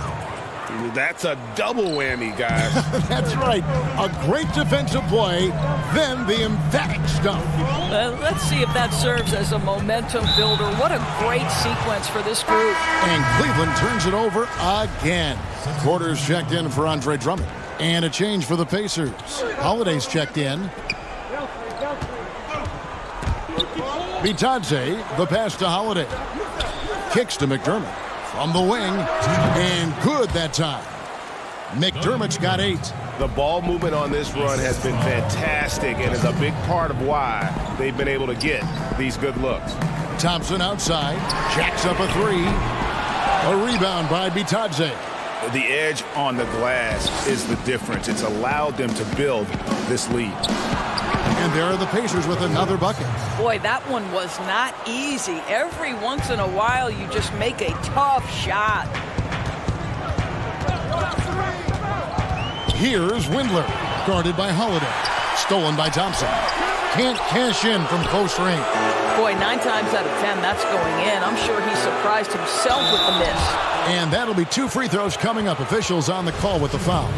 That's a double whammy, guys. That's right. A great defensive play, then the emphatic stuff. Let's see if that serves as a momentum builder. What a great sequence for this group. And Cleveland turns it over again. Quarters checked in for Andre Drummond. And a change for the Pacers. Holiday's checked in. Bitadze, the pass to Holiday. Kicks to McDermott. From the wing, and good that time. McDermott's got 8. The ball movement on this run has been fantastic and is a big part of why they've been able to get these good looks. Thompson outside, jacks up a 3. A rebound by Bitadze. The edge on the glass is the difference. It's allowed them to build this lead. And there are the Pacers with another bucket. Boy, that one was not easy. Every once in a while, you just make a tough shot. Here's Windler, guarded by Holiday. Stolen by Thompson. Can't cash in from close range. Boy, 9 times out of 10, that's going in. I'm sure he surprised himself with the miss. And that'll be 2 free throws coming up. Officials on the call with the foul.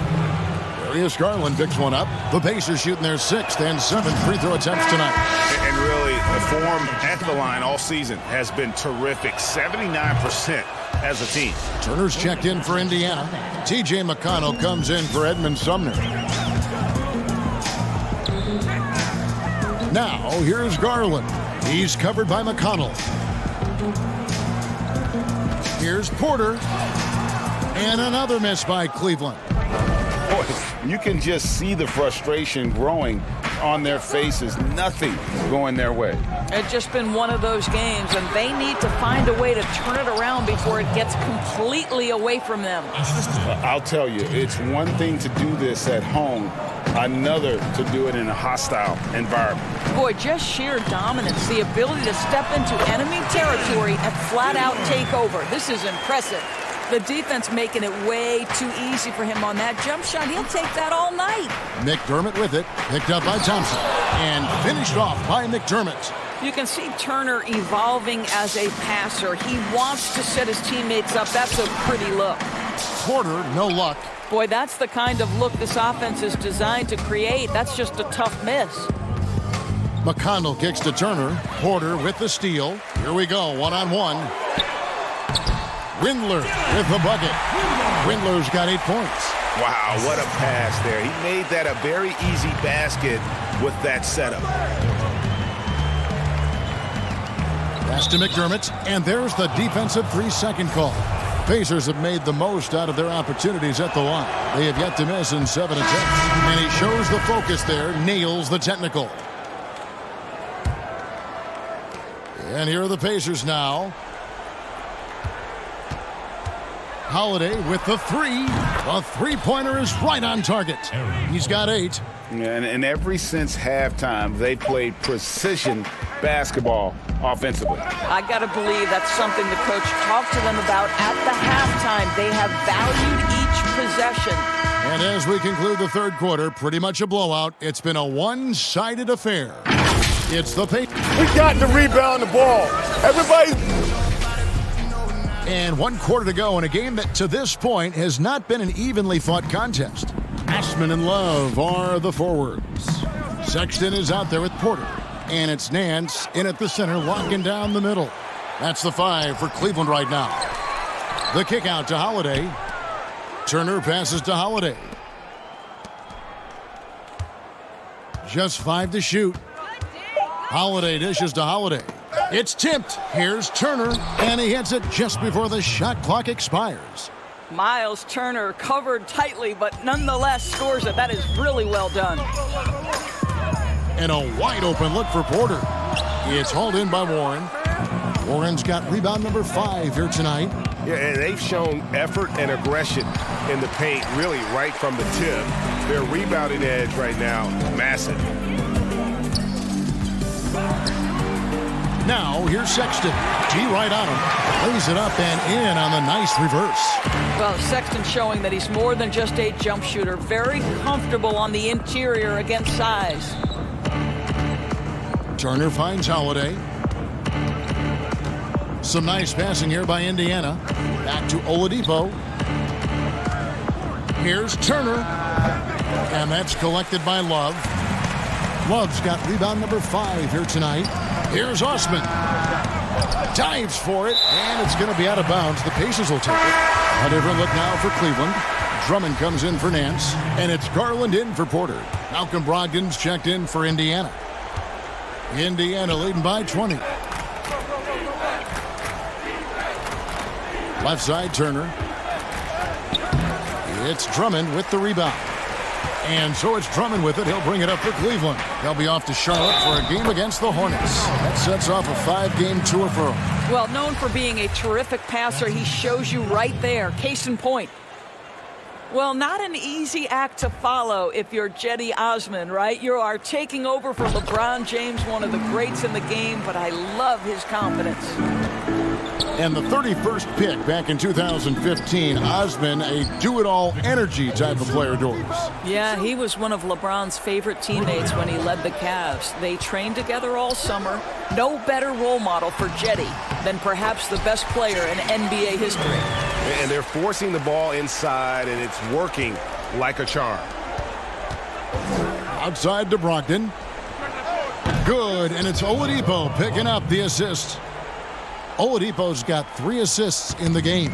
Darius Garland picks one up. The Pacers shooting their 6th and 7th free throw attempts tonight. And really, the form at the line all season has been terrific. 79% as a team. Turner's checked in for Indiana. T.J. McConnell comes in for Edmund Sumner. Now, here's Garland. He's covered by McConnell. Here's Porter. And another miss by Cleveland. Boy, you can just see the frustration growing on their faces. Nothing going their way. It's just been one of those games, and they need to find a way to turn it around before it gets completely away from them. I'll tell you, it's one thing to do this at home, another to do it in a hostile environment. Boy, just sheer dominance, the ability to step into enemy territory and flat out take over. This is impressive. The defense making it way too easy for him on that jump shot. He'll take that all night. McDermott with it, picked up by Thompson, and finished off by McDermott. You can see Turner evolving as a passer. He wants to set his teammates up. That's a pretty look. Porter, no luck. Boy, that's the kind of look this offense is designed to create. That's just a tough miss. McConnell kicks to Turner. Porter with the steal. Here we go, one-on-one. Windler with the bucket. Windler's got 8 points. Wow, what a pass there. He made that a very easy basket with that setup. Pass to McDermott, and there's the defensive 3-second call. Pacers have made the most out of their opportunities at the line. They have yet to miss in 7 attempts. And he shows the focus there, nails the technical. And here are the Pacers now. Holiday with the 3. The three-pointer is right on target. He's got 8. And ever since halftime, they played precision basketball offensively. I got to believe that's something the coach talked to them about at the halftime. They have valued each possession. And as we conclude the third quarter, pretty much a blowout. It's been a one-sided affair. It's the Pacers. We got to rebound the ball. Everybody. And 1 quarter to go in a game that to this point has not been an evenly fought contest. Ashman and Love are the forwards. Sexton is out there with Porter. And it's Nance in at the center, locking down the middle. That's the 5 for Cleveland right now. The kick out to Holiday. Turner passes to Holiday. Just 5 to shoot. Holiday dishes to Holiday. It's tipped. Here's Turner, and he hits it just before the shot clock expires. Miles Turner covered tightly, but nonetheless scores it. That is really well done. And a wide open look for Porter. It's hauled in by Warren. Warren's got rebound number 5 here tonight. Yeah, and they've shown effort and aggression in the paint, really right from the tip. Their rebounding edge right now, massive. Now, here's Sexton. T right on him. Lays it up and in on the nice reverse. Well, Sexton showing that he's more than just a jump shooter. Very comfortable on the interior against size. Turner finds Holiday. Some nice passing here by Indiana. Back to Oladipo. Here's Turner. And that's collected by Love. Love's got rebound number 5 here tonight. Here's Osman. Dives for it, and it's going to be out of bounds. The Pacers will take it. A different look now for Cleveland. Drummond comes in for Nance, and it's Garland in for Porter. Malcolm Brogdon's checked in for Indiana. Indiana leading by 20. Left side, Turner. It's Drummond with the rebound. And so it's Drummond with it. He'll bring it up for Cleveland. They'll be off to Charlotte for a game against the Hornets. That sets off a 5-game tour for him. Well, known for being a terrific passer, he shows you right there. Case in point. Well, not an easy act to follow if you're Cedi Osman, right? You are taking over for LeBron James, one of the greats in the game, but I love his confidence. And the 31st pick back in 2015, Osman, a do-it-all energy type of player, Doris. Yeah, he was one of LeBron's favorite teammates when he led the Cavs. They trained together all summer. No better role model for Cedi than perhaps the best player in NBA history. And they're forcing the ball inside, and it's working like a charm. Outside to Brogdon. Good, and it's Oladipo picking up the assist. Oladipo's got 3 assists in the game.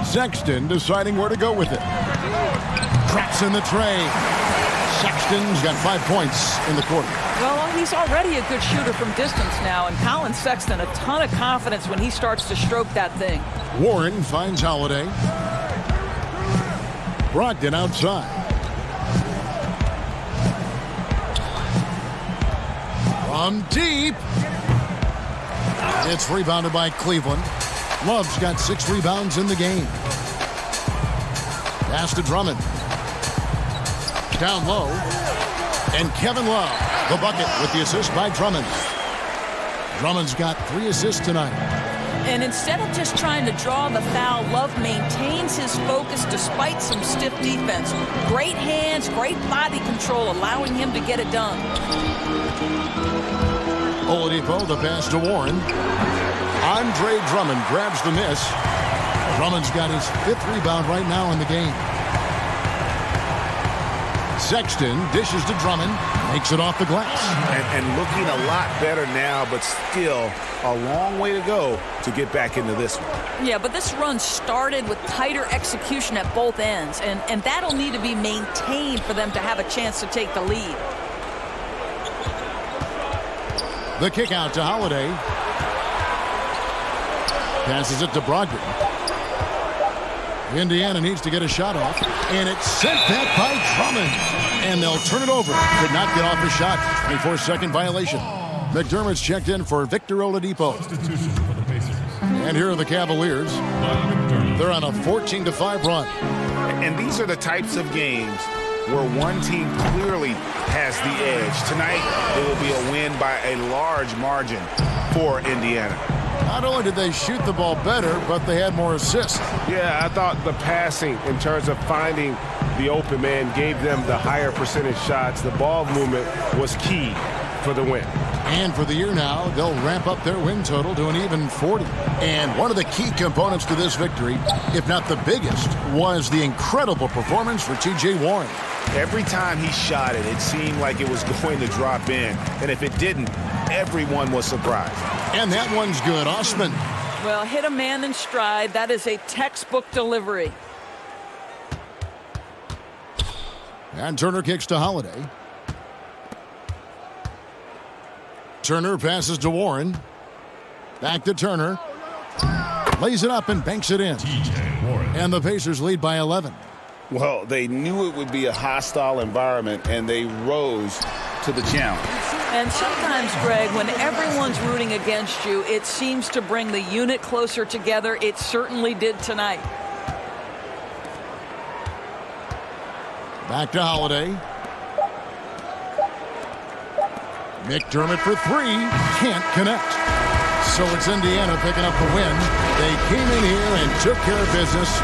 Sexton deciding where to go with it. Traps in the tray. Sexton's got 5 points in the quarter. Well, he's already a good shooter from distance now, and Colin Sexton, a ton of confidence when he starts to stroke that thing. Warren finds Holiday. Brogdon outside. From deep. It's rebounded by Cleveland. Love's got 6 rebounds in the game. Pass to Drummond. Down low. And Kevin Love, the bucket with the assist by Drummond. Drummond's got 3 assists tonight. And instead of just trying to draw the foul, Love maintains his focus despite some stiff defense. Great hands, great body control, allowing him to get it done. Oladipo, the pass to Warren. Andre Drummond grabs the miss. Drummond's got his 5th rebound right now in the game. Sexton dishes to Drummond, makes it off the glass. And looking a lot better now, but still a long way to go to get back into this one. Yeah, but this run started with tighter execution at both ends, and that'll need to be maintained for them to have a chance to take the lead. The kick out to Holiday. Passes it to Brogdon. Indiana needs to get a shot off, and it's sent back by Drummond. And they'll turn it over. Could not get off the shot. 24-second violation. McDermott's checked in for Victor Oladipo. And here are the Cavaliers. They're on a 14-5 run. And these are the types of games where one team clearly has the edge. Tonight, it will be a win by a large margin for Indiana. Not only did they shoot the ball better, but they had more assists. Yeah, I thought the passing in terms of finding the open man gave them the higher percentage shots. The ball movement was key for the win. And for the year now, they'll ramp up their win total to an even 40. And one of the key components to this victory, if not the biggest, was the incredible performance for T.J. Warren. Every time he shot it, it seemed like it was going to drop in. And if it didn't, everyone was surprised. And that one's good. Osman. Well, hit a man in stride. That is a textbook delivery. And Turner kicks to Holiday. Turner passes to Warren. Back to Turner. Lays it up and banks it in. And the Pacers lead by 11. Well, they knew it would be a hostile environment, and they rose to the challenge. And sometimes, Greg, when everyone's rooting against you, it seems to bring the unit closer together. It certainly did tonight. Back to Holiday. McDermott for 3. Can't connect. So it's Indiana picking up the win. They came in here and took care of business.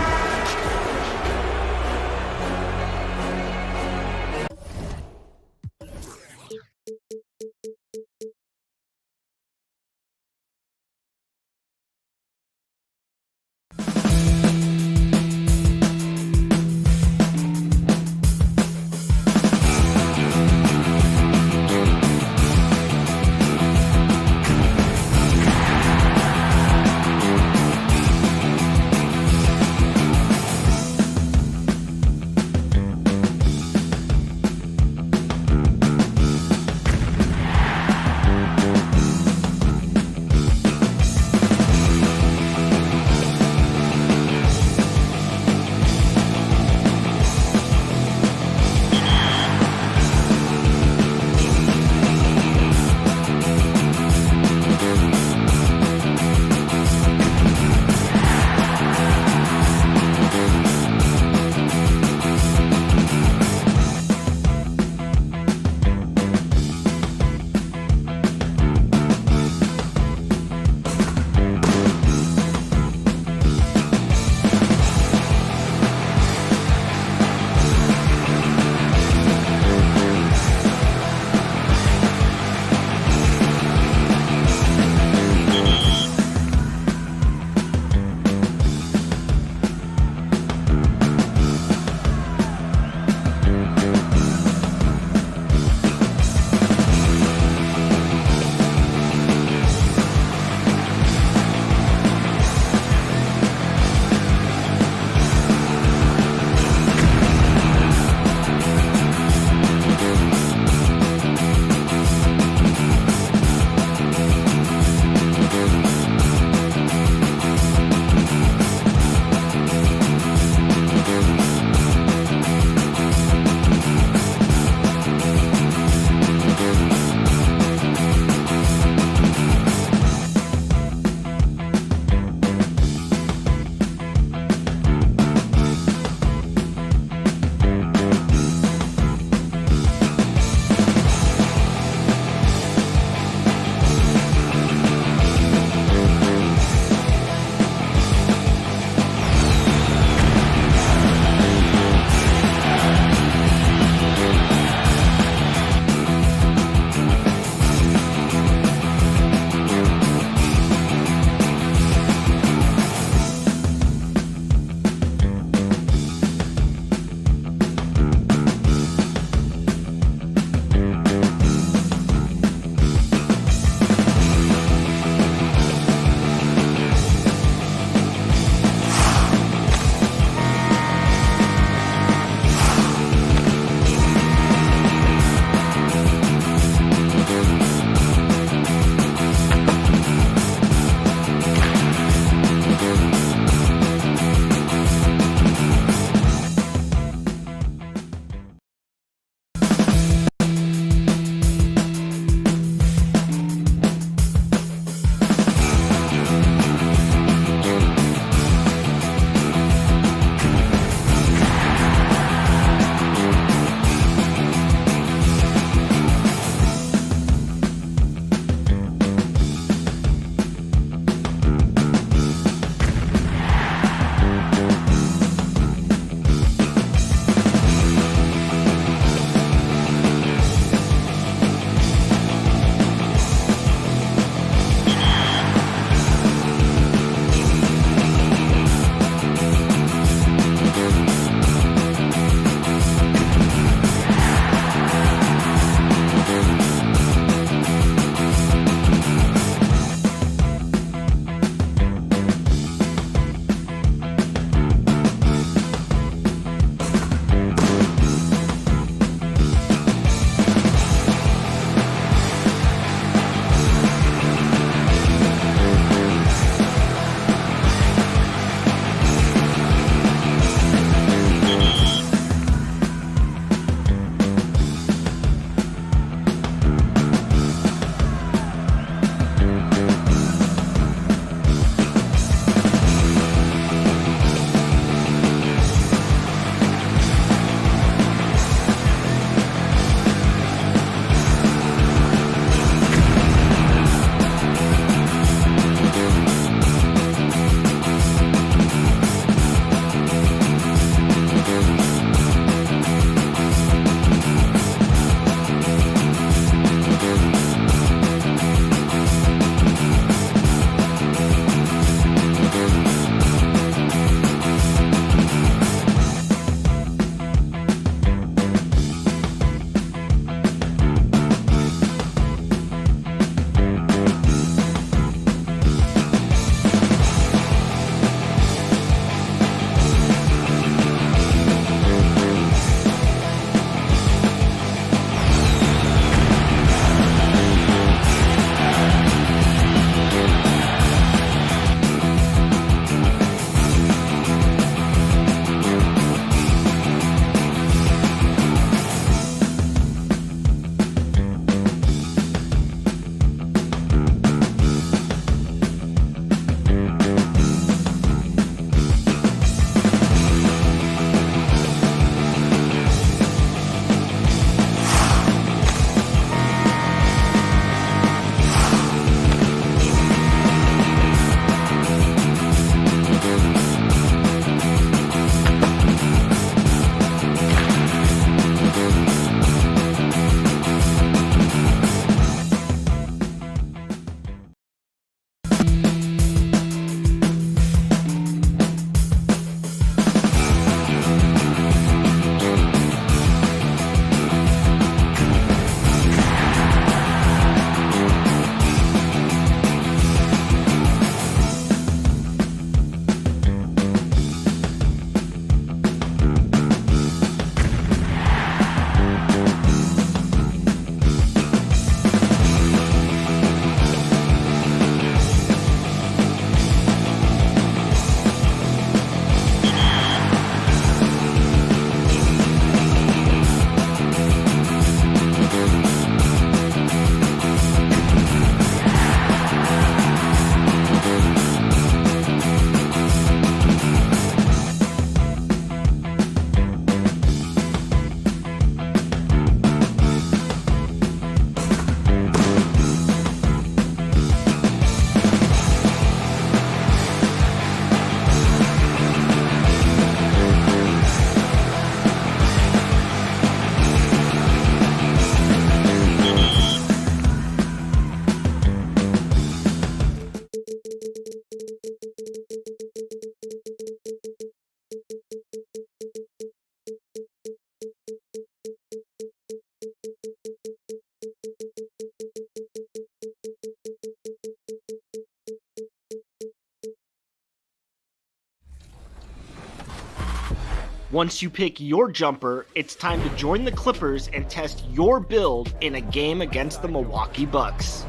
Once you pick your jumper, it's time to join the Clippers and test your build in a game against the Milwaukee Bucks.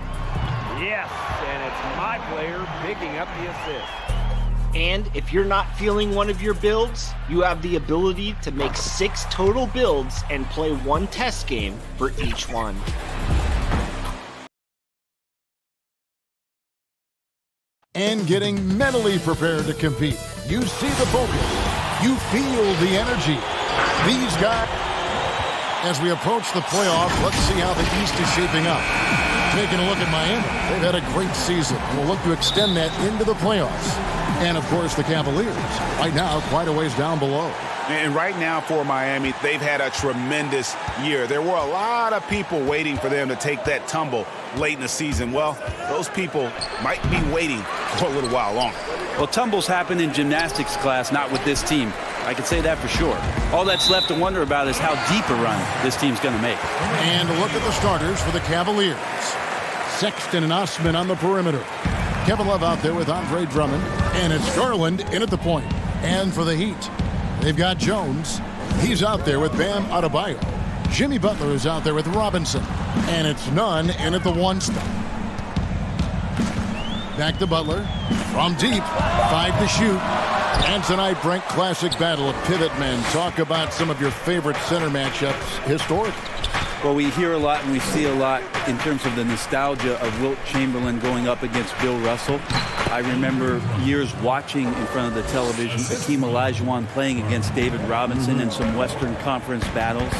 Yes, and it's my player picking up the assist. And if you're not feeling one of your builds, you have the ability to make 6 total builds and play 1 test game for each one. And getting mentally prepared to compete. You see the focus. You feel the energy. These guys, as we approach the playoffs, let's see how the East is shaping up. Taking a look at Miami, they've had a great season. We'll look to extend that into the playoffs. And, of course, the Cavaliers, right now, quite a ways down below. And right now for Miami, they've had a tremendous year. There were a lot of people waiting for them to take that tumble late in the season. Well, those people might be waiting for a little while longer. Well, tumbles happen in gymnastics class, not with this team. I can say that for sure. All that's left to wonder about is how deep a run this team's going to make. And look at the starters for the Cavaliers. Sexton and Osman on the perimeter. Kevin Love out there with Andre Drummond. And it's Garland in at the point. And for the Heat, they've got Jones. He's out there with Bam Adebayo. Jimmy Butler is out there with Robinson. And it's Nunn in at the 1 spot. Back to Butler. From deep. 5 to shoot. And tonight, Brent, classic battle of pivot men. Talk about some of your favorite center matchups historically. Well, we hear a lot and we see a lot in terms of the nostalgia of Wilt Chamberlain going up against Bill Russell. I remember years watching in front of the television Hakeem Olajuwon playing against David Robinson in some Western Conference battles.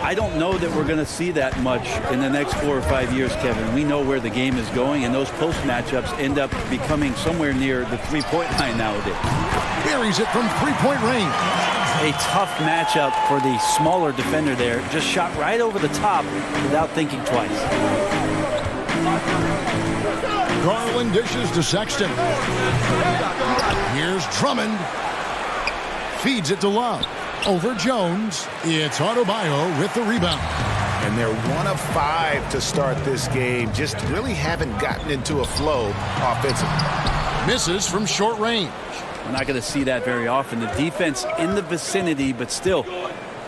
I don't know that we're going to see that much in the next 4 or 5 years, Kevin. We know where the game is going, and those post matchups end up becoming somewhere near the three-point line nowadays. Carries it from three-point range. A tough matchup for the smaller defender there. Just shot right over the top without thinking twice. Garland dishes to Sexton. Here's Drummond. Feeds it to Love. Over Jones. It's Adebayo with the rebound. And they're 1 of 5 to start this game. Just really haven't gotten into a flow offensively. Misses from short range. We're not going to see that very often. The defense in the vicinity, but still,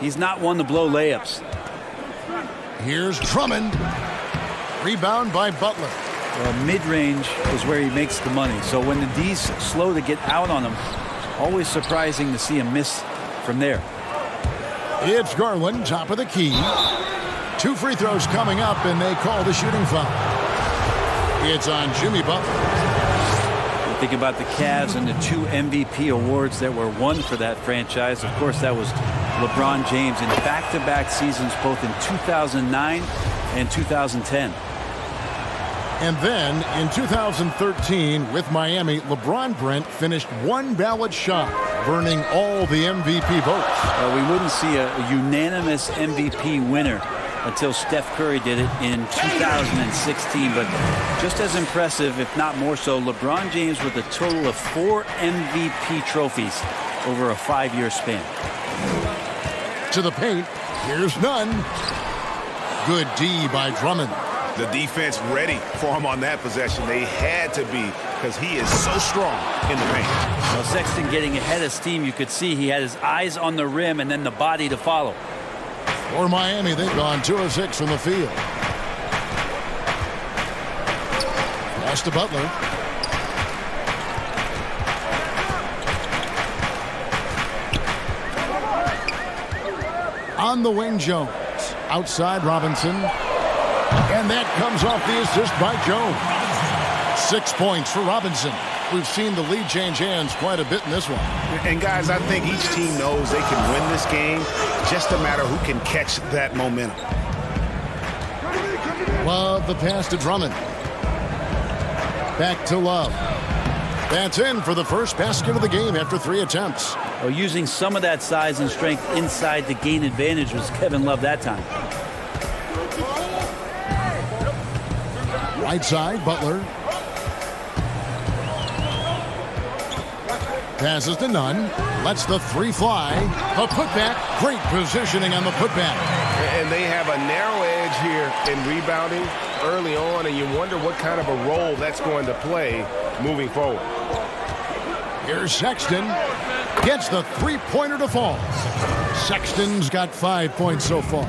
he's not one to blow layups. Here's Drummond. Rebound by Butler. Well, mid-range is where he makes the money. So when the D's slow to get out on him, always surprising to see him miss from there. It's Garland, top of the key. 2 free throws coming up, and they call the shooting foul. It's on Jimmy Butler. Think about the Cavs and the 2 MVP awards that were won for that franchise. Of course, that was LeBron James in back-to-back seasons, both in 2009 and 2010. And then in 2013 with Miami, LeBron Brent finished 1 ballot shy, burning all the MVP votes. We wouldn't see a unanimous MVP winner until Steph Curry did it in 2016. But just as impressive, if not more so, LeBron James with a total of 4 MVP trophies over a 5-year span. To the paint, here's Nunn. Good D by Drummond. The defense ready for him on that possession. They had to be, because he is so strong in the paint. Well, Sexton getting ahead of steam. You could see he had his eyes on the rim and then the body to follow. For Miami, they've gone 2 of 6 from the field. Pass to Butler. On the wing, Jones. Outside, Robinson. And that comes off the assist by Jones. 6 points for Robinson. We've seen the lead change hands quite a bit in this one. And guys, I think each team knows they can win this game. Just a matter who can catch that momentum. Love the pass to Drummond. Back to Love. That's in for the first basket of the game after 3 attempts. Well, using some of that size and strength inside to gain advantage was Kevin Love that time. Right side, Butler. Passes to Nunn. Lets the 3 fly. A putback. Great positioning on the putback. And they have a narrow edge here in rebounding early on, and you wonder what kind of a role that's going to play moving forward. Here's Sexton. Gets the three-pointer to fall. Sexton's got 5 points so far.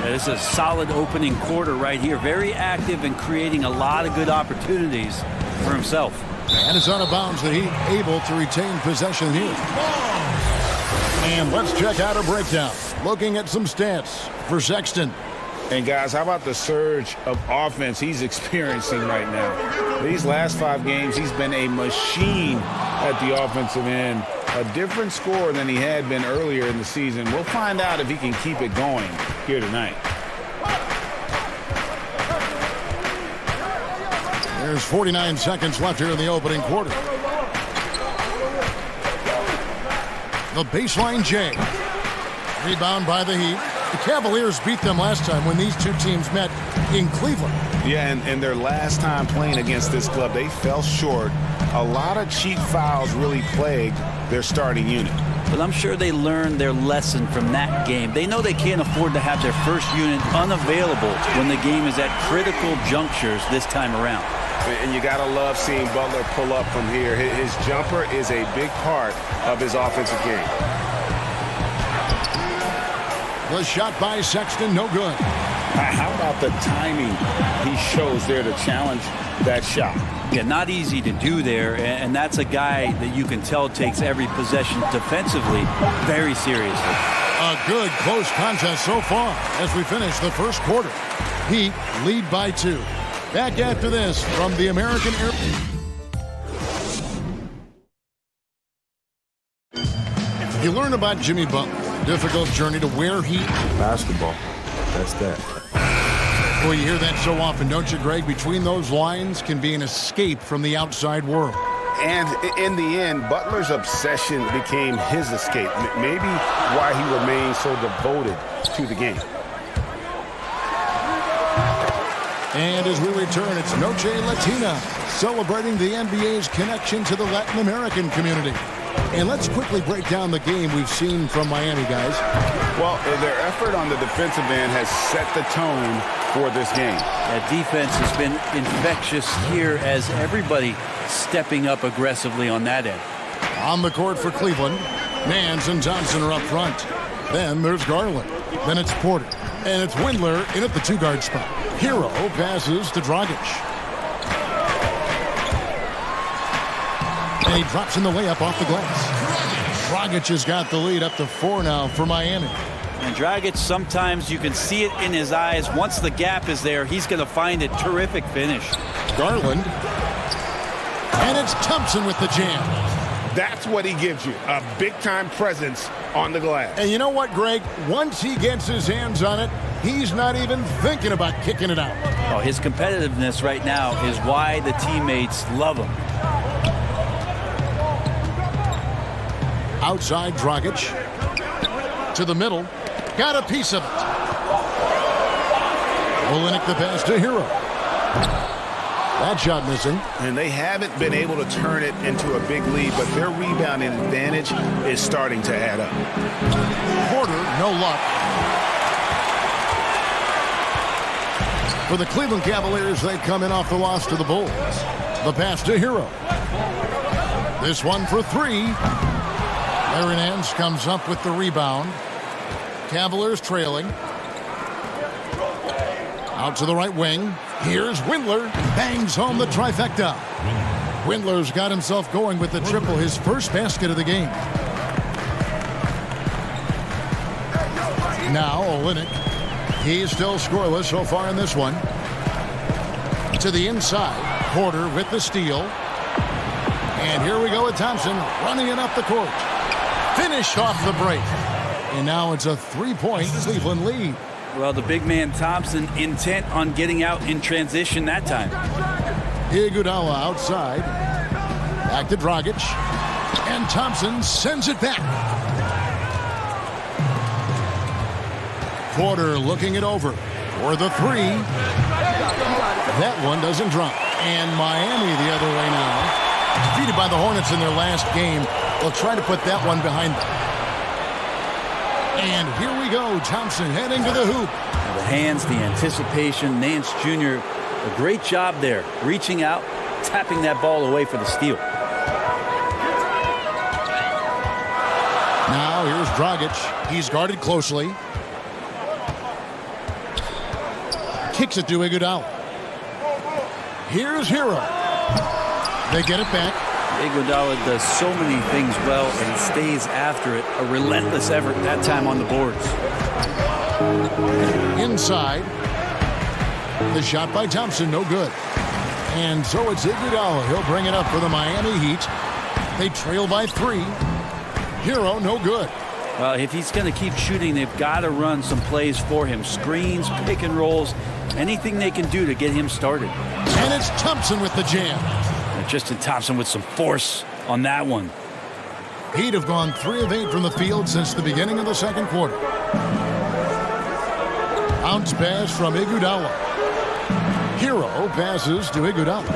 This is a solid opening quarter right here. Very active and creating a lot of good opportunities for himself. And it's out of bounds. The Heat able to retain possession here. And let's check out a breakdown. Looking at some stats for Sexton. And guys, how about the surge of offense he's experiencing right now? These last 5 games, he's been a machine at the offensive end. A different score than he had been earlier in the season. We'll find out if he can keep it going here tonight. There's 49 seconds left here in the opening quarter. The baseline J. Rebound by the Heat. The Cavaliers beat them last time when these two teams met in Cleveland. Yeah, and their last time playing against this club, they fell short. A lot of cheap fouls really plagued their starting unit. But I'm sure they learned their lesson from that game. They know they can't afford to have their first unit unavailable when the game is at critical junctures this time around. And you got to love seeing Butler pull up from here. His jumper is a big part of his offensive game. The shot by Sexton, no good. How about the timing he shows there to challenge that shot? Yeah, not easy to do there, and that's a guy that you can tell takes every possession defensively very seriously. A good close contest so far as we finish the first quarter. Heat lead by 2. Back after this from the American Airplane. You learn about Jimmy Butler. Difficult journey to where he... Basketball. That's that. Well, you hear that so often, don't you, Greg? Between those lines can be an escape from the outside world. And in the end, Butler's obsession became his escape. Maybe why he remains so devoted to the game. And as we return, it's Noche Latina, celebrating the NBA's connection to the Latin American community. And let's quickly break down the game we've seen from Miami, guys. Well, their effort on the defensive end has set the tone for this game. That defense has been infectious here as everybody stepping up aggressively on that end. On the court for Cleveland, Nance and Thompson are up front. Then there's Garland. Then it's Porter. And it's Windler in at the 2-guard spot. Hero passes to Dragic. And he drops in the layup off the glass. Dragic has got the lead up to 4 now for Miami. And Dragic, sometimes you can see it in his eyes. Once the gap is there, he's going to find a terrific finish. Garland. And it's Thompson with the jam. That's what he gives you, a big-time presence on the glass. And you know what, Greg? Once he gets his hands on it, he's not even thinking about kicking it out. Oh, his competitiveness right now is why the teammates love him. Outside Dragic. To the middle. Got a piece of it. Oladipo the pass to Hero. That shot missing. And they haven't been able to turn it into a big lead, but their rebounding advantage is starting to add up. Porter, no luck. For the Cleveland Cavaliers, they come in off the loss to the Bulls. The pass to Hero. This one for 3. Larry Nance comes up with the rebound. Cavaliers trailing. Out to the right wing. Here's Windler. Bangs home the trifecta. Windler's got himself going with the triple, his first basket of the game. Now Oladipo. He's still scoreless so far in this one. To the inside. Porter with the steal. And here we go with Thompson running it up the court. Finish off the break. And now it's a 3-point Cleveland lead. Well, the big man Thompson intent on getting out in transition that time. Iguodala outside. Back to Dragic. And Thompson sends it back. Porter looking it over for the 3. That one doesn't drop. And Miami the other way now. Defeated by the Hornets in their last game. They'll try to put that one behind them. And here we go. Thompson heading to the hoop. The hands, the anticipation. Nance Jr., a great job there. Reaching out, tapping that ball away for the steal. Dragic, he's guarded closely. Kicks it to Iguodala. Here's Hero. They get it back. Iguodala does so many things well and stays after it. A relentless effort, that time on the boards. Inside. The shot by Thompson, no good. And so it's Iguodala. He'll bring it up for the Miami Heat. They trail by 3. Hero, no good. Well, if he's going to keep shooting, they've got to run some plays for him. Screens, pick and rolls, anything they can do to get him started. And it's Thompson with the jam. And Tristan Thompson with some force on that one. Heat have gone 3 of 8 from the field since the beginning of the second quarter. Bounce pass from Iguodala. Hero passes to Iguodala.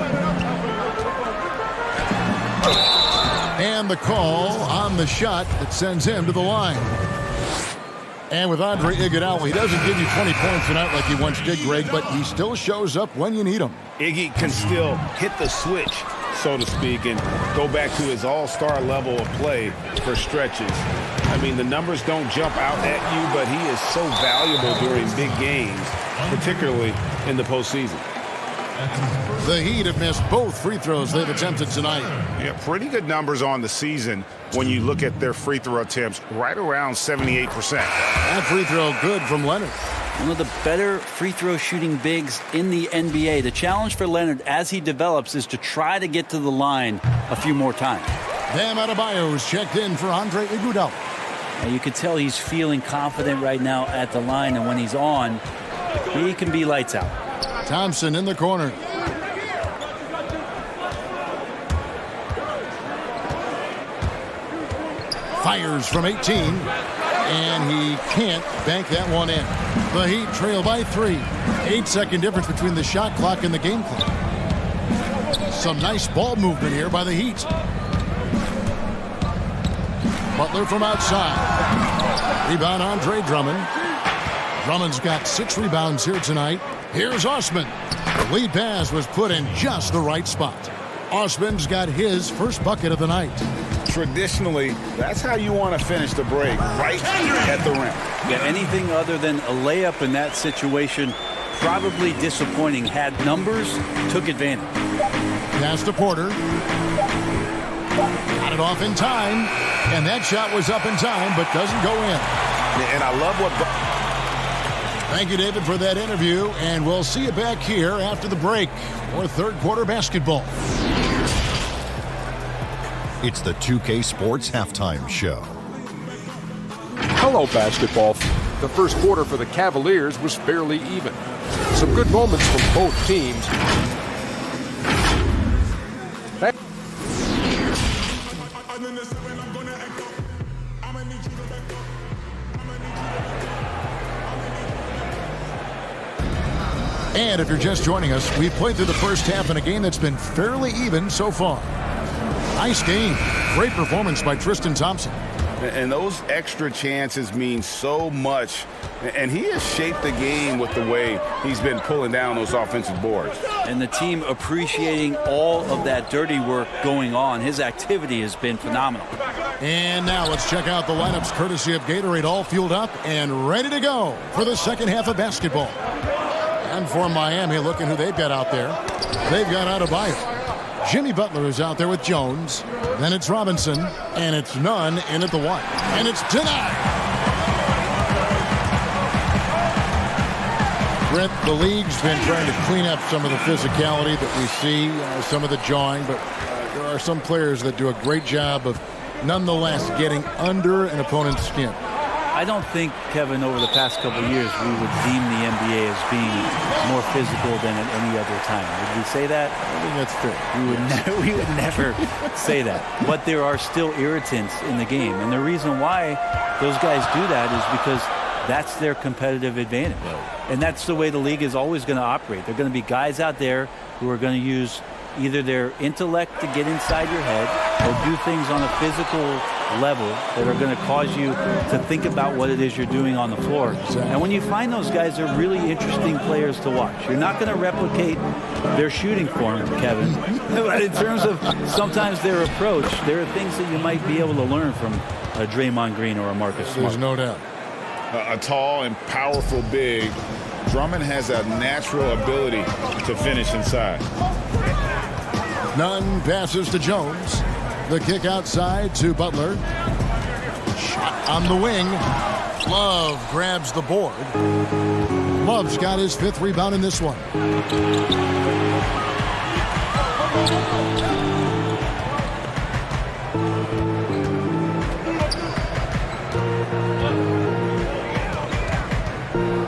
And the call on the shot that sends him to the line. And with Andre Iguodala, he doesn't give you 20 points tonight like he once did, Greg, but he still shows up when you need him. Iggy can still hit the switch, so to speak, and go back to his all-star level of play for stretches. I mean, the numbers don't jump out at you, but he is so valuable during big games, particularly in the postseason. The Heat have missed both free throws they've attempted tonight. Yeah, pretty good numbers on the season when you look at their free throw attempts, right around 78%. That free throw good from Leonard. One of the better free throw shooting bigs in the NBA. The challenge for Leonard as he develops is to try to get to the line a few more times. Bam Adebayo is checked in for Andre Iguodala. And you can tell he's feeling confident right now at the line, and when he's on, he can be lights out. Thompson in the corner. Fires from 18, and he can't bank that one in. The Heat trail by 3. 8-second difference between the shot clock and the game clock. Some nice ball movement here by the Heat. Butler from outside. Rebound Andre Drummond. Drummond's got 6 rebounds here tonight. Here's Osman. The lead pass was put in just the right spot. Osman's got his first bucket of the night. Traditionally, that's how you want to finish the break, right at the rim. Yeah, anything other than a layup in that situation, probably disappointing. Had numbers, took advantage. Pass to Porter. Got it off in time, and that shot was up in time, but doesn't go in. And I love what... Thank you, David, for that interview, and we'll see you back here after the break for third quarter basketball. It's the 2K Sports Halftime Show. Hello, basketball. The first quarter for the Cavaliers was fairly even. Some good moments from both teams. And if you're just joining us, we've played through the first half in a game that's been fairly even so far. Nice game. Great performance by Tristan Thompson. And those extra chances mean so much. And he has shaped the game with the way he's been pulling down those offensive boards. And the team appreciating all of that dirty work going on. His activity has been phenomenal. And now let's check out the lineups courtesy of Gatorade, all fueled up and ready to go for the second half of basketball. And for Miami, looking who they've got out there. They've got Adebayo. Jimmy Butler is out there with Jones. Then it's Robinson. And it's Nunn in at the 1. And it's denied. Brent, the league's been trying to clean up some of the physicality that we see, some of the jawing, but there are some players that do a great job of nonetheless getting under an opponent's skin. I don't think, Kevin, over the past couple of years, we would deem the NBA as being more physical than at any other time. Would we say that? I think that's fair. We would never say that. But there are still irritants in the game. And the reason why those guys do that is because that's their competitive advantage. And that's the way the league is always going to operate. There are going to be guys out there who are going to use either their intellect to get inside your head or do things on a physical level that are going to cause you to think about what it is you're doing on the floor. And when you find those guys, they're really interesting players to watch. You're not going to replicate their shooting form, Kevin. But in terms of sometimes their approach, there are things that you might be able to learn from a Draymond Green or a Marcus Smart. There's no doubt. A tall and powerful big, Drummond has a natural ability to finish inside. Nunn passes to Jones. The kick outside to Butler. Shot on the wing. Love grabs the board. Love's got his 5th rebound in this one.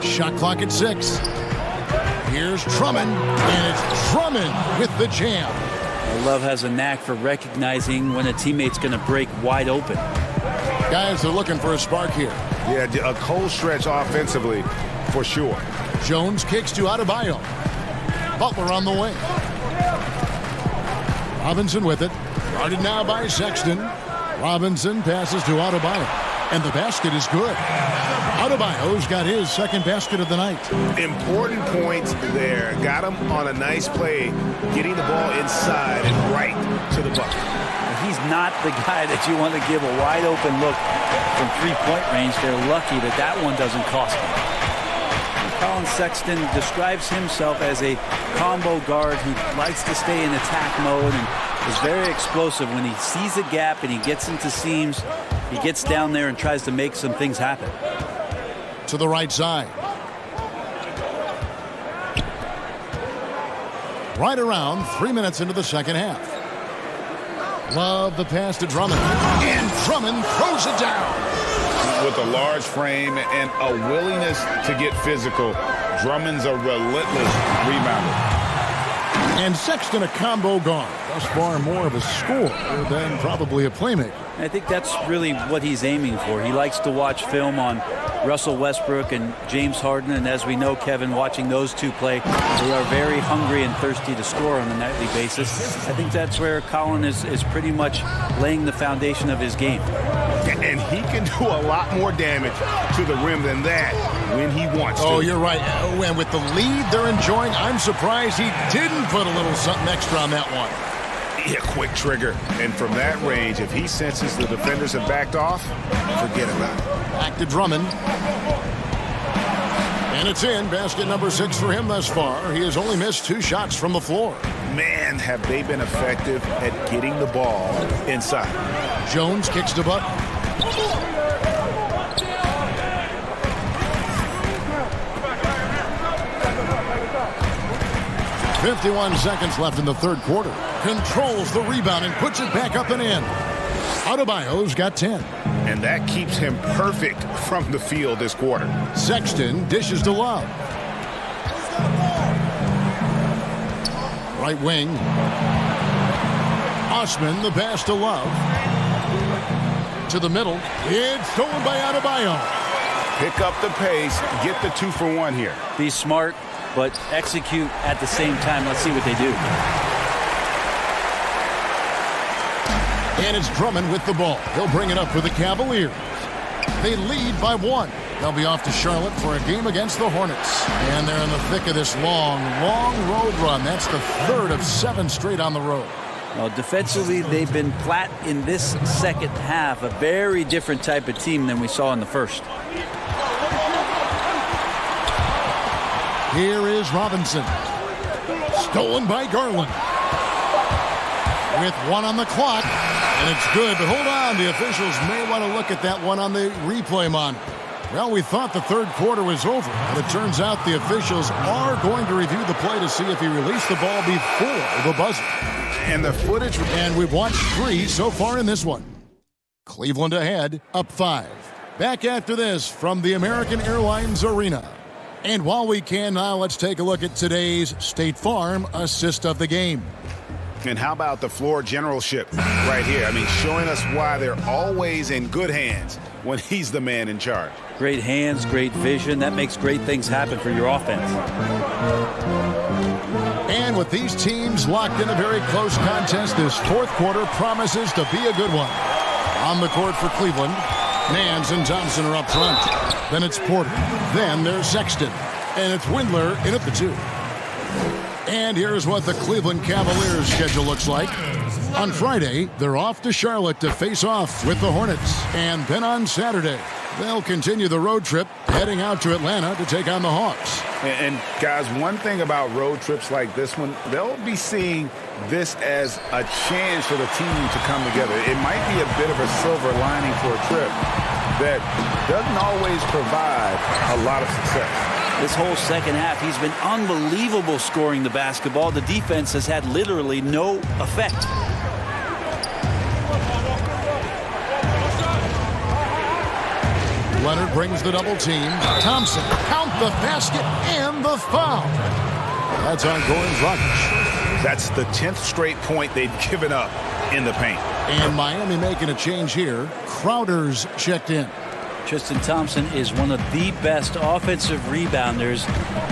Shot clock at 6. Here's Drummond, and it's Drummond with the jam. Love has a knack for recognizing when a teammate's going to break wide open. Guys are looking for a spark here. Yeah, a cold stretch offensively, for sure. Jones kicks to Adebayo. Butler on the wing. Robinson with it. Guarded now by Sexton. Robinson passes to Adebayo. And the basket is good. Adebayo's got his 2nd basket of the night. Important points there. Got him on a nice play, getting the ball inside and right to the bucket. He's not the guy that you want to give a wide open look from 3-point range. They're lucky that that one doesn't cost them. Colin Sexton describes himself as a combo guard. He likes to stay in attack mode and is very explosive. When he sees a gap and he gets into seams, he gets down there and tries to make some things happen. To the right side. Right around 3 minutes into the second half. Love the pass to Drummond. And Drummond throws it down. With a large frame and a willingness to get physical, Drummond's a relentless rebounder. And Sexton a combo guard. Thus far more of a scorer than probably a playmaker. I think that's really what he's aiming for. He likes to watch film on Russell Westbrook and James Harden, and as we know, Kevin, watching those two play, they are very hungry and thirsty to score on a nightly basis. I think that's where Colin is pretty much laying the foundation of his game. And he can do a lot more damage to the rim than that when he wants to. Oh, you're right. And with the lead they're enjoying, I'm surprised he didn't put a little something extra on that one. Yeah, quick trigger. And from that range, if he senses the defenders have backed off, forget about it. Back to Drummond. And it's in. Basket number 6 for him thus far. He has only missed 2 shots from the floor. Man, have they been effective at getting the ball inside. Jones kicks to Butler. 51 seconds left in the 3rd quarter. Controls the rebound and puts it back up and in. Adebayo's got 10. And that keeps him perfect from the field this quarter. Sexton dishes to Love. Right wing. Osman, the pass to Love. To the middle. It's stolen by Adebayo. Pick up the pace. Get the 2-for-1 here. Be smart, but execute at the same time. Let's see what they do. And it's Drummond with the ball. He'll bring it up for the Cavaliers. They lead by 1. They'll be off to Charlotte for a game against the Hornets. And they're in the thick of this long road run. That's the 3rd of 7 straight on the road. Well, defensively, they've been flat in this second half. A very different type of team than we saw in the first. Here is Robinson. Stolen by Garland. With 1 on the clock. And it's good, but hold on. The officials may want to look at that one on the replay monitor. Well, we thought the 3rd quarter was over, but it turns out the officials are going to review the play to see if he released the ball before the buzzer. And the footage... And we've watched 3 so far in this one. Cleveland ahead, up 5. Back after this from the American Airlines Arena. And while we can now, let's take a look at today's State Farm assist of the game. And how about the floor generalship right here? I mean, showing us why they're always in good hands when he's the man in charge. Great hands, great vision. That makes great things happen for your offense. And with these teams locked in a very close contest, this 4th quarter promises to be a good one. On the court for Cleveland, Nance and Thompson are up front. Then it's Porter. Then there's Sexton. And it's Windler in at the 2. And here's what the Cleveland Cavaliers schedule looks like. On Friday, they're off to Charlotte to face off with the Hornets. And then on Saturday, they'll continue the road trip, heading out to Atlanta to take on the Hawks. And guys, one thing about road trips like this one, they'll be seeing this as a chance for the team to come together. It might be a bit of a silver lining for a trip that doesn't always provide a lot of success. This whole second half, he's been unbelievable scoring the basketball. The defense has had literally no effect. Leonard brings the double team. Thompson, count the basket and the foul. That's on Goran Dragic. That's the 10th straight point they've given up in the paint. And Miami making a change here. Crowder's checked in. Tristan Thompson is one of the best offensive rebounders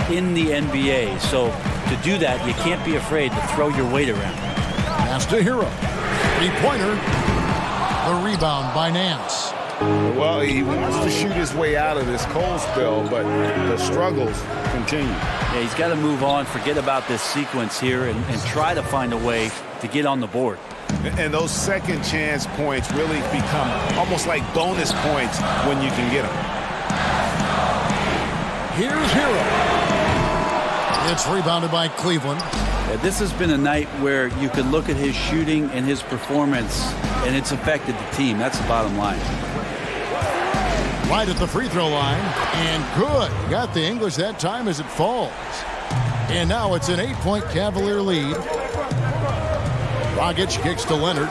in the NBA. So to do that, you can't be afraid to throw your weight around. Pass to Hero. 3-pointer. The rebound by Nance. Well, he wants to shoot his way out of this cold spell, but the struggles continue. Yeah, he's got to move on, forget about this sequence here, and try to find a way to get on the board. And those second chance points really become almost like bonus points when you can get them. Here's Hero. It's rebounded by Cleveland. Yeah, this has been a night where you can look at his shooting and his performance, and it's affected the team. That's the bottom line. Right at the free throw line, and good. Got the English that time as it falls. And now it's an 8-point Cavalier lead. Dragic kicks to Leonard.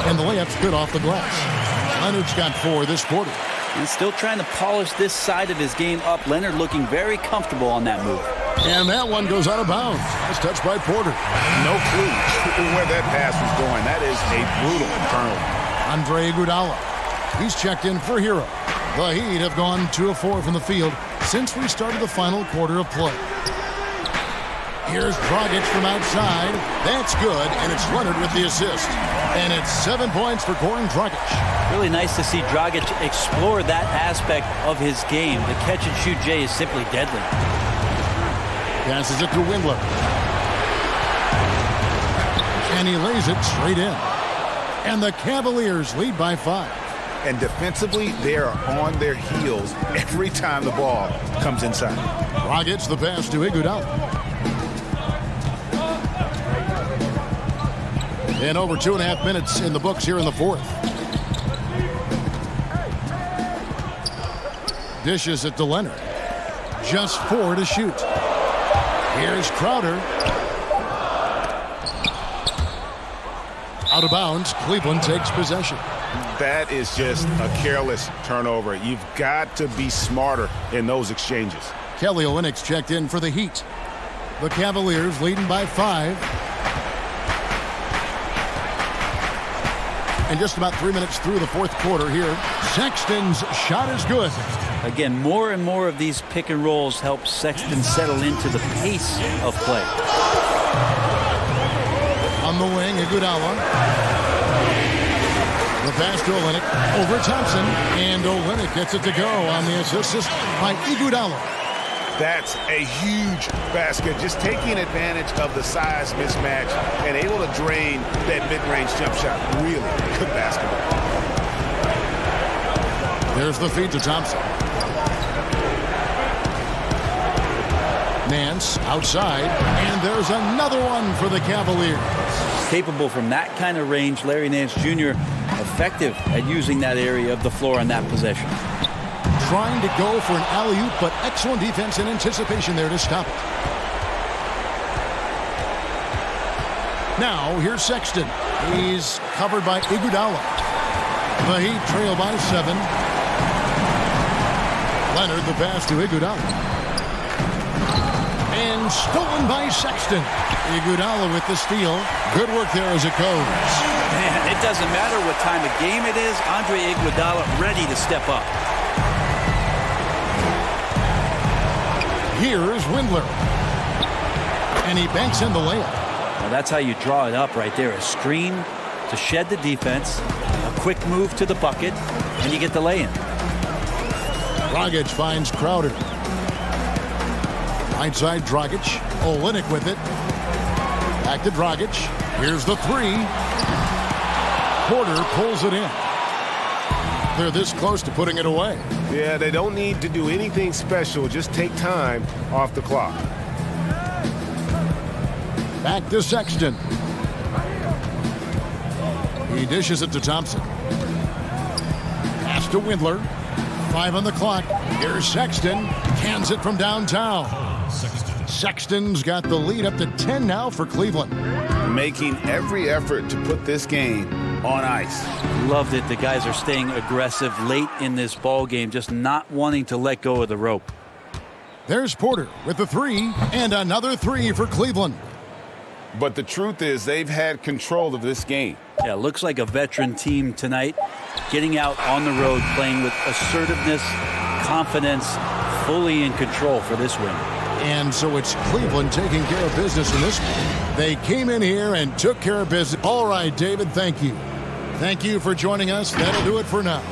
And the layup's good off the glass. Leonard's got 4 this quarter. He's still trying to polish this side of his game up. Leonard looking very comfortable on that move. And that one goes out of bounds. It's touched by Porter. No clue where that pass was going. That is a brutal turnover. Andre Iguodala. He's checked in for Hero. The Heat have gone 2 of 4 from the field since we started the final quarter of play. Here's Dragic from outside. That's good, and it's Leonard with the assist. And it's 7 points for Goran Dragic. Really nice to see Dragic explore that aspect of his game. The catch-and-shoot J is simply deadly. Passes it to Windler. And he lays it straight in. And the Cavaliers lead by 5. And defensively, they are on their heels every time the ball comes inside. Dragic the pass to Iguodala. And over 2.5 minutes in the books here in the 4th. Dishes it to Leonard. Just 4 to shoot. Here's Crowder. Out of bounds. Cleveland takes possession. That is just a careless turnover. You've got to be smarter in those exchanges. Kelly Olynyk's checked in for the Heat. The Cavaliers leading by 5. And just about 3 minutes through the 4th quarter here. Sexton's shot is good. Again, more and more of these pick and rolls help Sexton settle into the pace of play. On the wing, Iguodala. The pass to Olynyk over Thompson. And Olynyk gets it to go on the assist by Iguodala. That's a huge basket. Just taking advantage of the size mismatch and able to drain that mid-range jump shot. Really good basketball. There's the feed to Thompson. Nance outside, and there's another one for the Cavaliers. Capable from that kind of range, Larry Nance Jr. effective at using that area of the floor on that possession. Trying to go for an alley-oop, but excellent defense and anticipation there to stop it. Now, here's Sexton. He's covered by Iguodala. The Heat trail by 7. Leonard, the pass to Iguodala. And stolen by Sexton. Iguodala with the steal. Good work there as it goes. Man, it doesn't matter what time of game it is. Andre Iguodala ready to step up. Here's Windler. And he banks in the layup. Well, that's how you draw it up right there. A screen to shed the defense, a quick move to the bucket, and you get the lay-in. Dragic finds Crowder. Right side Dragic. Olynyk with it. Back to Dragic. Here's the three. Porter pulls it in. They're this close to putting it away. Yeah, they don't need to do anything special. Just take time off the clock. Back to Sexton. He dishes it to Thompson. Pass to Windler. 5 on the clock. Here's Sexton. Cans it from downtown. Sexton's got the lead up to 10 now for Cleveland. Making every effort to put this game on ice. Loved it. The guys are staying aggressive late in this ball game, just not wanting to let go of the rope. There's Porter with the three, and another three for Cleveland. But the truth is they've had control of this game. Yeah, looks like a veteran team tonight, getting out on the road, playing with assertiveness, confidence, fully in control for this win. And so it's Cleveland taking care of business in this one. They came in here and took care of business. All right, David, thank you. Thank you for joining us. That'll do it for now.